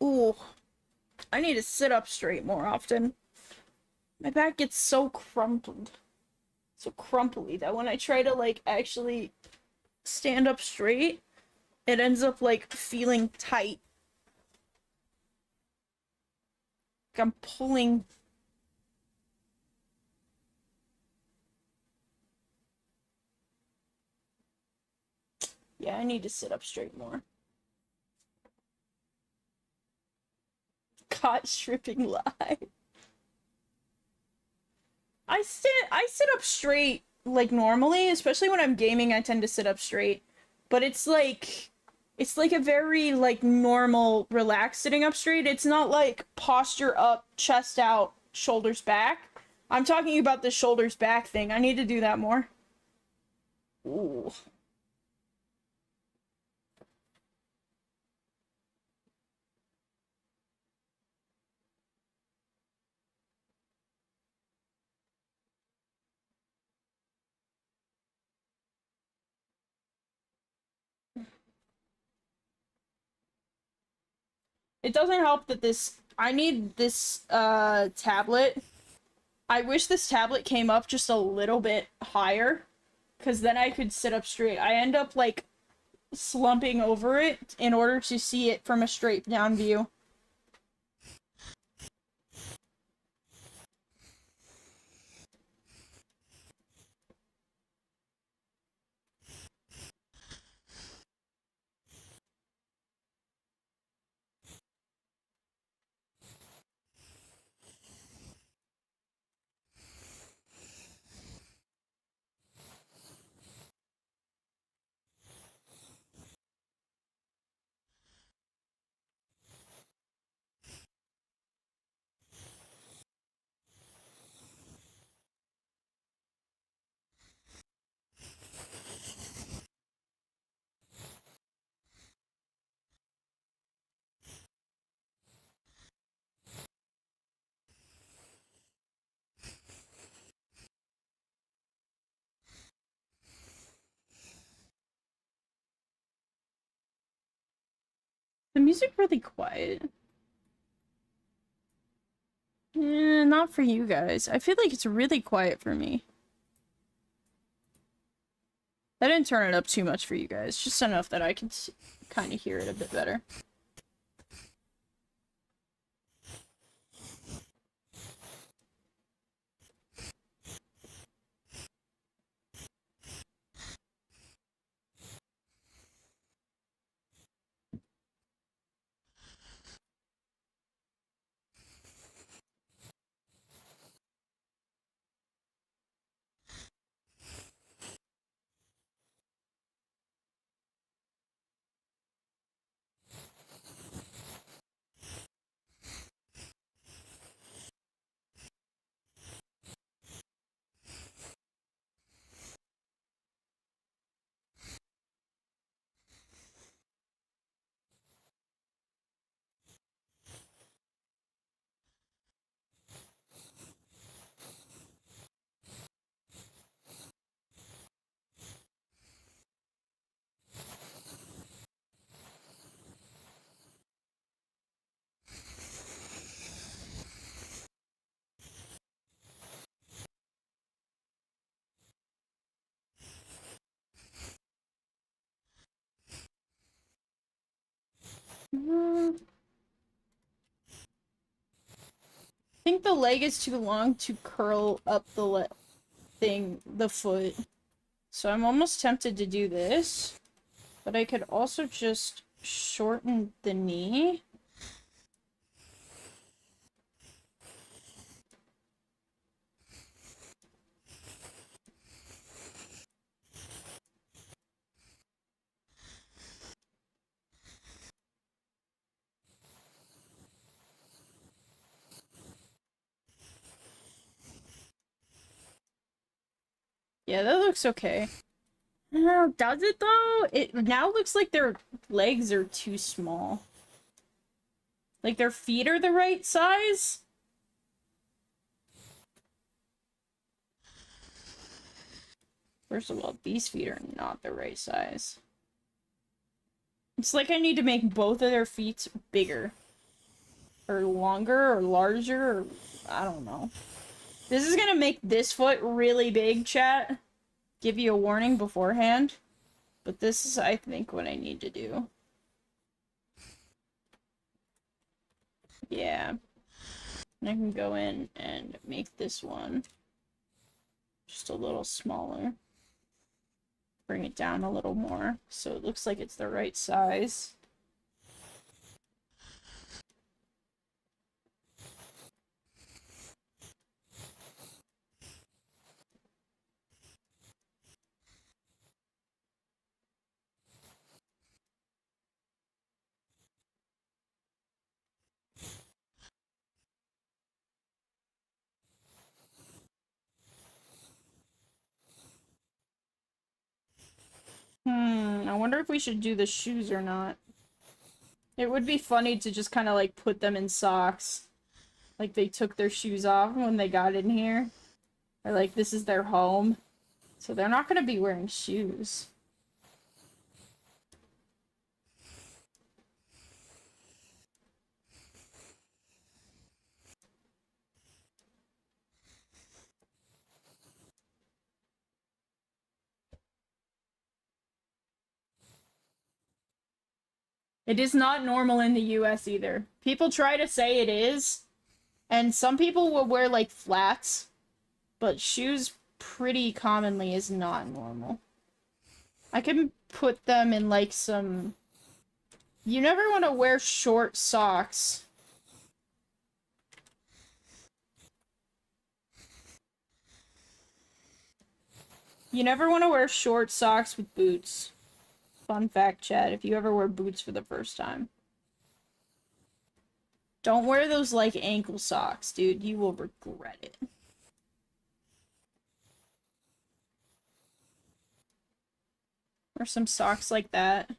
Ooh. I need to sit up straight more often. My back gets so crumpled. So crumply that when I try to, like, actually stand up straight, it ends up, like, feeling tight. Like I'm pulling... Yeah, I need to sit up straight more. Caught stripping live. I sit up straight like normally, especially when I'm gaming. I tend to sit up straight, but it's like a very like normal, relaxed sitting up straight. It's not like posture up, chest out, shoulders back. I'm talking about the shoulders back thing. I need to do that more. Ooh. It doesn't help that I need this tablet. I wish this tablet came up just a little bit higher, because then I could sit up straight. I end up like slumping over it in order to see it from a straight down view. The music really quiet. Not for you guys. I feel like it's really quiet for me. I didn't turn it up too much for you guys, just enough that I can kind of hear it a bit better. I think the leg is too long to curl up the the foot. So I'm almost tempted to do this, but I could also just shorten the knee. Yeah, that looks okay. Does it though? It now looks like their legs are too small. Like their feet are the right size. First of all, these feet are not the right size. It's like I need to make both of their feet bigger. Or longer, or larger, or I don't know. This is gonna make this foot really big, chat. Give you a warning beforehand. But this is, I think, what I need to do. Yeah. And I can go in and make this one just a little smaller. Bring it down a little more so it looks like it's the right size. I wonder if we should do the shoes or not. It would be funny to just kind of like put them in socks. Like they took their shoes off when they got in here. Or like this is their home. So they're not going to be wearing shoes. It is not normal in the US either. People try to say it is, and some people will wear like flats, but shoes pretty commonly is not normal. I can put them in like some... You never want to wear short socks. You never want to wear short socks with boots. Fun fact, Chad, if you ever wear boots for the first time. Don't wear those, like, ankle socks, dude. You will regret it. Or some socks like that.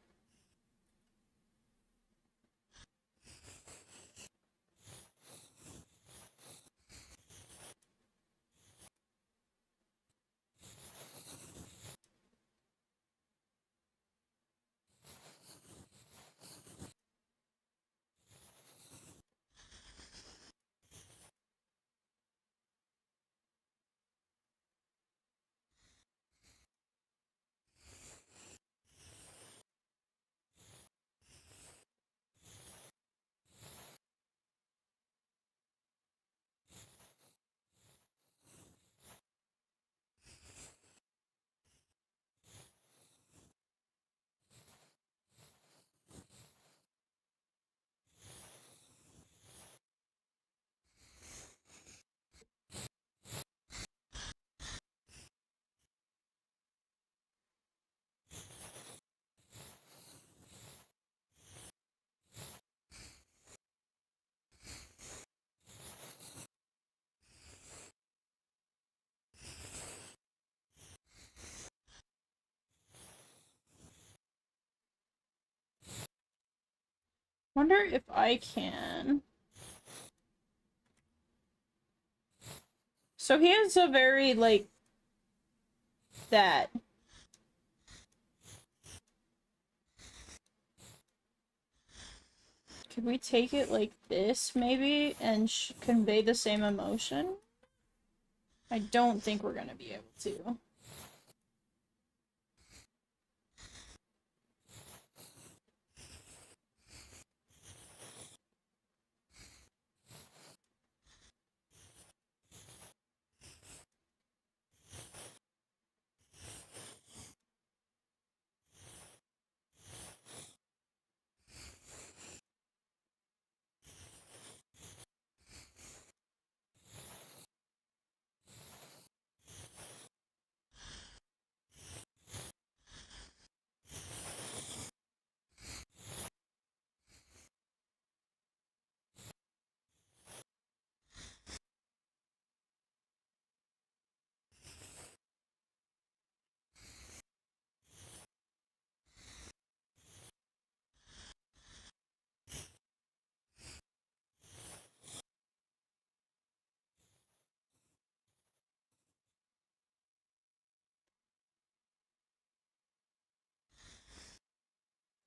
Wonder if I can... So he has a very, like... that. Could we take it like this, maybe, and convey the same emotion? I don't think we're gonna be able to.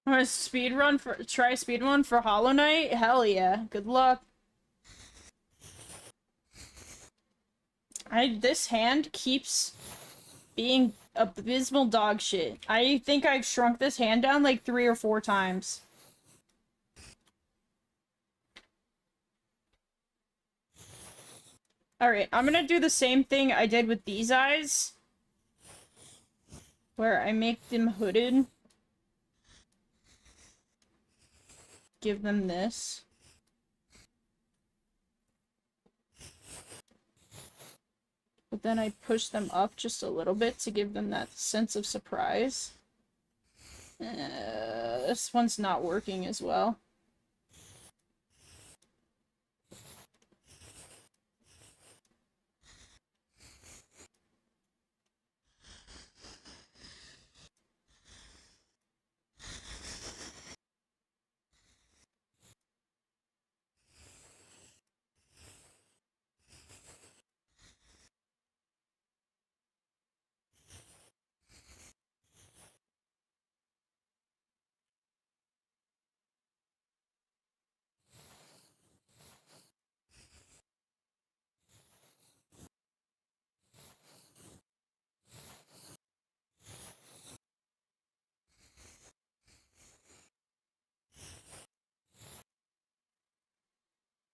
I'm gonna try speedrun for Hollow Knight? Hell yeah. Good luck. This hand keeps being abysmal dog shit. I think I've shrunk this hand down like 3 or 4 times. Alright, I'm gonna do the same thing I did with these eyes. Where I make them hooded. Give them this. But then I push them up just a little bit to give them that sense of surprise. This one's not working as well.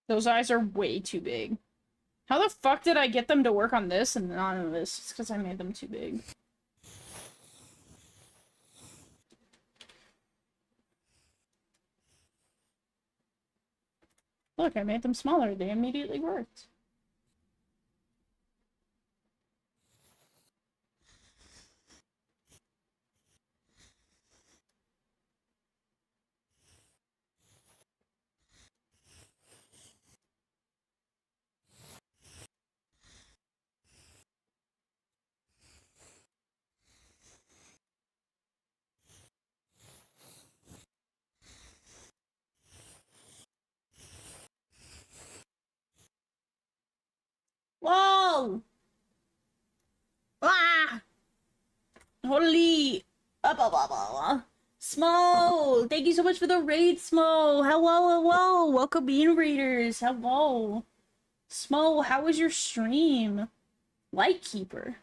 Those eyes are way too big. How the fuck did I get them to work on this and not on this? It's because I made them too big. Look, I made them smaller. They immediately worked. Whoa! Ah! Holy! Smo! Thank you so much for the raid, Smo! Hello, hello! Welcome in, raiders! Hello! Smo, how was your stream? Lightkeeper.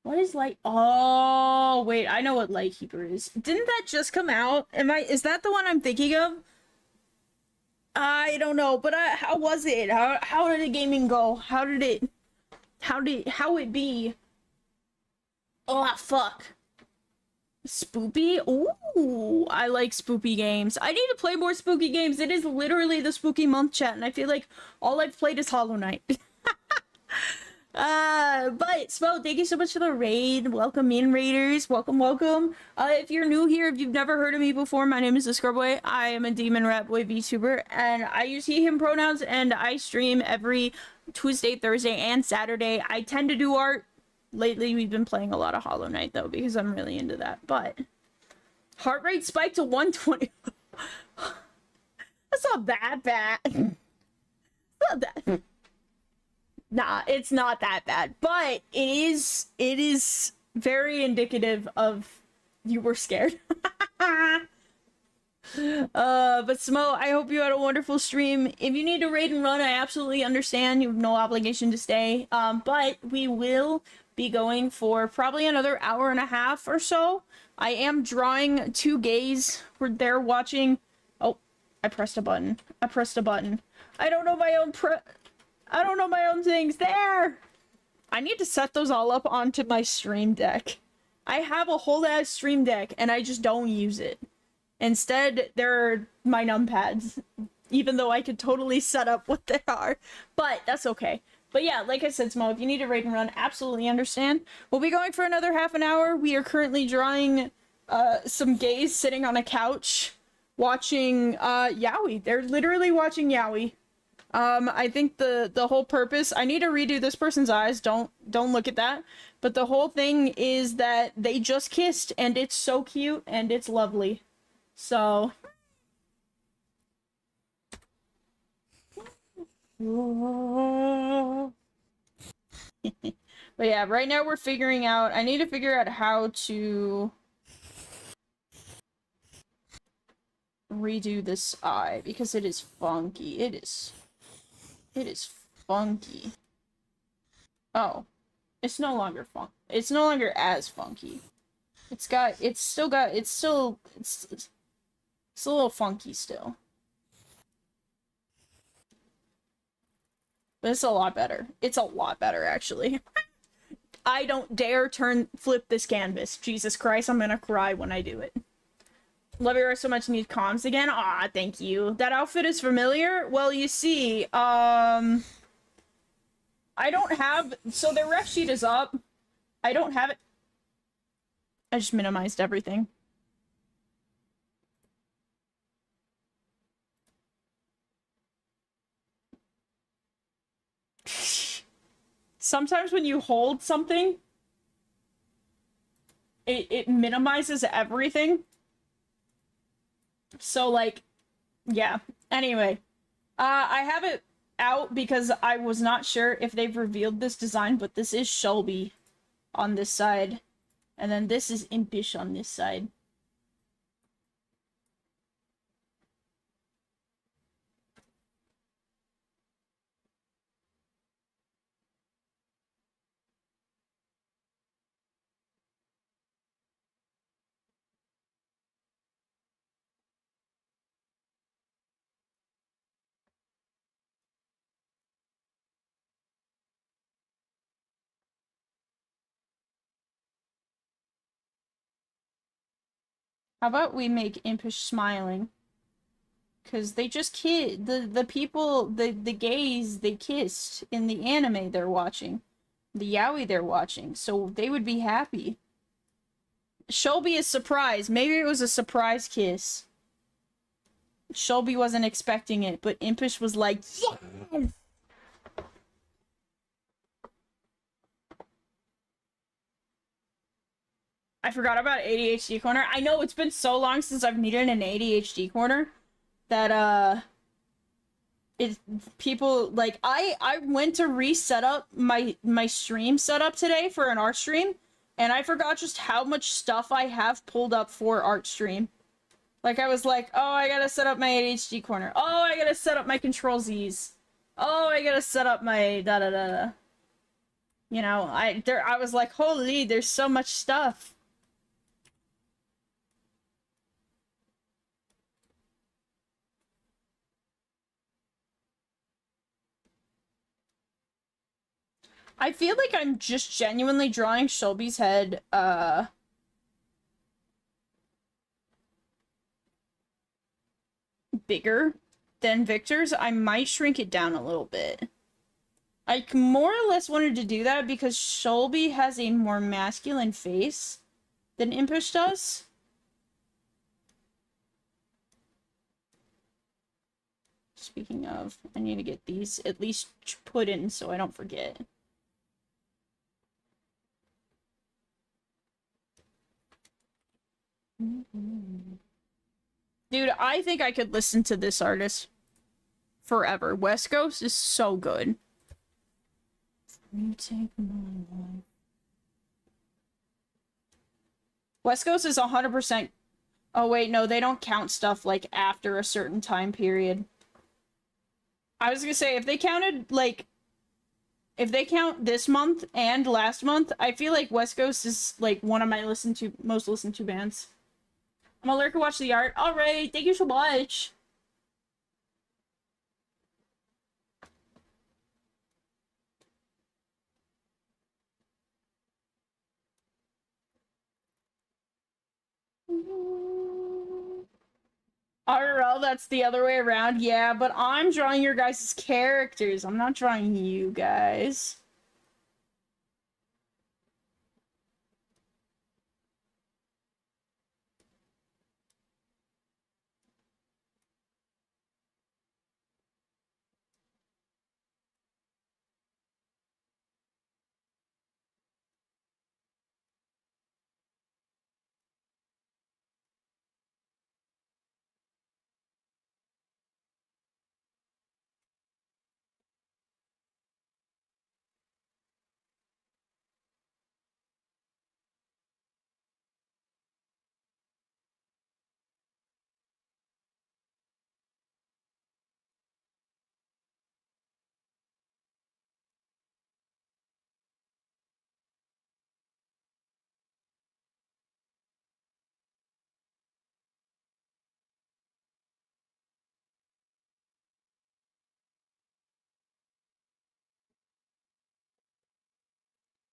What is light? Oh, wait, I know what Lightkeeper is. Didn't that just come out? Is that the one I'm thinking of? I don't know, but how was it? How did the gaming go? How it be? Oh, fuck. Spoopy? Ooh, I like spoopy games. I need to play more spooky games. It is literally the spooky month, chat, and I feel like all I've played is Hollow Knight. But Smo, thank you so much for the raid. Welcome in, raiders. Welcome, welcome. If you're new here, if you've never heard of me before, my name is the Scrubboy. I am a Demon Rat Boy VTuber, and I use he, him pronouns, and I stream every Tuesday, Thursday, and Saturday. I tend to do art. Lately, we've been playing a lot of Hollow Knight, though, because I'm really into that. But heart rate spiked to 120. That's not that bad. Not that. Nah, it's not that bad. But it is very indicative of you were scared. But Smo, I hope you had a wonderful stream. If you need to raid and run, I absolutely understand. You have no obligation to stay. But we will be going for probably another hour and a half or so. I am drawing 2 gays. They're watching. Oh, I pressed a button. I pressed a button. I don't know my own I don't know my own things. There! I need to set those all up onto my stream deck. I have a whole ass stream deck and I just don't use it. Instead, they're my numpads. Even though I could totally set up what they are. But that's okay. But yeah, like I said, Smo, if you need to raid and run, absolutely understand. We'll be going for another half an hour. We are currently drawing some gays sitting on a couch watching Yaoi. They're literally watching Yaoi. I think the whole purpose, I need to redo this person's eyes, don't look at that. But the whole thing is that they just kissed and it's so cute and it's lovely. So but yeah, right now we're figuring out, I need to figure out how to redo this eye because it is funky. It is funky. Oh, it's no longer it's no longer as funky. It's a little funky still. But it's a lot better. It's a lot better, actually. I don't dare flip this canvas. Jesus Christ, I'm gonna cry when I do it. Love your art so much, need comms again? Ah, thank you. That outfit is familiar? Well, you see, I don't have... So their ref sheet is up. I don't have it... I just minimized everything. Sometimes when you hold something, it minimizes everything. So, like, yeah. Anyway, I have it out because I was not sure if they've revealed this design, but this is Shelby on this side. And then this is Impish on this side. How about we make Impish smiling? Because they just the people, the gays they kissed in the anime they're watching. The yaoi they're watching. So they would be happy. Shelby is surprised. Maybe it was a surprise kiss. Shelby wasn't expecting it, but Impish was like, yes! I forgot about ADHD corner. I know it's been so long since I've needed an ADHD corner that it people like I went to reset up my stream setup today for an art stream, and I forgot just how much stuff I have pulled up for art stream. Like I was like, oh, I gotta set up my ADHD corner. Oh, I gotta set up my Control Z's. Oh, I gotta set up my da da da da. You know, I was like, holy, there's so much stuff. I feel like I'm just genuinely drawing Shelby's head, bigger than Victor's. I might shrink it down a little bit. I more or less wanted to do that because Shelby has a more masculine face than Impish does. Speaking of, I need to get these at least put in so I don't forget. Dude, I think I could listen to this artist forever. West Coast is so good. You take my life. West Coast is 100%. Oh, wait, no, they don't count stuff like after a certain time period. I was gonna say, if they counted, like, if they count this month and last month, I feel like West Coast is, like, one of my most listened to bands. I'm gonna lurk and watch the art. Alright, thank you so much. RL, that's the other way around. Yeah, but I'm drawing your guys' characters. I'm not drawing you guys.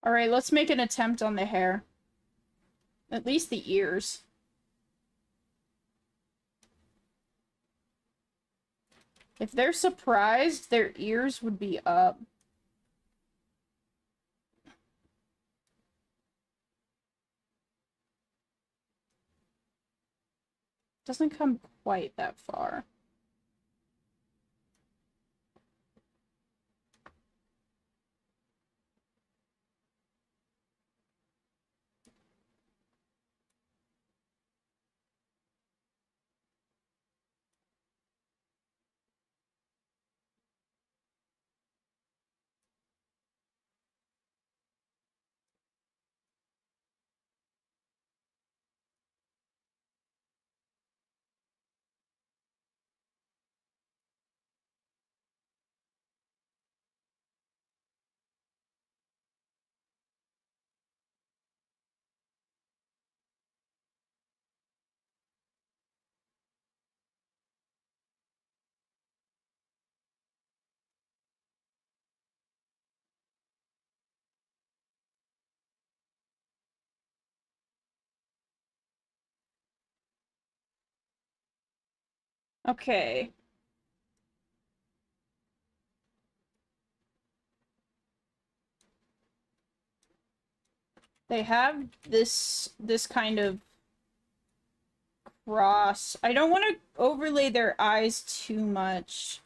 Alright, let's make an attempt on the hair. At least the ears. If they're surprised, their ears would be up. Doesn't come quite that far. Okay. They have this kind of cross. I don't want to overlay their eyes too much.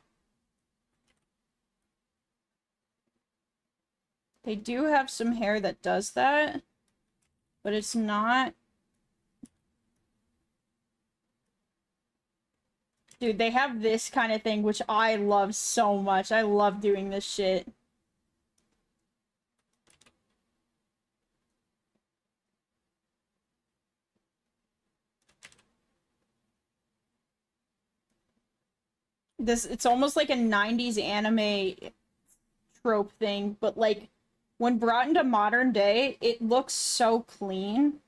They do have some hair that does that, but it's not... Dude, they have this kind of thing, which I love so much. I love doing this shit. It's almost like a 90s anime trope thing, but like when brought into modern day, it looks so clean.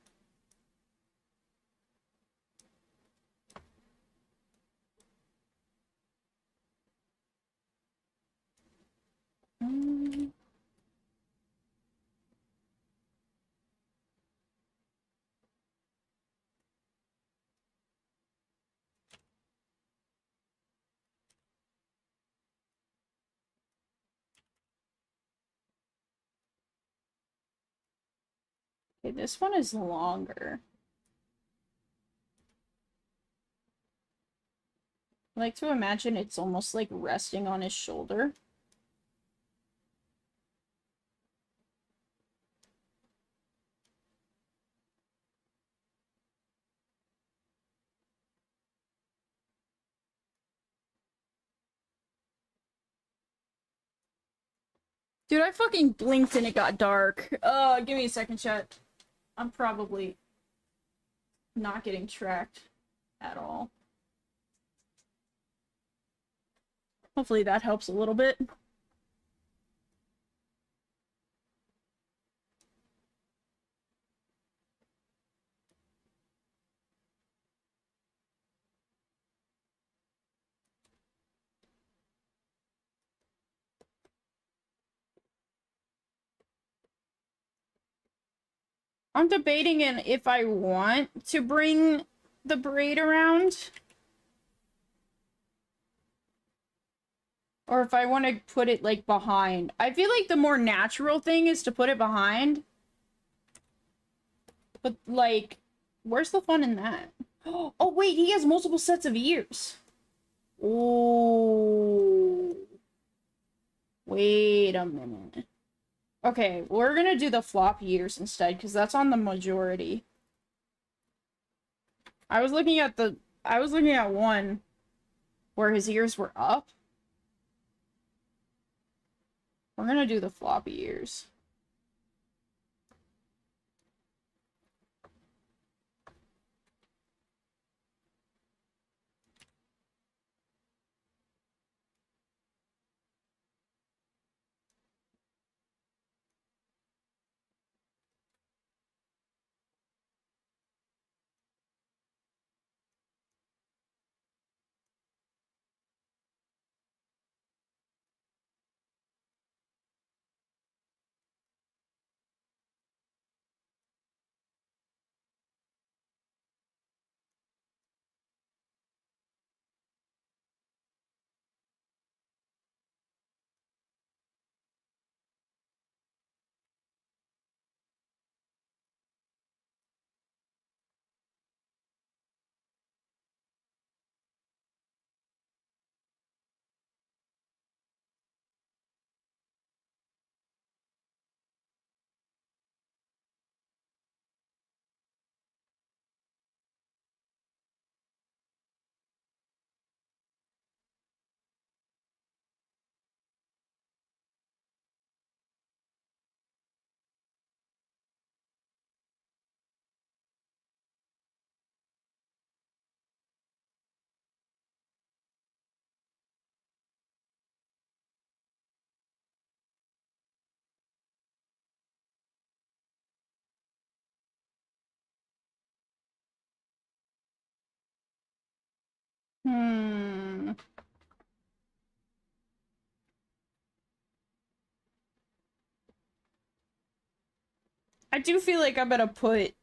Okay, this one is longer. I like to imagine it's almost like resting on his shoulder. Dude, I fucking blinked and it got dark. Give me a second, chat. I'm probably not getting tracked at all. Hopefully that helps a little bit. I'm debating if I want to bring the braid around. Or if I want to put it, like, behind. I feel like the more natural thing is to put it behind. But, like, where's the fun in that? Oh, wait, he has multiple sets of ears. Oh. Wait a minute. Okay, we're gonna do the flop ears instead, because that's on the majority. I was looking at one where his ears were up. We're gonna do the floppy ears. Hmm. I do feel like I'm gonna put...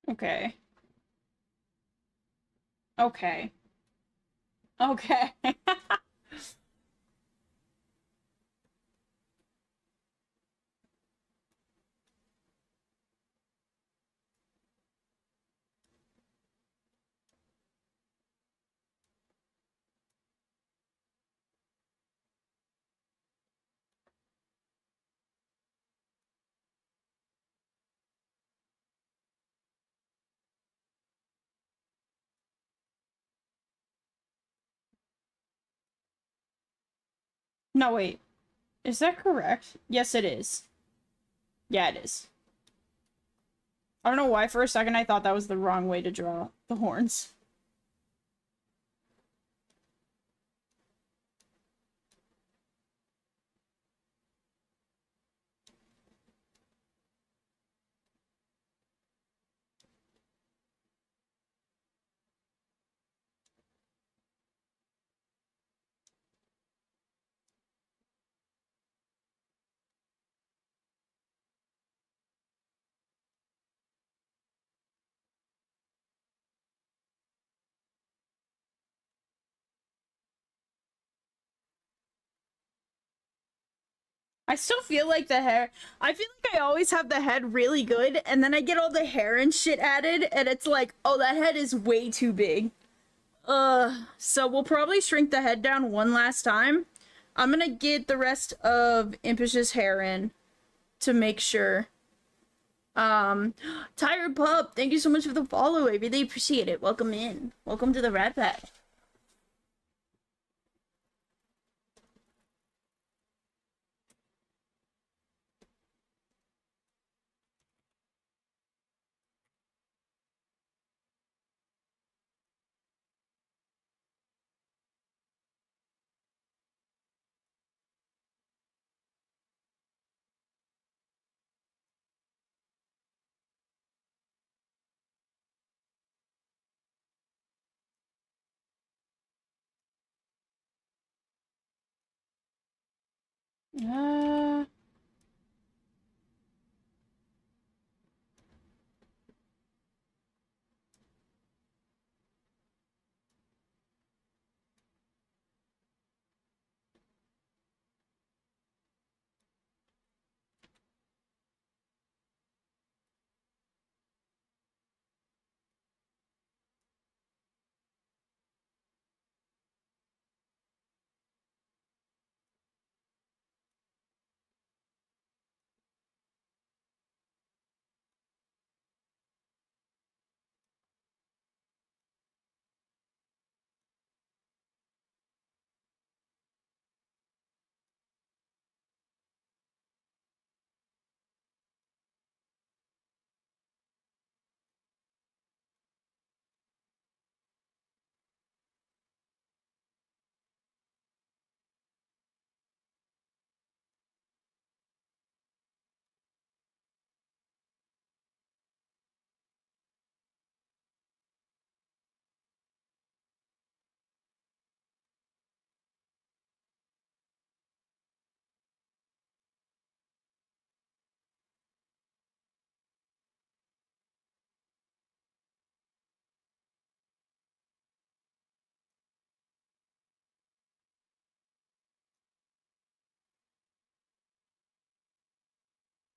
Okay. Okay. Okay. No, wait. Is that correct? Yes, it is. Yeah, it is. I don't know why for a second I thought that was the wrong way to draw the horns. I still feel like the hair. I feel like I always have the head really good, and then I get all the hair and shit added, and it's like, oh, that head is way too big. So we'll probably shrink the head down one last time. I'm gonna get the rest of Impish's hair in to make sure. Tired Pup, thank you so much for the follow. I really appreciate it. Welcome in. Welcome to the Rat Pack. Uh,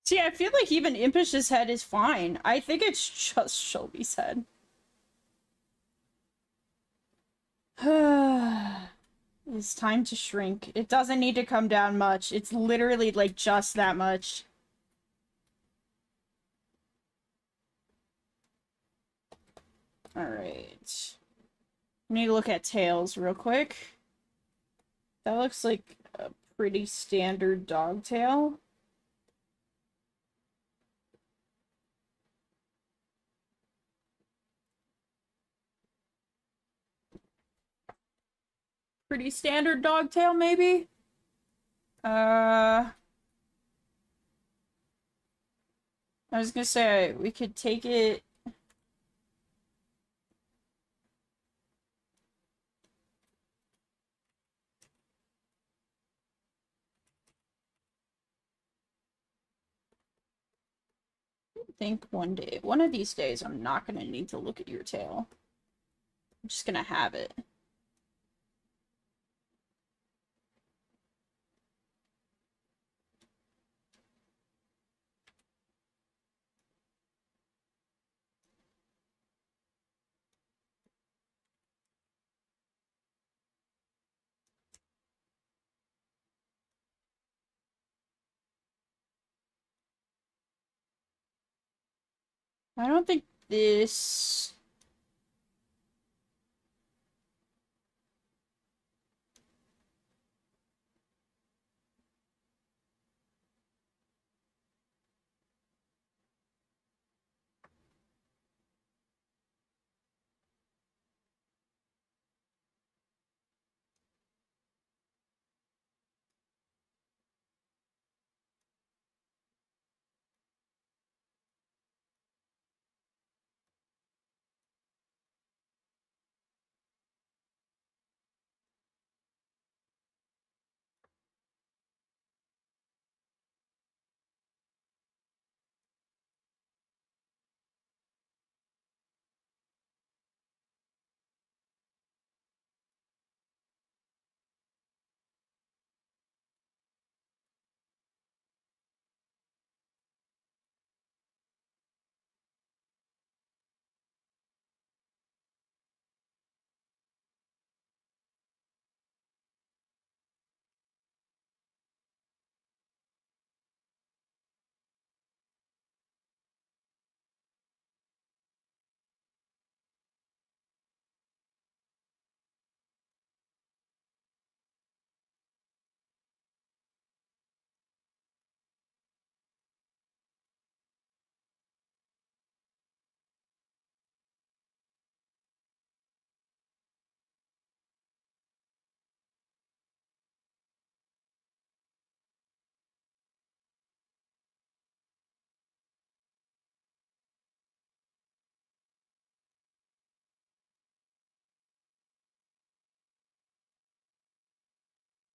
See, I feel like even Impish's head is fine. I think it's just Shelby's head. It's time to shrink. It doesn't need to come down much. It's literally like just that much. Alright. I need to look at tails real quick. That looks like a pretty standard dog tail. Pretty standard dog tail, maybe? I was gonna say, we could take it... think one of these days, I'm not gonna need to look at your tail. I'm just gonna have it. I don't think this...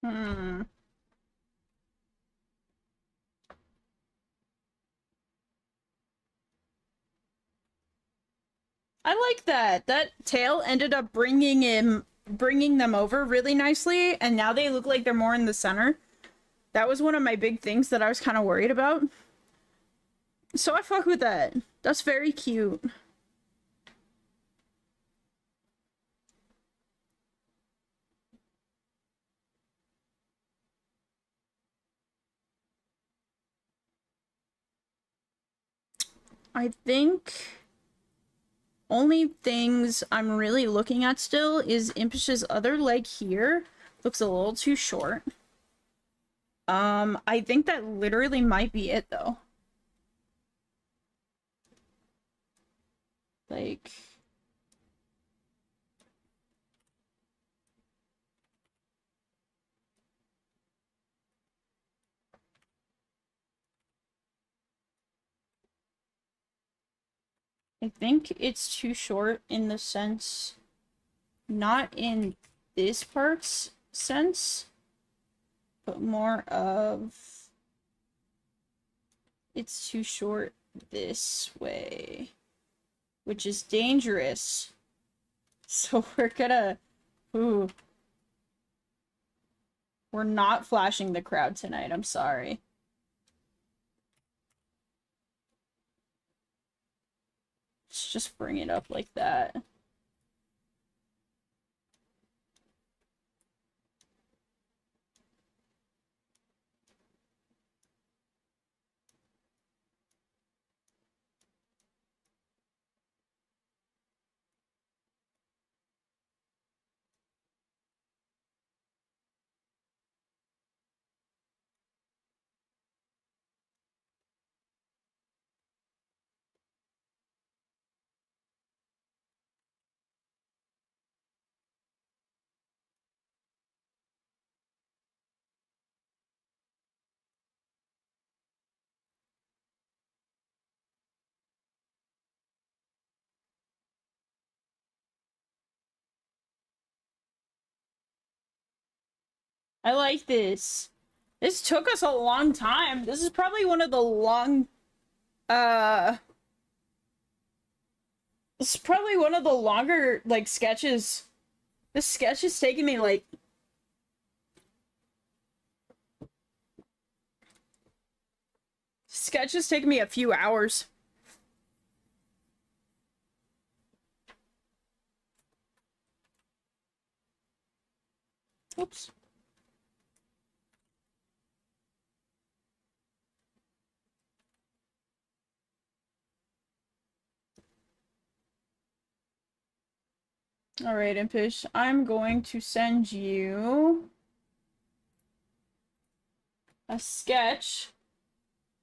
Hmm. I like that. That tail ended up bringing them over really nicely, and now they look like they're more in the center. That was one of my big things that I was kind of worried about. So I fuck with that. That's very cute. I think only things I'm really looking at still is Impish's other leg here. Looks a little too short. I think that literally might be it though. Like, I think it's too short in the sense, not in this part's sense, but more of it's too short this way, which is dangerous. So we're gonna, ooh, we're not flashing the crowd tonight, I'm sorry. Let's just bring it up like that. I like this. This took us a long time. This is probably one of the Uh, this is probably one of the longer, like, sketches. This sketch is taking me, like... Sketch is taking me a few hours. Oops. Alright, Impish, I'm going to send you a sketch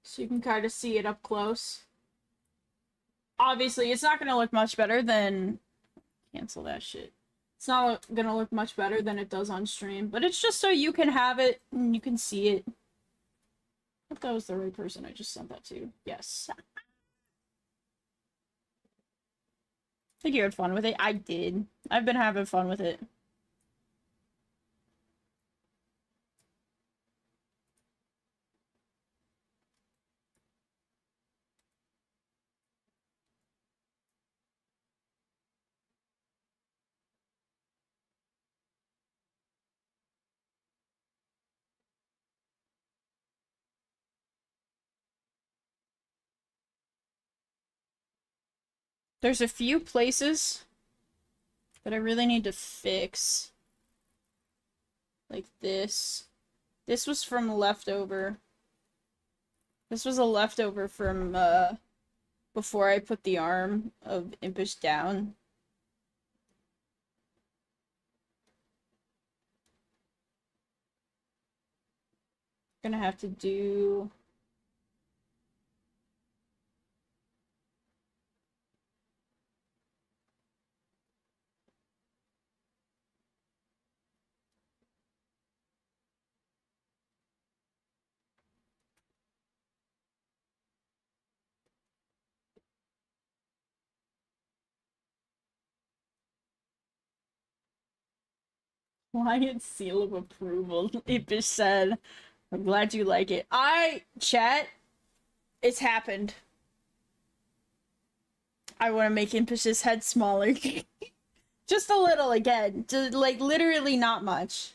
so you can kind of see it up close. Obviously, it's not going to look much better than... Cancel that shit. It's not going to look much better than it does on stream, but it's just so you can have it and you can see it. I hope that was the right person I just sent that to. Yes. I think you had fun with it. I did. I've been having fun with it. There's a few places that I really need to fix. Like this. This was from leftover. This was a leftover from, before I put the arm of Impish down. Gonna have to do... Quiet seal of approval. Impish said, I'm glad you like it. Chat, it's happened. I want to make Impish's head smaller. Just a little again. Just, like, literally not much.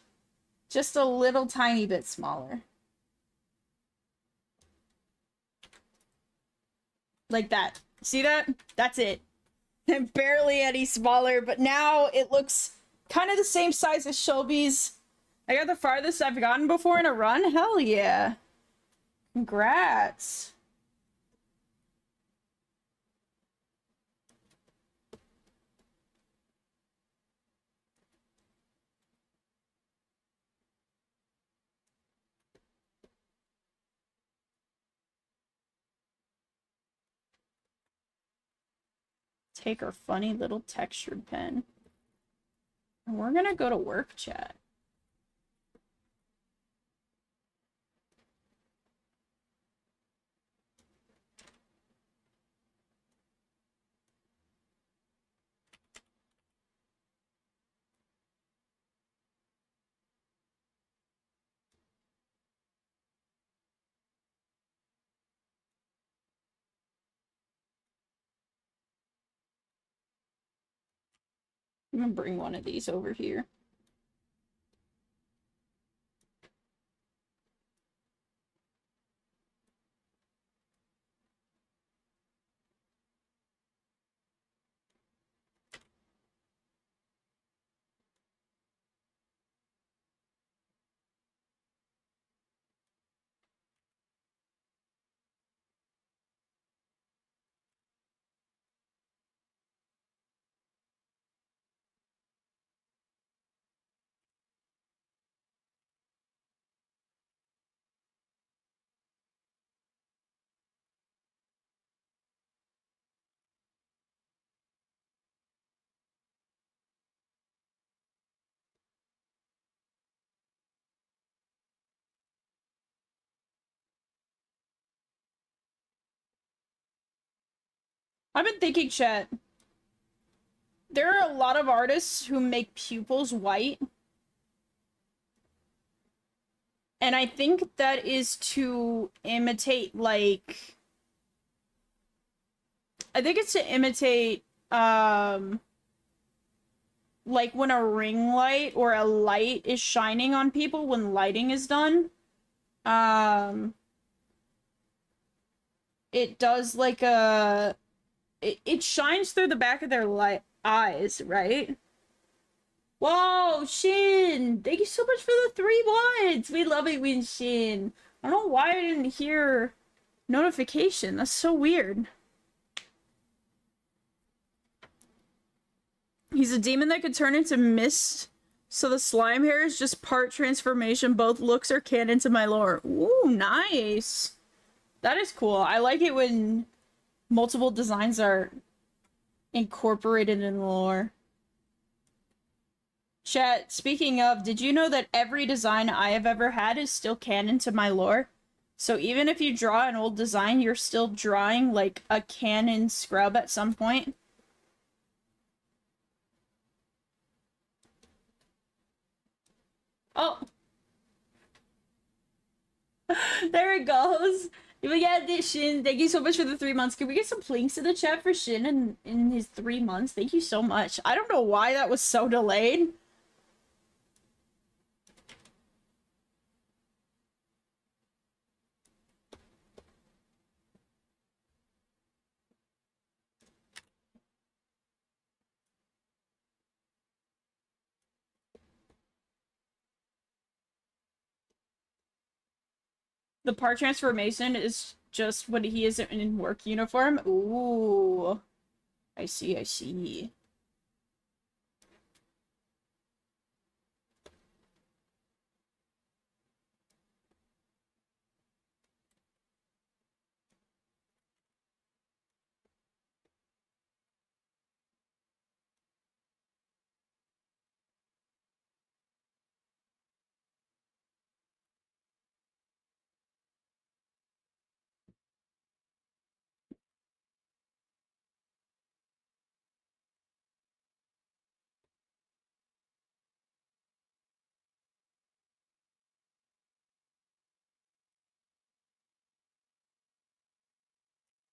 Just a little tiny bit smaller. Like that. See that? That's it. And barely any smaller, but now it looks kind of the same size as Shelby's. I got the farthest I've gotten before in a run? Hell yeah. Congrats. Take our funny little textured pen. And we're gonna go to work chat. I'm gonna bring one of these over here. I've been thinking, chat. There are a lot of artists who make pupils white. And I think that is to imitate, like, I think it's to imitate, like when a ring light or a light is shining on people when lighting is done. It does like a... It shines through the back of their eyes, right? Whoa, Shin! Thank you so much for the 3 months! We love it when Shin. I don't know why I didn't hear notification. That's so weird. He's a demon that could turn into mist, so the slime hair is just part transformation. Both looks are canon to my lore. Ooh, nice! That is cool. I like it when multiple designs are incorporated in the lore. Chat, speaking of, did you know that every design I have ever had is still canon to my lore? So even if you draw an old design, you're still drawing, like, a canon scrub at some point? Oh! There it goes! We got this, Shin. Thank you so much for the 3 months. Can we get some links in the chat for Shin in his 3 months? Thank you so much. I don't know why that was so delayed. The part transformation is just when he isn't in work uniform. Ooh. I see, I see.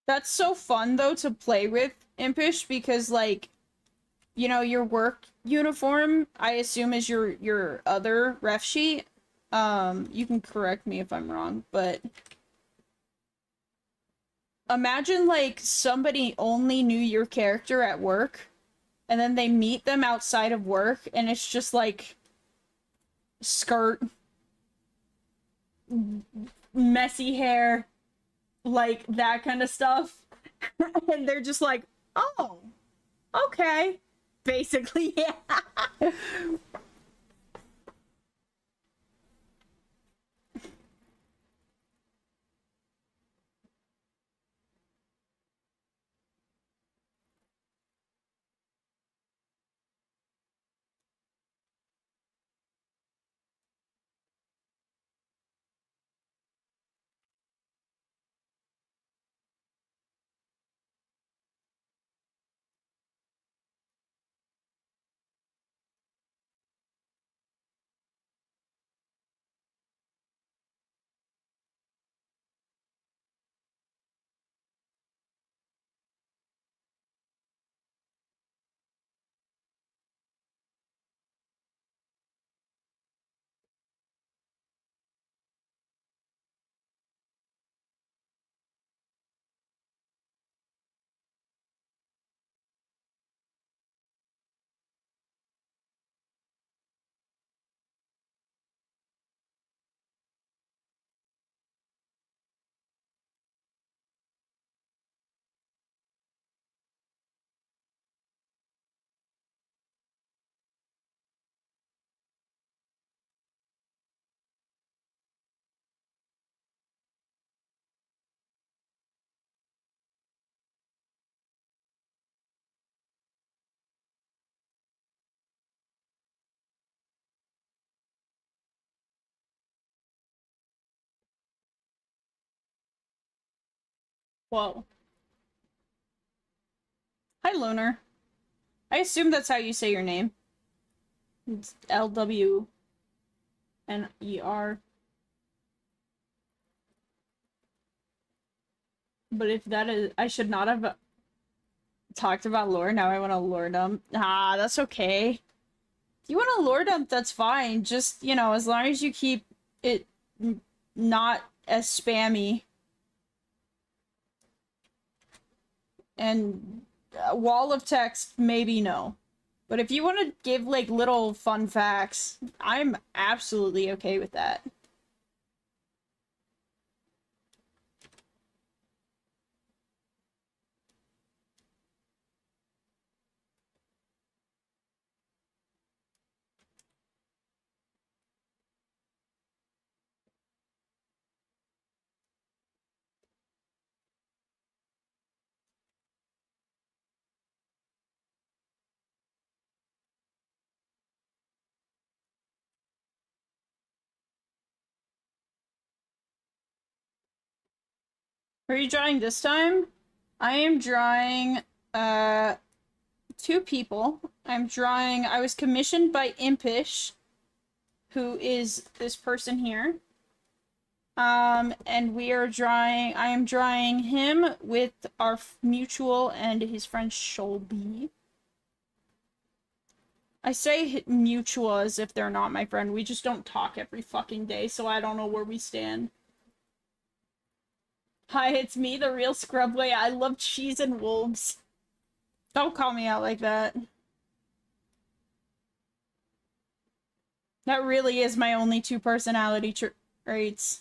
That's so fun, though, to play with, Impish, because, like, you know, your work uniform, I assume, is your other ref sheet. You can correct me if I'm wrong, but... Imagine, like, somebody only knew your character at work, and then they meet them outside of work, and it's just, like, skirt, messy hair, like, that kind of stuff. And they're just like, oh, okay. Basically, yeah. Whoa. Hi, Lunar. I assume that's how you say your name. It's Lwner. But if that is... I should not have talked about lore, now I want to lore dump. Ah, that's okay. If you want to lore dump, that's fine. Just, you know, as long as you keep it not as spammy. And a wall of text, maybe no. But if you want to give, like, little fun facts, I'm absolutely okay with that. Are you drawing this time? I am drawing, 2 people. I was commissioned by Impish, who is this person here. And I am drawing him with our mutual and his friend Sholby. I say mutual as if they're not my friend. We just don't talk every fucking day, so I don't know where we stand. Hi, it's me, the real Scrubway. I love cheese and wolves. Don't call me out like that. That really is my only 2 personality traits.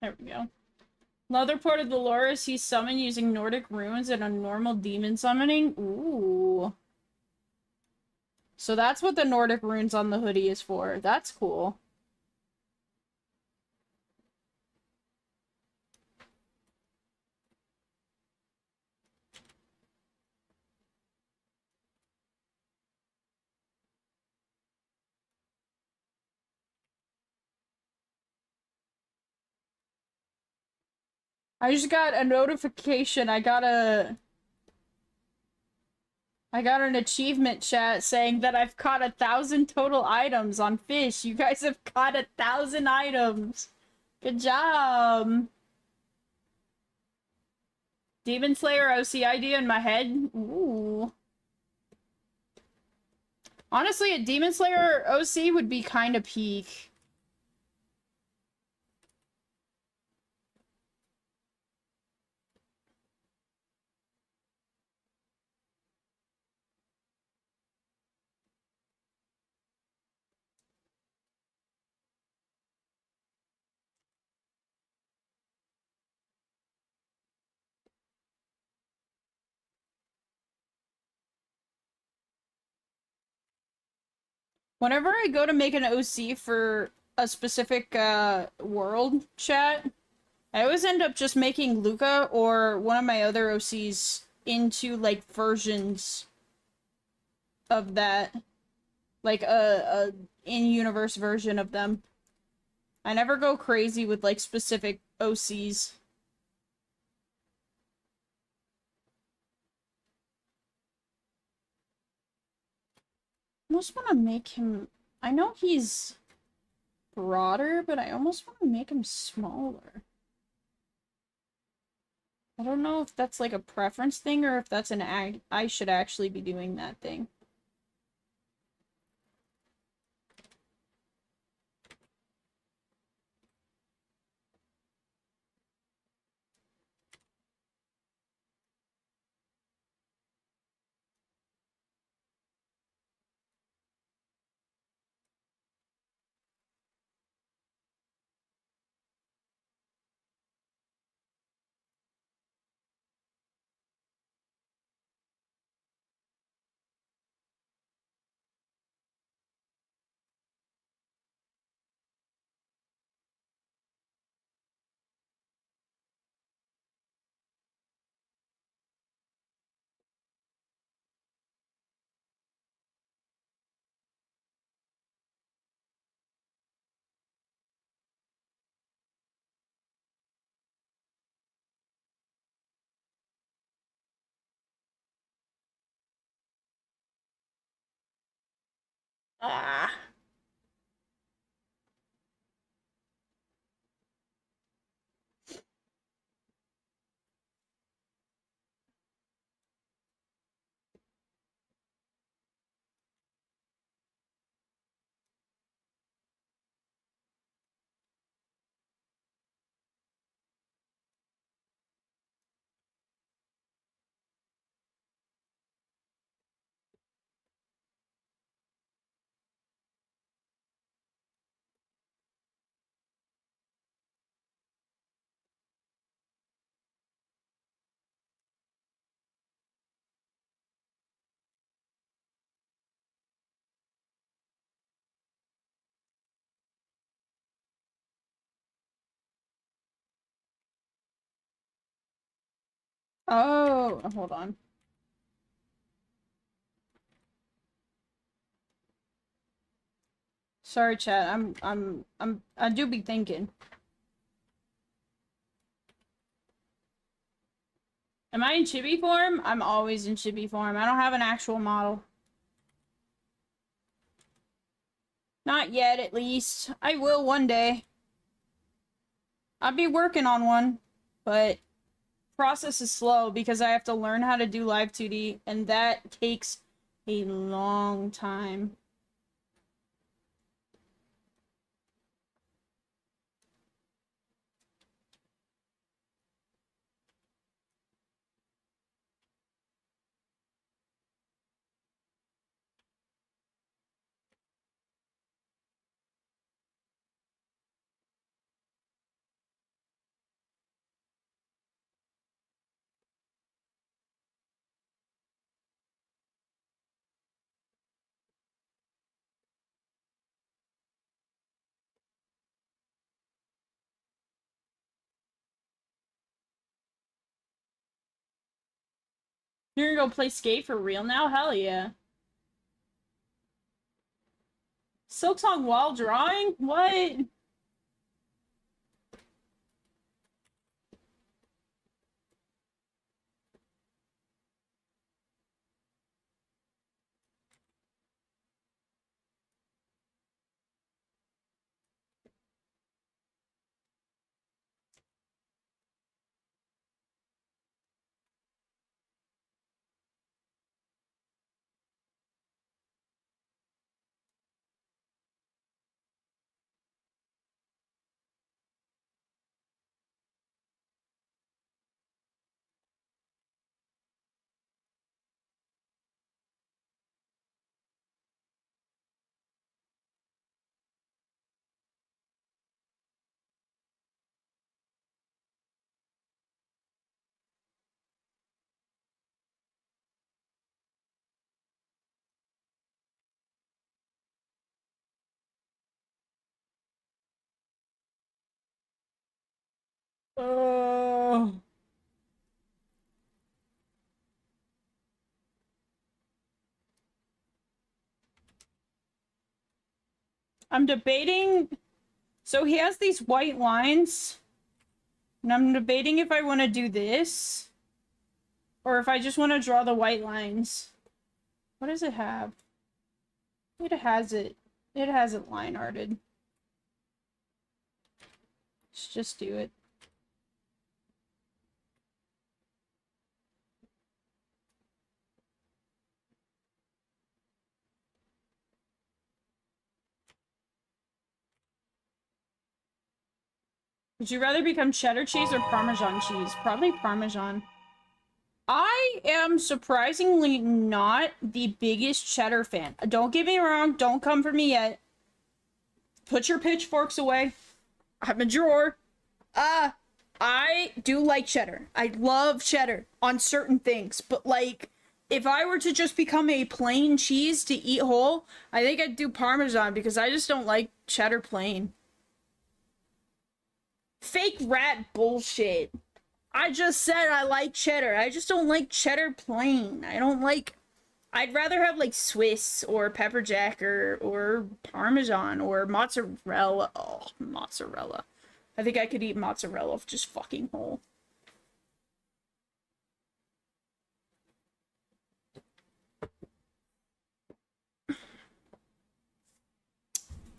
There we go. Another part of the lore is he's summoned using Nordic runes and a normal demon summoning. Ooh. So that's what the Nordic runes on the hoodie is for. That's cool. I just got a notification. I got an achievement chat saying that I've caught 1,000 total items on fish. You guys have caught 1,000 items. Good job. Demon Slayer OC idea in my head. Ooh. Honestly, a Demon Slayer OC would be kind of peak. Whenever I go to make an OC for a specific world chat, I always end up just making Luca or one of my other OCs into like versions of that, like a in-universe version of them. I never go crazy with like specific OCs. I almost want to make him... I know he's broader, but I almost want to make him smaller. I don't know if that's like a preference thing or if that's an I should actually be doing that thing. Ah. Oh, hold on. Sorry, chat. I do be thinking. Am I in chibi form? I'm always in chibi form. I don't have an actual model. Not yet, at least. I will one day. I'll be working on one, but process is slow because I have to learn how to do live 2D, and that takes a long time. You're gonna go play skate for real now? Hell yeah. Silk Song while drawing? What? Oh. I'm debating. So he has these white lines, and I'm debating if I want to do this or if I just want to draw the white lines. What does it have? It has it. It has it line arted. Let's just do it. Would you rather become cheddar cheese or Parmesan cheese? Probably Parmesan. I am surprisingly not the biggest cheddar fan. Don't get me wrong. Don't come for me yet. Put your pitchforks away. I have a drawer. I do like cheddar. I love cheddar on certain things. But, like, if I were to just become a plain cheese to eat whole, I think I'd do Parmesan because I just don't like cheddar plain. Fake rat bullshit. I just said I like cheddar. I just don't like cheddar plain. I don't like... I'd rather have, like, Swiss or pepper jack or Parmesan or mozzarella. Oh, mozzarella. I think I could eat mozzarella just fucking whole.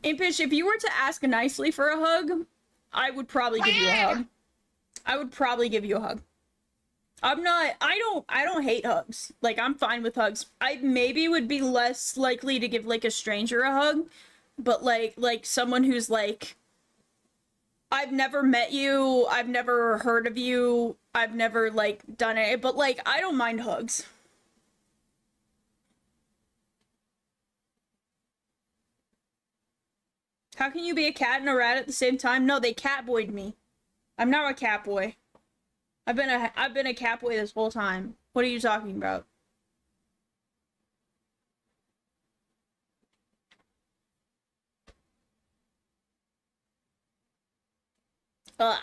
Impish, if you were to ask nicely for a hug, I would probably give you a hug. I would probably give you a hug. I don't hate hugs. Like, I'm fine with hugs. I maybe would be less likely to give, like, a stranger a hug, but, like someone who's, like, I've never met you, I've never heard of you, I've never, like, done it, but, like, I don't mind hugs. How can you be a cat and a rat at the same time? No, they catboyed me. I'm not a cat boy. I've been a cat boy this whole time. What are you talking about? Ugh.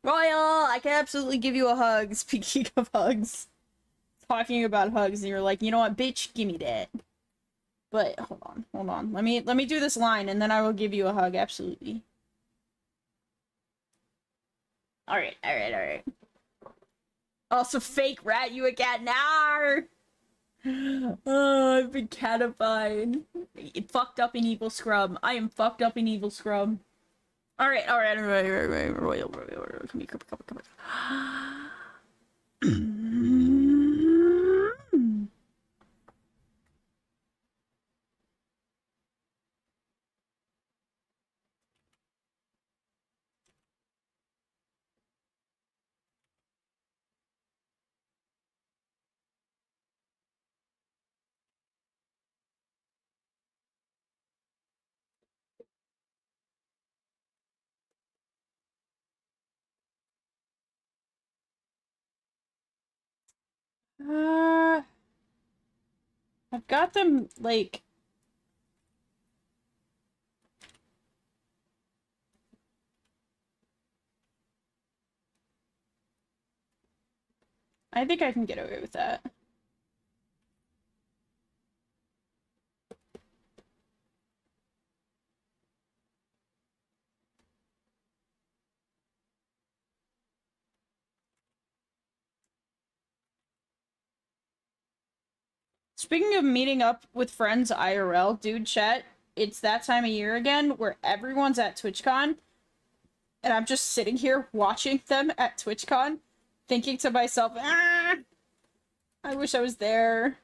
Royal, I can absolutely give you a hug. Speaking of hugs. Talking about hugs, and you're like, you know what, bitch, give me that. But hold on. Let me do this line, and then I will give you a hug, absolutely. Alright. Also, fake rat, you a cat now. Oh, I've been catified. Fucked up in evil scrub. I am fucked up in evil scrub. Alright. Royal. Come here. I've got them, like... I think I can get away with that. Speaking of meeting up with friends IRL, dude, chat, it's that time of year again where everyone's at TwitchCon, and I'm just sitting here watching them at TwitchCon, thinking to myself, I wish I was there.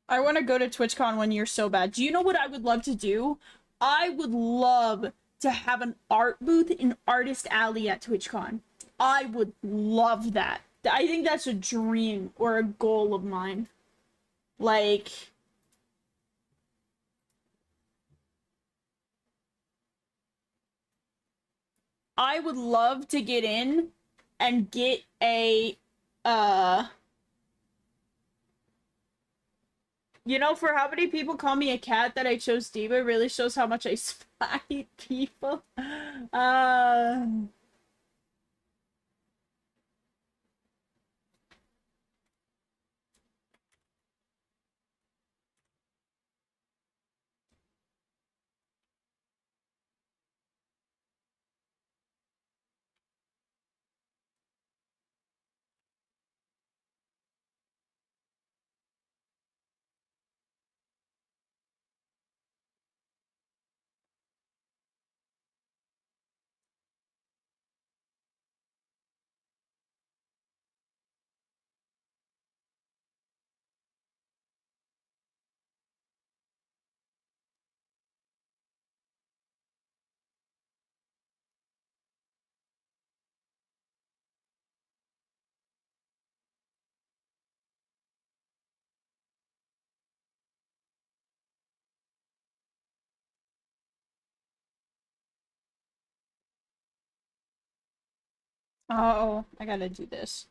I want to go to TwitchCon one year so bad. Do you know what I would love to do? I would love to have an art booth in Artist Alley at TwitchCon. I would love that. I think that's a dream or a goal of mine. Like... I would love to get in and get a, you know, for how many people call me a cat that I chose Diva really shows how much I spy people. Oh, I gotta do this.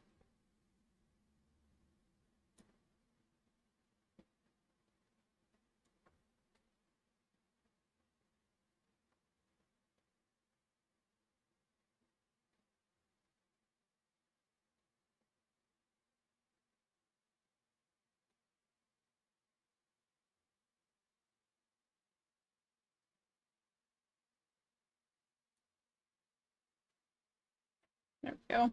There we go.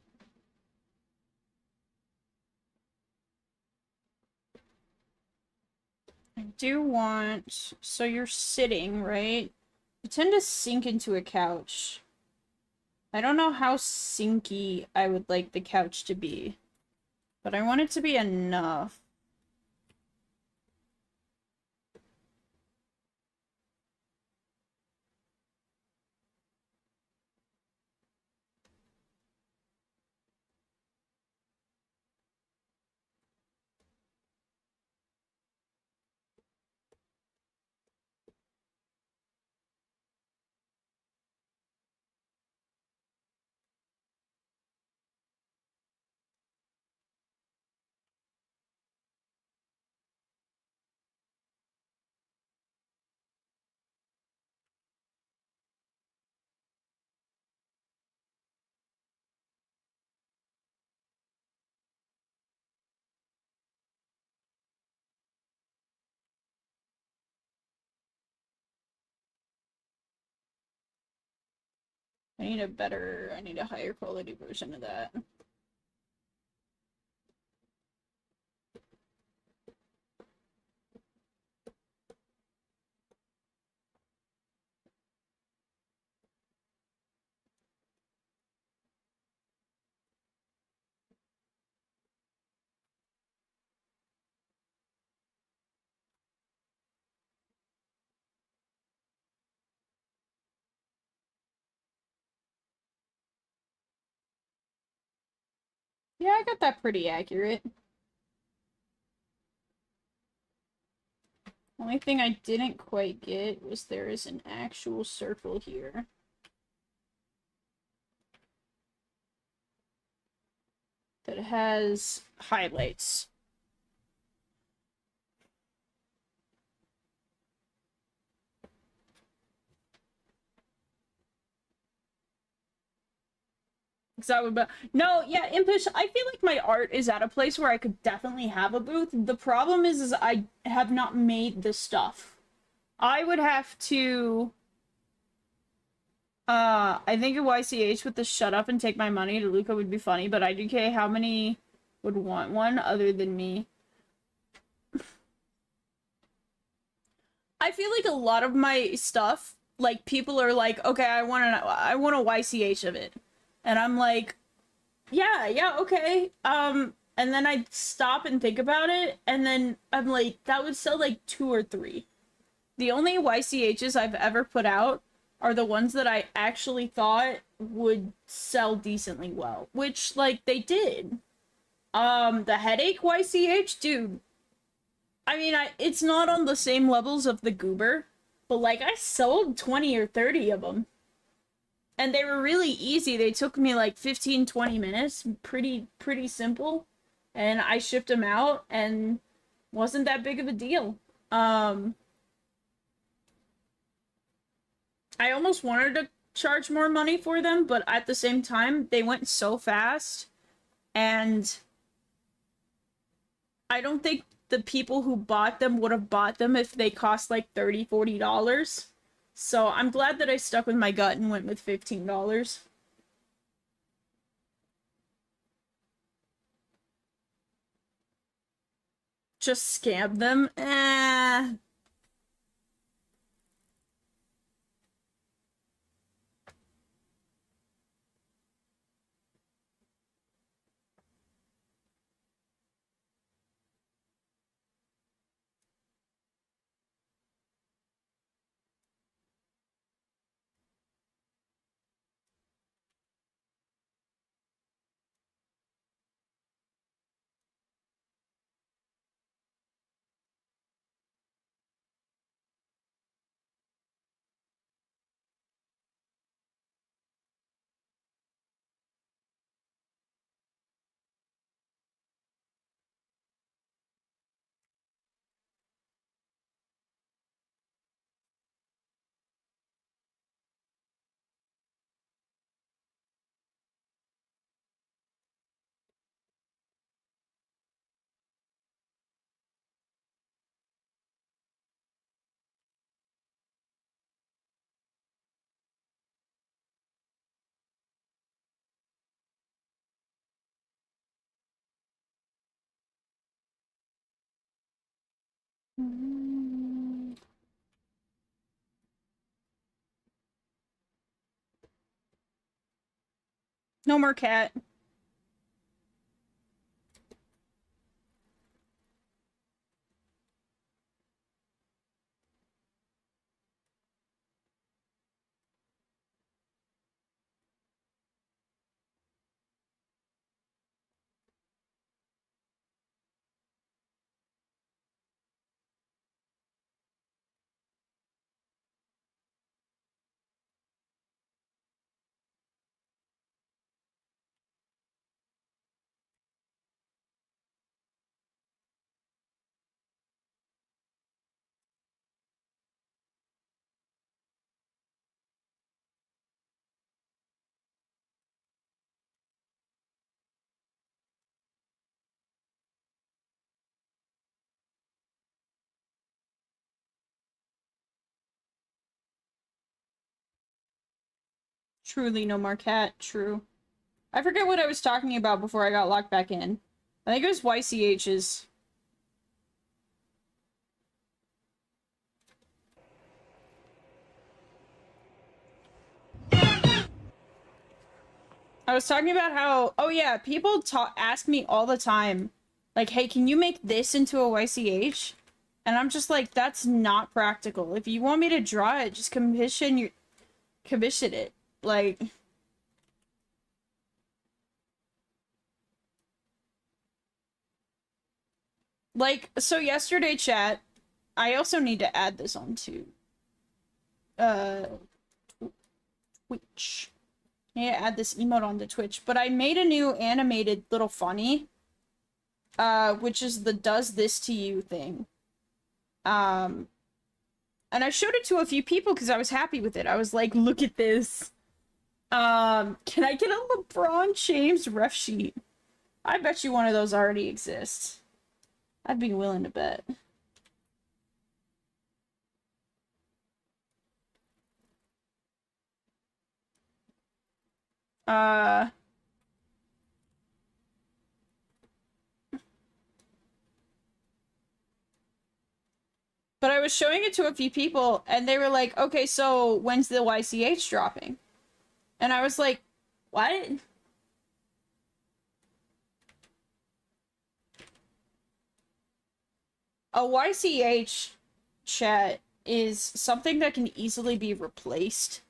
do want... So you're sitting, right? You tend to sink into a couch. I don't know how sinky I would like the couch to be, but I want it to be enough. I need a higher quality version of that. Yeah, I got that pretty accurate. Only thing I didn't quite get was there is an actual circle here. That has highlights. No, yeah, Impish, I feel like my art is at a place where I could definitely have a booth. The problem is I have not made the stuff. I would have to... I think a YCH with the shut up and take my money to Luca would be funny, but IDK, how many would want one other than me? I feel like a lot of my stuff, like, people are like, okay, I want a YCH of it. And I'm like, yeah, okay. And then I stop and think about it, and then I'm like, that would sell like 2 or 3. The only YCHs I've ever put out are the ones that I actually thought would sell decently well, which, like, they did. The headache YCH, dude. I mean, it's not on the same levels of the goober, but, like, I sold 20 or 30 of them. And they were really easy. They took me like 15, 20 minutes. Pretty simple. And I shipped them out and wasn't that big of a deal. I almost wanted to charge more money for them, but at the same time, they went so fast. And I don't think the people who bought them would have bought them if they cost like $30, $40. So I'm glad that I stuck with my gut and went with $15. Just scam them? Eh. No more cat. Truly no more cat. True. I forget what I was talking about before I got locked back in. I think it was YCH's. I was talking about how, oh yeah, people ask me all the time, like, hey, can you make this into a YCH? And I'm just like, that's not practical. If you want me to draw it, just commission it. Like, so yesterday, chat, I also need to add this onto, uh, Twitch. I need to add this emote onto Twitch, but I made a new animated little funny, which is the does this to you thing. And I showed it to a few people because I was happy with it. I was like, look at this. Can I get a LeBron James ref sheet? I bet you one of those already exists. I'd be willing to bet. But I was showing it to a few people, and they were like, okay, so when's the YCH dropping? And I was like, what? A YCH chat is something that can easily be replaced.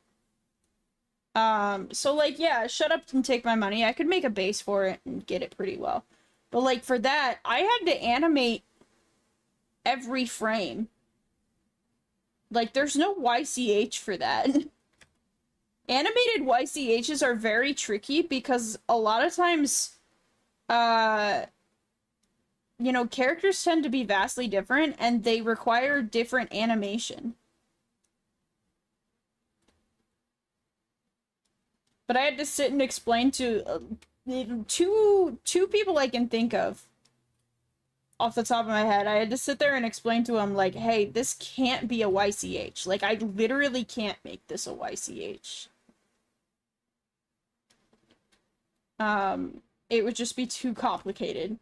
So like, yeah, shut up and take my money. I could make a base for it and get it pretty well. But like, for that, I had to animate every frame. Like, there's no YCH for that. Animated YCHs are very tricky because a lot of times, you know, characters tend to be vastly different and they require different animation. But I had to sit and explain to two people I can think of off the top of my head. I had to sit there and explain to them, like, hey, this can't be a YCH. Like, I literally can't make this a YCH. It would just be too complicated.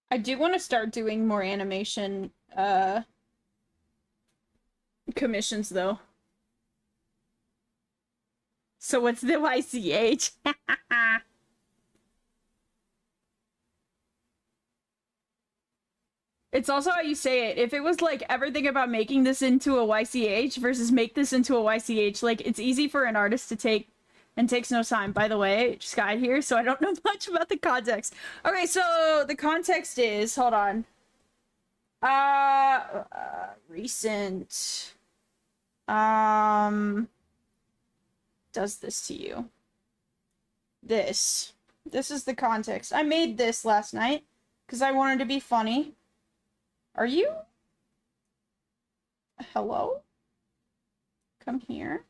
I do want to start doing more animation, commissions, though. So what's the YCH? It's also how you say it. If it was like everything about making this into a YCH versus make this into a YCH, like, it's easy for an artist to take and takes no time. By the way, just got here, so I don't know much about the context. Okay, so the context is, hold on. Recent. Does this to you. This is the context. I made this last night because I wanted to be funny. Are you? Hello? Come here.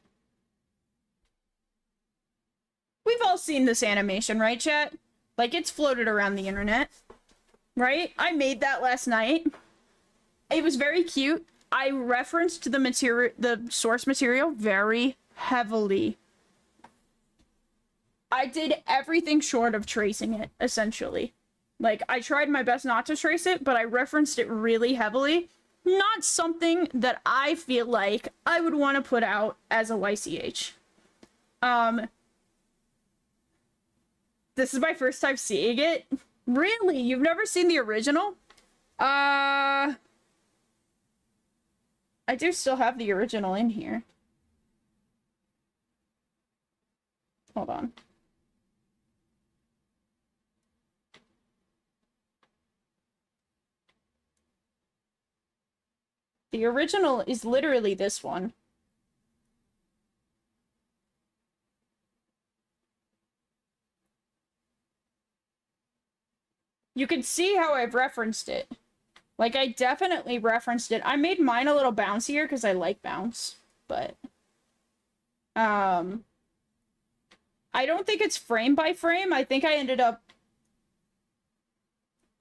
We've all seen this animation, right, chat? Like, it's floated around the internet, right? I made that last night. It was very cute. I referenced the source material very heavily. I did everything short of tracing it, essentially. Like, I tried my best not to trace it, but I referenced it really heavily. Not something that I feel like I would want to put out as a YCH. This is my first time seeing it. Really? You've never seen the original? I do still have the original in here. Hold on. The original is literally this one. You can see how I've referenced it. Like, I definitely referenced it. I made mine a little bouncier because I like bounce, but... I don't think it's frame by frame. I think I ended up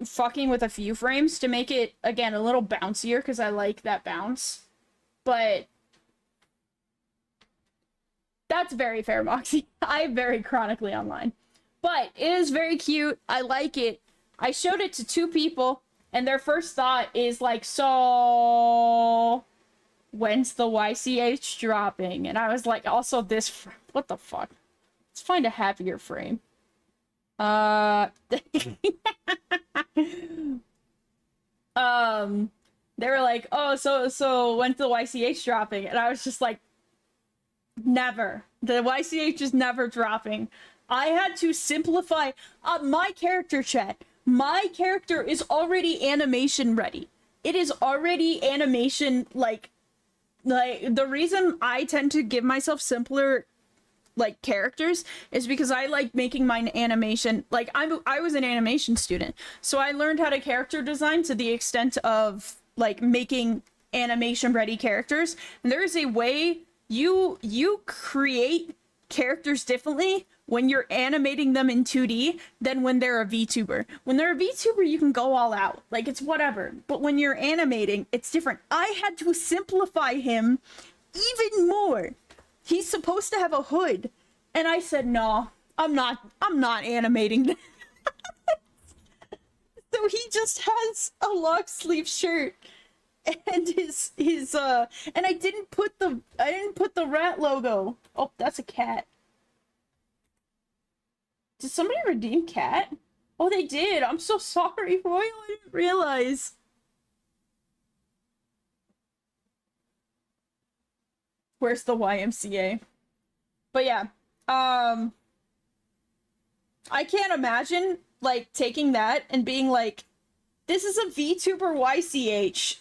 fucking with a few frames to make it, again, a little bouncier because I like that bounce. But... that's very fair, Moxie. I'm very chronically online. But it is very cute. I like it. I showed it to 2 people, and their first thought is like, so when's the YCH dropping? And I was like, also this, what the fuck? Let's find a happier frame. They were like, oh, so when's the YCH dropping? And I was just like, never. The YCH is never dropping. I had to simplify my character, chat. My character is already animation ready. It is already animation, like the reason I tend to give myself simpler like characters is because I like making my animation, like I was an animation student, so I learned how to character design to the extent of like making animation ready characters. And there is a way you create characters differently when you're animating them in 2D than when they're a VTuber. When they're a VTuber, you can go all out. Like, it's whatever. But when you're animating, it's different. I had to simplify him even more. He's supposed to have a hood. And I said, no, I'm not animating that. So he just has a long sleeve shirt and his and I didn't put the rat logo. Oh, that's a cat. Did somebody redeem cat? Oh, they did. I'm so sorry, Royal. I didn't realize. Where's the YMCA? But yeah, I can't imagine like taking that and being like, this is a VTuber YCH.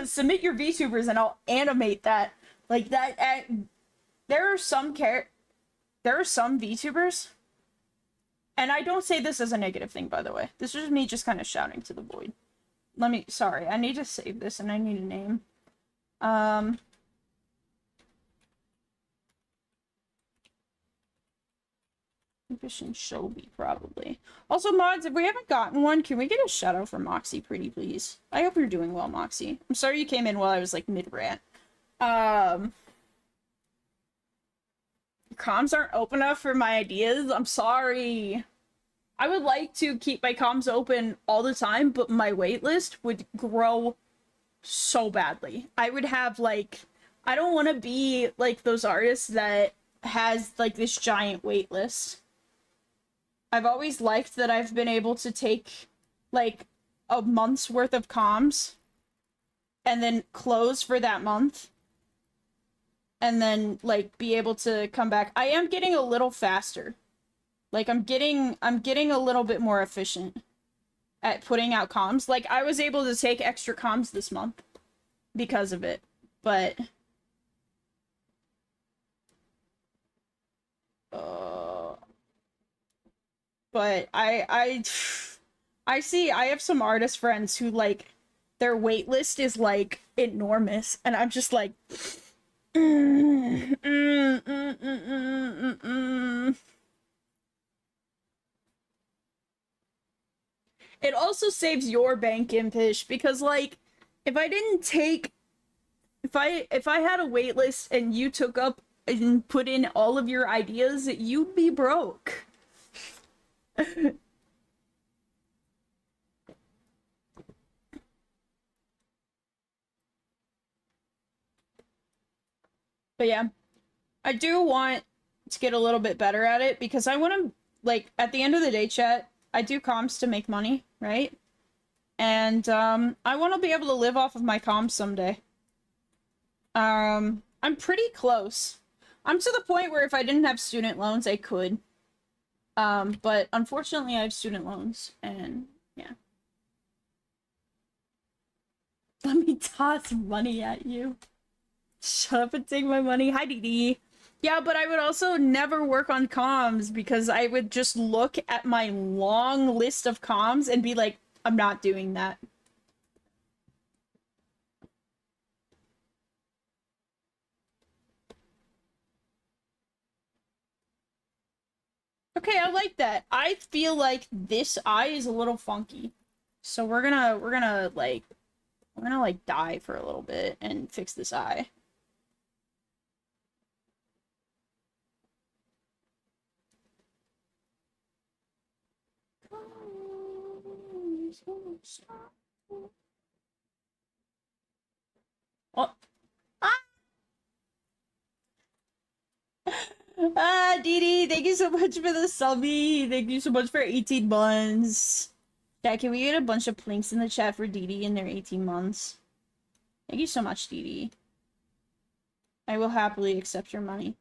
Submit your VTubers and I'll animate that. Like that. There are some VTubers, and I don't say this as a negative thing, by the way. This is me just kind of shouting to the void. Sorry, I need to save this and I need a name. Ambition Shobi, probably. Also, mods, if we haven't gotten one, can we get a shout out from Moxie, pretty please? I hope you're doing well, Moxie. I'm sorry you came in while I was, like, mid-rant. Comms aren't open enough for my ideas. I'm sorry. I would like to keep my comms open all the time, but my waitlist would grow so badly. I would have, like... I don't want to be, like, those artists that has, like, this giant waitlist. I've always liked that I've been able to take, like, a month's worth of comms and then close for that month. And then, like, be able to come back. I am getting a little faster. Like, I'm getting a little bit more efficient at putting out comms. Like, I was able to take extra comms this month because of it. But... But I see, I have some artist friends who, like, their wait list is, like, enormous, and I'm just like, Mm, mm, mm, mm, mm, mm. It also saves your bank, Impish, because like if I didn't take if I had a wait list and you took up and put in all of your ideas, you'd be broke. But yeah, I do want to get a little bit better at it because I want to, like, at the end of the day, chat, I do comms to make money, right? And I want to be able to live off of my comms someday. I'm pretty close. I'm to the point where if I didn't have student loans, I could. But unfortunately I have student loans, and yeah. Let me toss money at you. Shut up and take my money. Hi, Dee. Yeah, but I would also never work on comms because I would just look at my long list of comms and be like, I'm not doing that. Okay, I like that. I feel like this eye is a little funky. So we're gonna like die for a little bit and fix this eye. Oh. Ah! Ah, Dee, thank you so much for the subby. Thank you so much for 18 months. Yeah, can we get a bunch of plinks in the chat for Dee and their 18 months? Thank you so much, Dee. I will happily accept your money.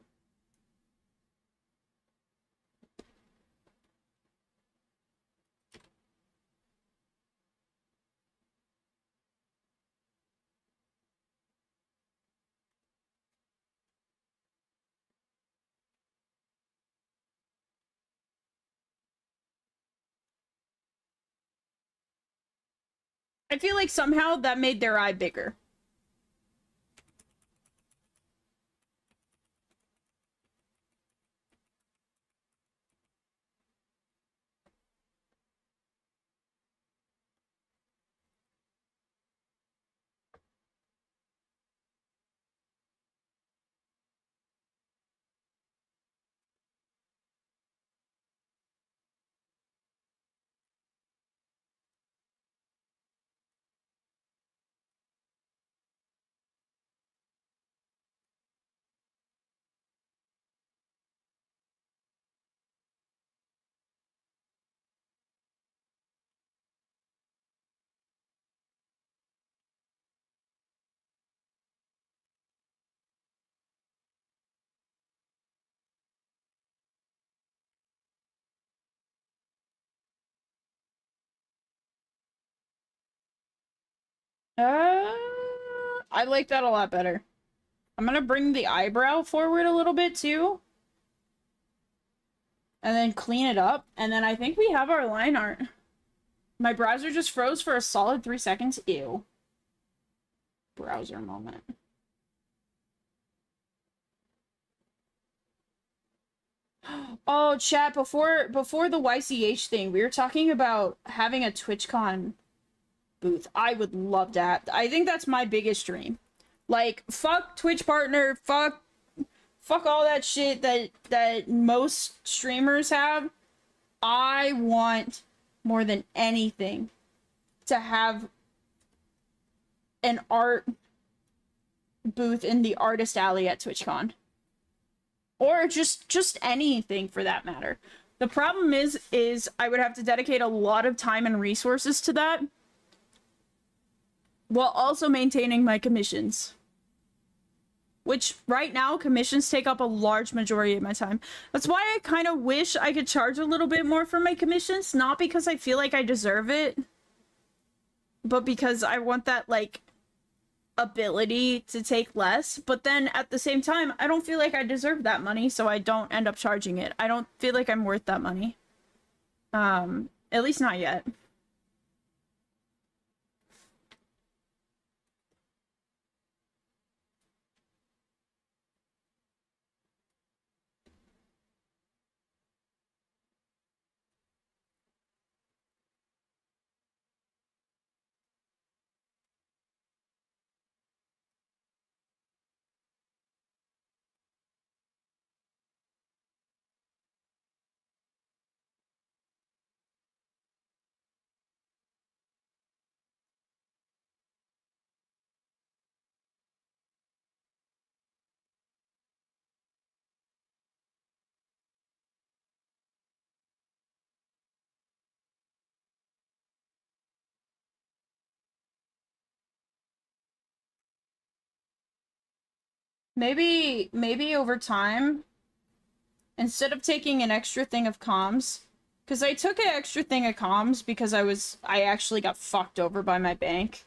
I feel like somehow that made their eye bigger. I like that a lot better. I'm gonna bring the eyebrow forward a little bit too. And then clean it up. And then I think we have our line art. My browser just froze for a solid 3 seconds. Ew. Browser moment. Oh, chat, before the YCH thing, we were talking about having a TwitchCon booth. I would love that. I think that's my biggest dream. Like, fuck Twitch partner, fuck all that shit that most streamers have. I want more than anything to have an art booth in the artist alley at TwitchCon. Or just anything for that matter. The problem is I would have to dedicate a lot of time and resources to that while also maintaining my commissions. Which, right now, commissions take up a large majority of my time. That's why I kind of wish I could charge a little bit more for my commissions. Not because I feel like I deserve it, but because I want that, like, ability to take less. But then, at the same time, I don't feel like I deserve that money, so I don't end up charging it. I don't feel like I'm worth that money. At least not yet. maybe over time, instead of taking an extra thing of comms, because I took an extra thing of comms because I actually got fucked over by my bank.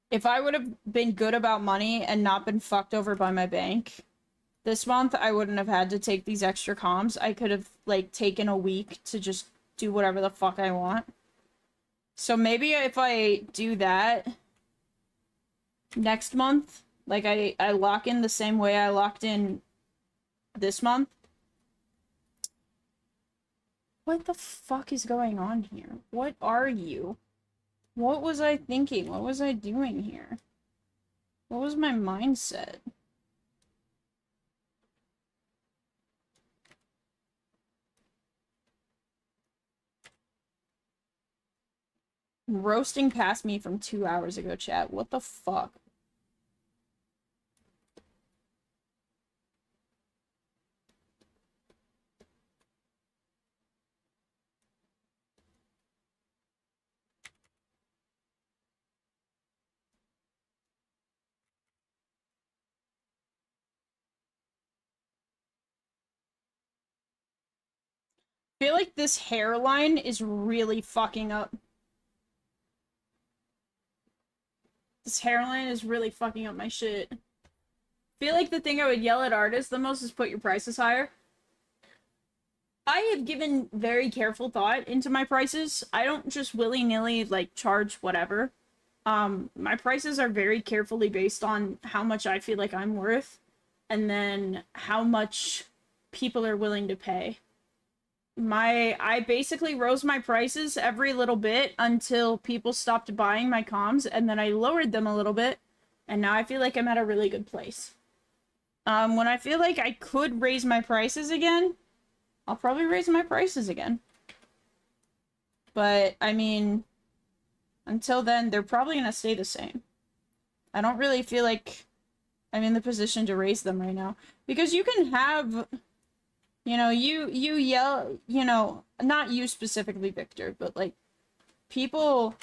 If I would have been good about money and not been fucked over by my bank this month, I wouldn't have had to take these extra comms. I could have, like, taken a week to just do whatever the fuck I want. So maybe if I do that next month, like, I lock in the same way I locked in this month. What the fuck is going on here? What are you? What was I thinking? What was I doing here? What was my mindset? Roasting past me from 2 hours ago, chat. What the fuck? I feel like this hairline is really fucking up. This hairline is really fucking up my shit. I feel like the thing I would yell at artists the most is put your prices higher. I have given very careful thought into my prices. I don't just willy-nilly, like, charge whatever. My prices are very carefully based on how much I feel like I'm worth, and then how much people are willing to pay. I basically rose my prices every little bit until people stopped buying my comms, and then I lowered them a little bit, and now I feel like I'm at a really good place. When I feel like I could raise my prices again, I'll probably raise my prices again. But, I mean, until then, they're probably gonna stay the same. I don't really feel like I'm in the position to raise them right now. Because you can have, you know, you yell, you know, not you specifically, Victor, but, like, people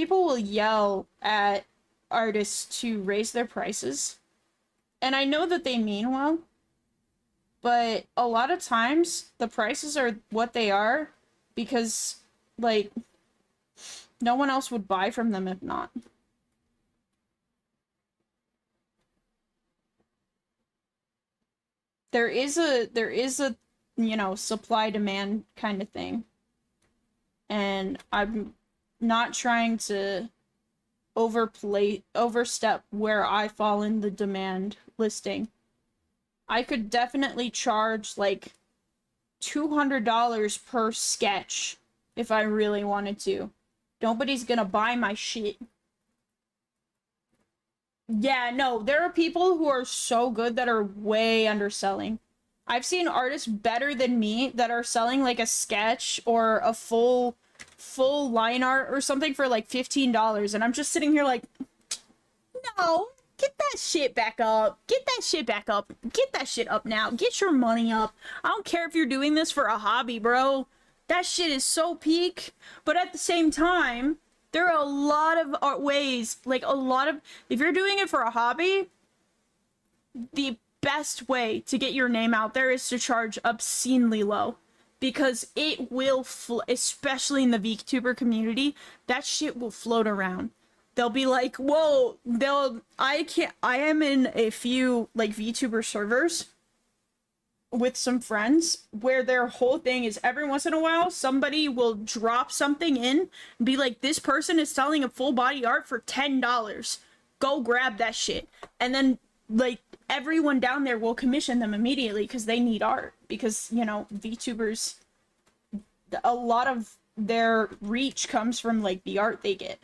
will yell at artists to raise their prices. And I know that they mean well, but a lot of times the prices are what they are because, like, no one else would buy from them if not. There is a, you know, supply demand kind of thing. And I'm not trying to overstep where I fall in the demand listing. I could definitely charge like $200 per sketch if I really wanted to. Nobody's gonna buy my shit. Yeah, no, there are people who are so good that are way underselling. I've seen artists better than me that are selling like a sketch or a full line art or something for like $15, and I'm just sitting here like, no, get that shit back up. Get that shit back up. Get that shit up now. Get your money up. I don't care if you're doing this for a hobby, bro. That shit is so peak. But at the same time, there are a lot of ways, like a lot of, if you're doing it for a hobby, the best way to get your name out there is to charge obscenely low. Because it will, especially in the VTuber community, that shit will float around. They'll be like, whoa, I am in a few, like, VTuber servers with some friends where their whole thing is every once in a while, somebody will drop something in and be like, this person is selling a full body art for $10. Go grab that shit. And then, like, everyone down there will commission them immediately because they need art. Because, you know, VTubers, a lot of their reach comes from, like, the art they get.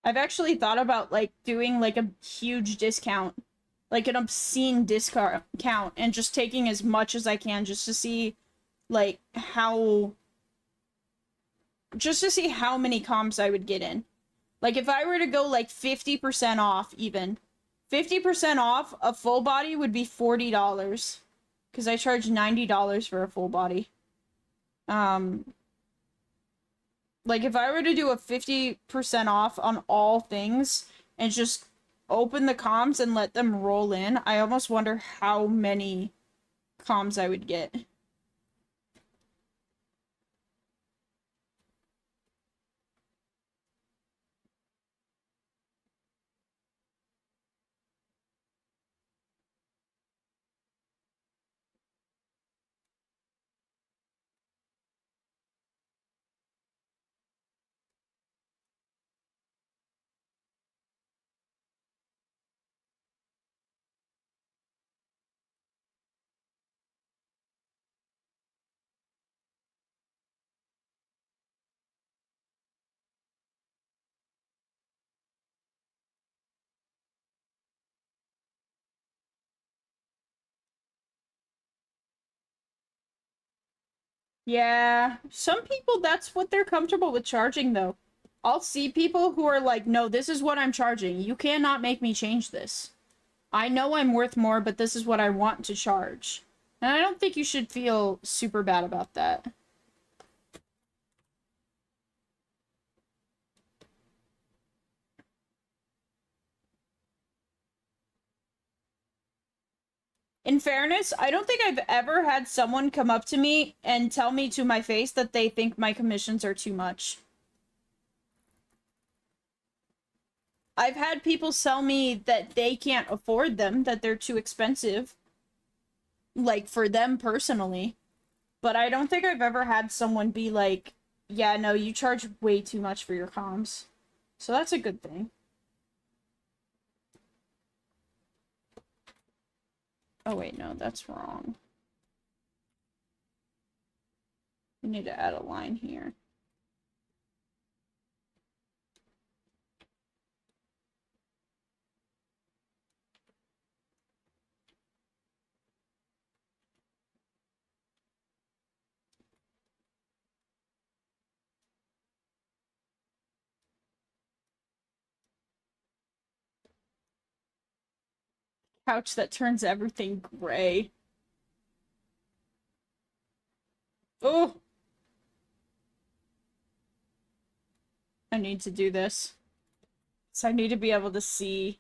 I've actually thought about, like, doing, like, a huge discount. Like, an obscene discount, and just taking as much as I can just to see, like, how just to see how many comms I would get in. Like, if I were to go, like, 50% off, even. 50% off a full body would be $40. Because I charge $90 for a full body. Like, if I were to do a 50% off on all things and just open the comms and let them roll in, I almost wonder how many comms I would get. Yeah, some people, that's what they're comfortable with charging, though. I'll see people who are like, no, this is what I'm charging. You cannot make me change this. I know I'm worth more, but this is what I want to charge. And I don't think you should feel super bad about that. In fairness, I don't think I've ever had someone come up to me and tell me to my face that they think my commissions are too much. I've had people tell me that they can't afford them, that they're too expensive. Like, for them personally. But I don't think I've ever had someone be like, yeah, no, you charge way too much for your comms. So that's a good thing. Oh wait, no, that's wrong. We need to add a line here. Couch that turns everything gray. Oh! I need to do this. So I need to be able to see.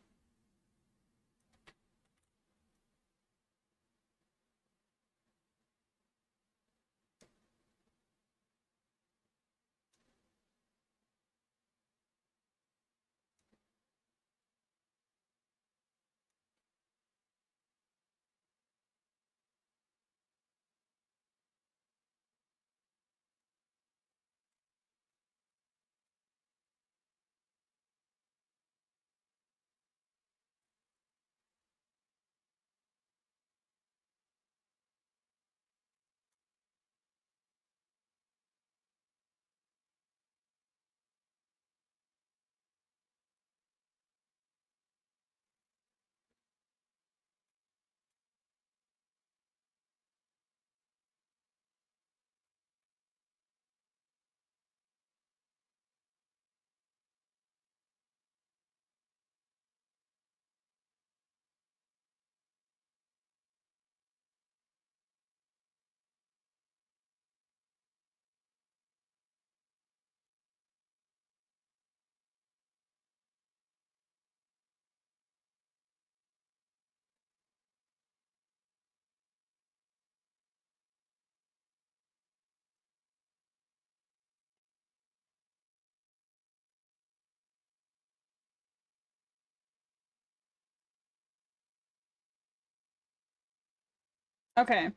Okay.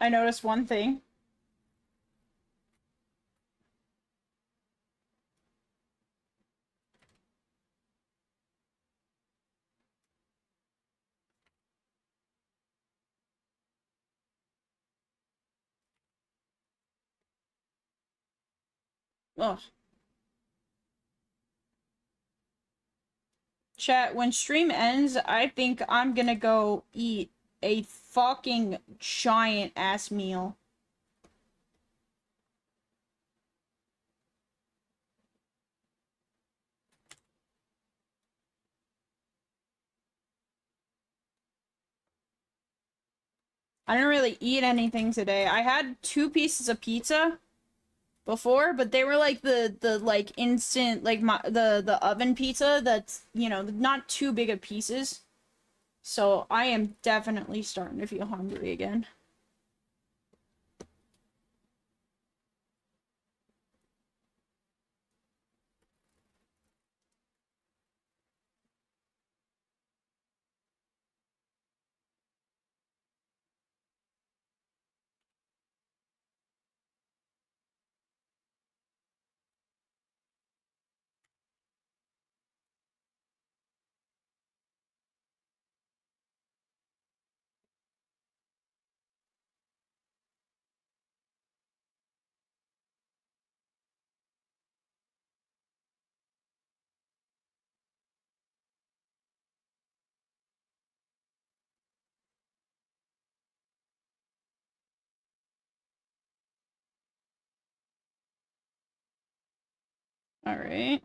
I noticed one thing. Ugh. Chat, when stream ends, I think I'm gonna go eat a fucking giant ass meal. I didn't really eat anything today. I had 2 pieces of pizza before, but they were like the like instant, like the oven pizza that's, you know, not too big of pieces. So I am definitely starting to feel hungry again. All right.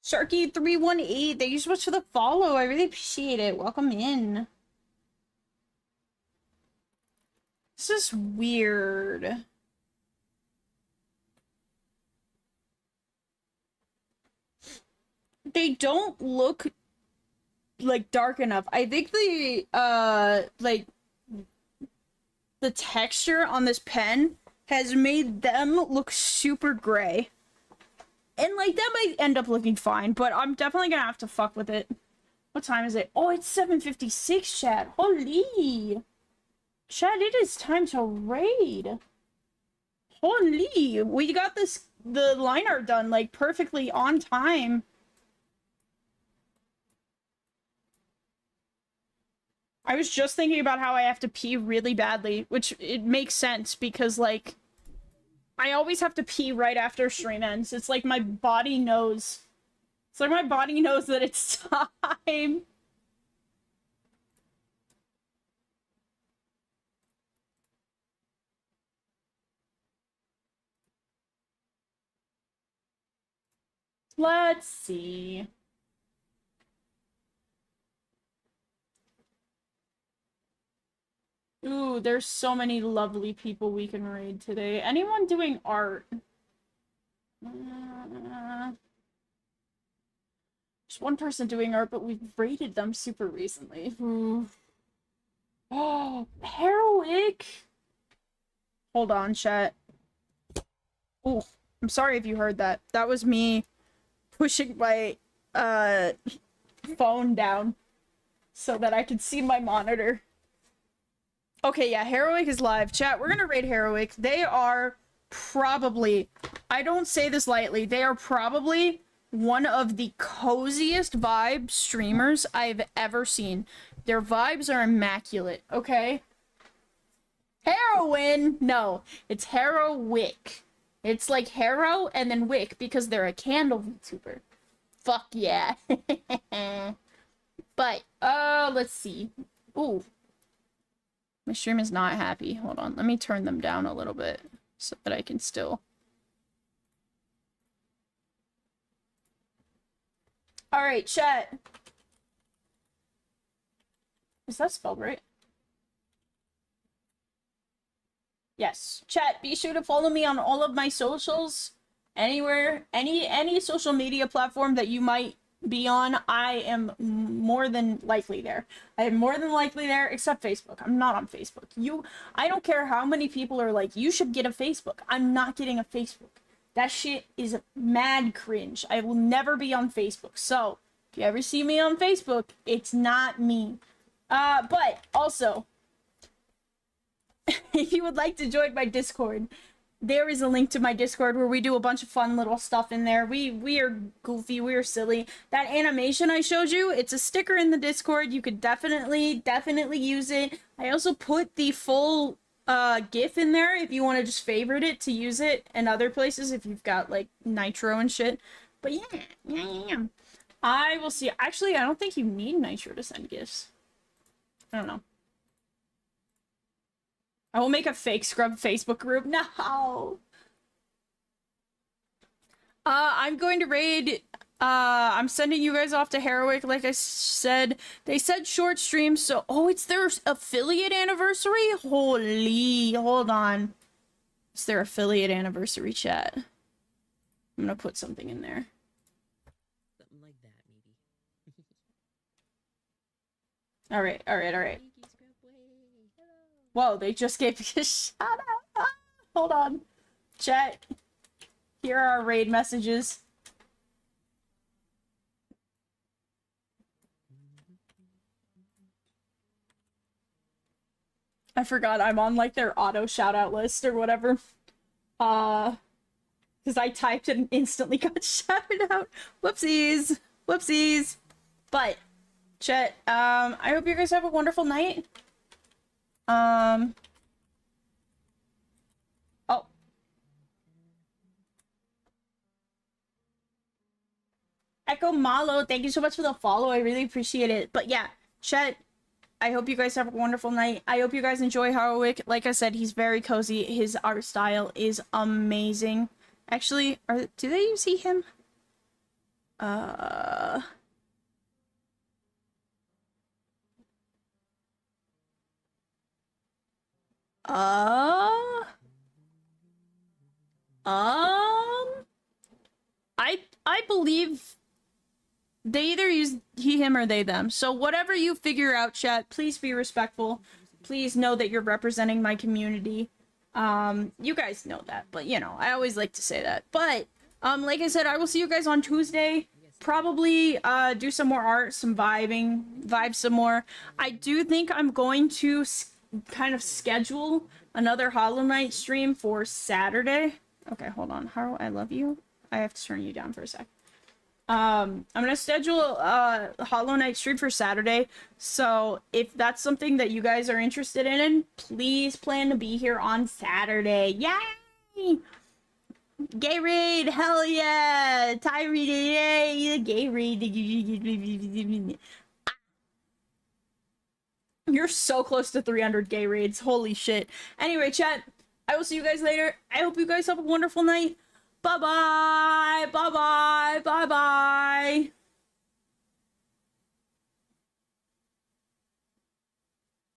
Sharky318, thank you so much for the follow. I really appreciate it. Welcome in. This is weird. They don't look like dark enough. I think the like the texture on this pen has made them look super gray. And like that might end up looking fine, but I'm definitely gonna have to fuck with it. What time is it? Oh, it's 7:56, chat. Holy. Chat, it is time to raid. Holy. We got the line art done like perfectly on time. I was just thinking about how I have to pee really badly, which it makes sense because like I always have to pee right after stream ends. It's like my body knows. It's like my body knows that it's time. Let's see. Ooh, there's so many lovely people we can raid today. Anyone doing art? There's one person doing art, but we've raided them super recently. Ooh. Oh, Heroic! Hold on, chat. Ooh, I'm sorry if you heard that. That was me pushing my, phone down so that I could see my monitor. Okay, yeah, Heroic is live. Chat, we're gonna raid Heroic. They are probably, I don't say this lightly, they are probably one of the coziest vibe streamers I've ever seen. Their vibes are immaculate, okay? Heroin! No, it's Heroic. It's like Hero and then Wick because they're a candle VTuber. Fuck yeah. But, let's see. Ooh. My stream is not happy. Hold on, let me turn them down a little bit so that I can still... Alright, chat. Is that spelled right? Yes. Chat, be sure to follow me on all of my socials. Anywhere, any social media platform that you might be on, I am more than likely there. I am more than likely there, except Facebook. I'm not on Facebook. I don't care how many people are like, you should get a Facebook. I'm not getting a Facebook. That shit is mad cringe. I will never be on Facebook. So, If you ever see me on Facebook, it's not me. But also, if you would like to join my Discord, there is a link to my Discord where we do a bunch of fun little stuff in there. We are goofy, we are silly. That animation I showed you, it's a sticker in the Discord. You could definitely use it. I also put the full GIF in there if you want to just favorite it to use it in other places if you've got like Nitro and shit. But yeah. I will see. Actually, I don't think you need Nitro to send GIFs. I don't know. I will make a fake scrub Facebook group. No! I'm going to raid. I'm sending you guys off to Heroic, like I said. They said short streams, so... Oh, it's their affiliate anniversary? Holy... Hold on. It's their affiliate anniversary, chat. I'm gonna put something in there. Something like that, maybe. Alright. Whoa, they just gave me a shout out. Ah, hold on. Chat. Here are our raid messages. I forgot I'm on like their auto shout out list or whatever. Because I typed and instantly got shouted out. Whoopsies. But, chat, I hope you guys have a wonderful night. Oh. Echo Malo, thank you so much for the follow. I really appreciate it. But yeah, chat, I hope you guys have a wonderful night. I hope you guys enjoy Harwick. Like I said, he's very cozy. His art style is amazing. Actually, do they see him? I believe they either use he, him, or they, them. So whatever you figure out, chat, please be respectful. Please know that you're representing my community. You guys know that, but you know, I always like to say that. But, like I said, I will see you guys on Tuesday. Probably, do some more art, some vibe some more. I do think I'm going to kind of schedule another Hollow Knight stream for Saturday. Okay, hold on. Haro, I love you. I have to turn you down for a sec. I'm gonna schedule a Hollow Knight stream for Saturday, so if that's something that you guys are interested in, please plan to be here on Saturday. Yay! Gay raid, hell yeah! Tyree, yay! Gay raid. You're so close to 300 gay raids. Holy shit. Anyway, chat, I will see you guys later. I hope you guys have a wonderful night. Bye-bye. Bye-bye. Bye-bye.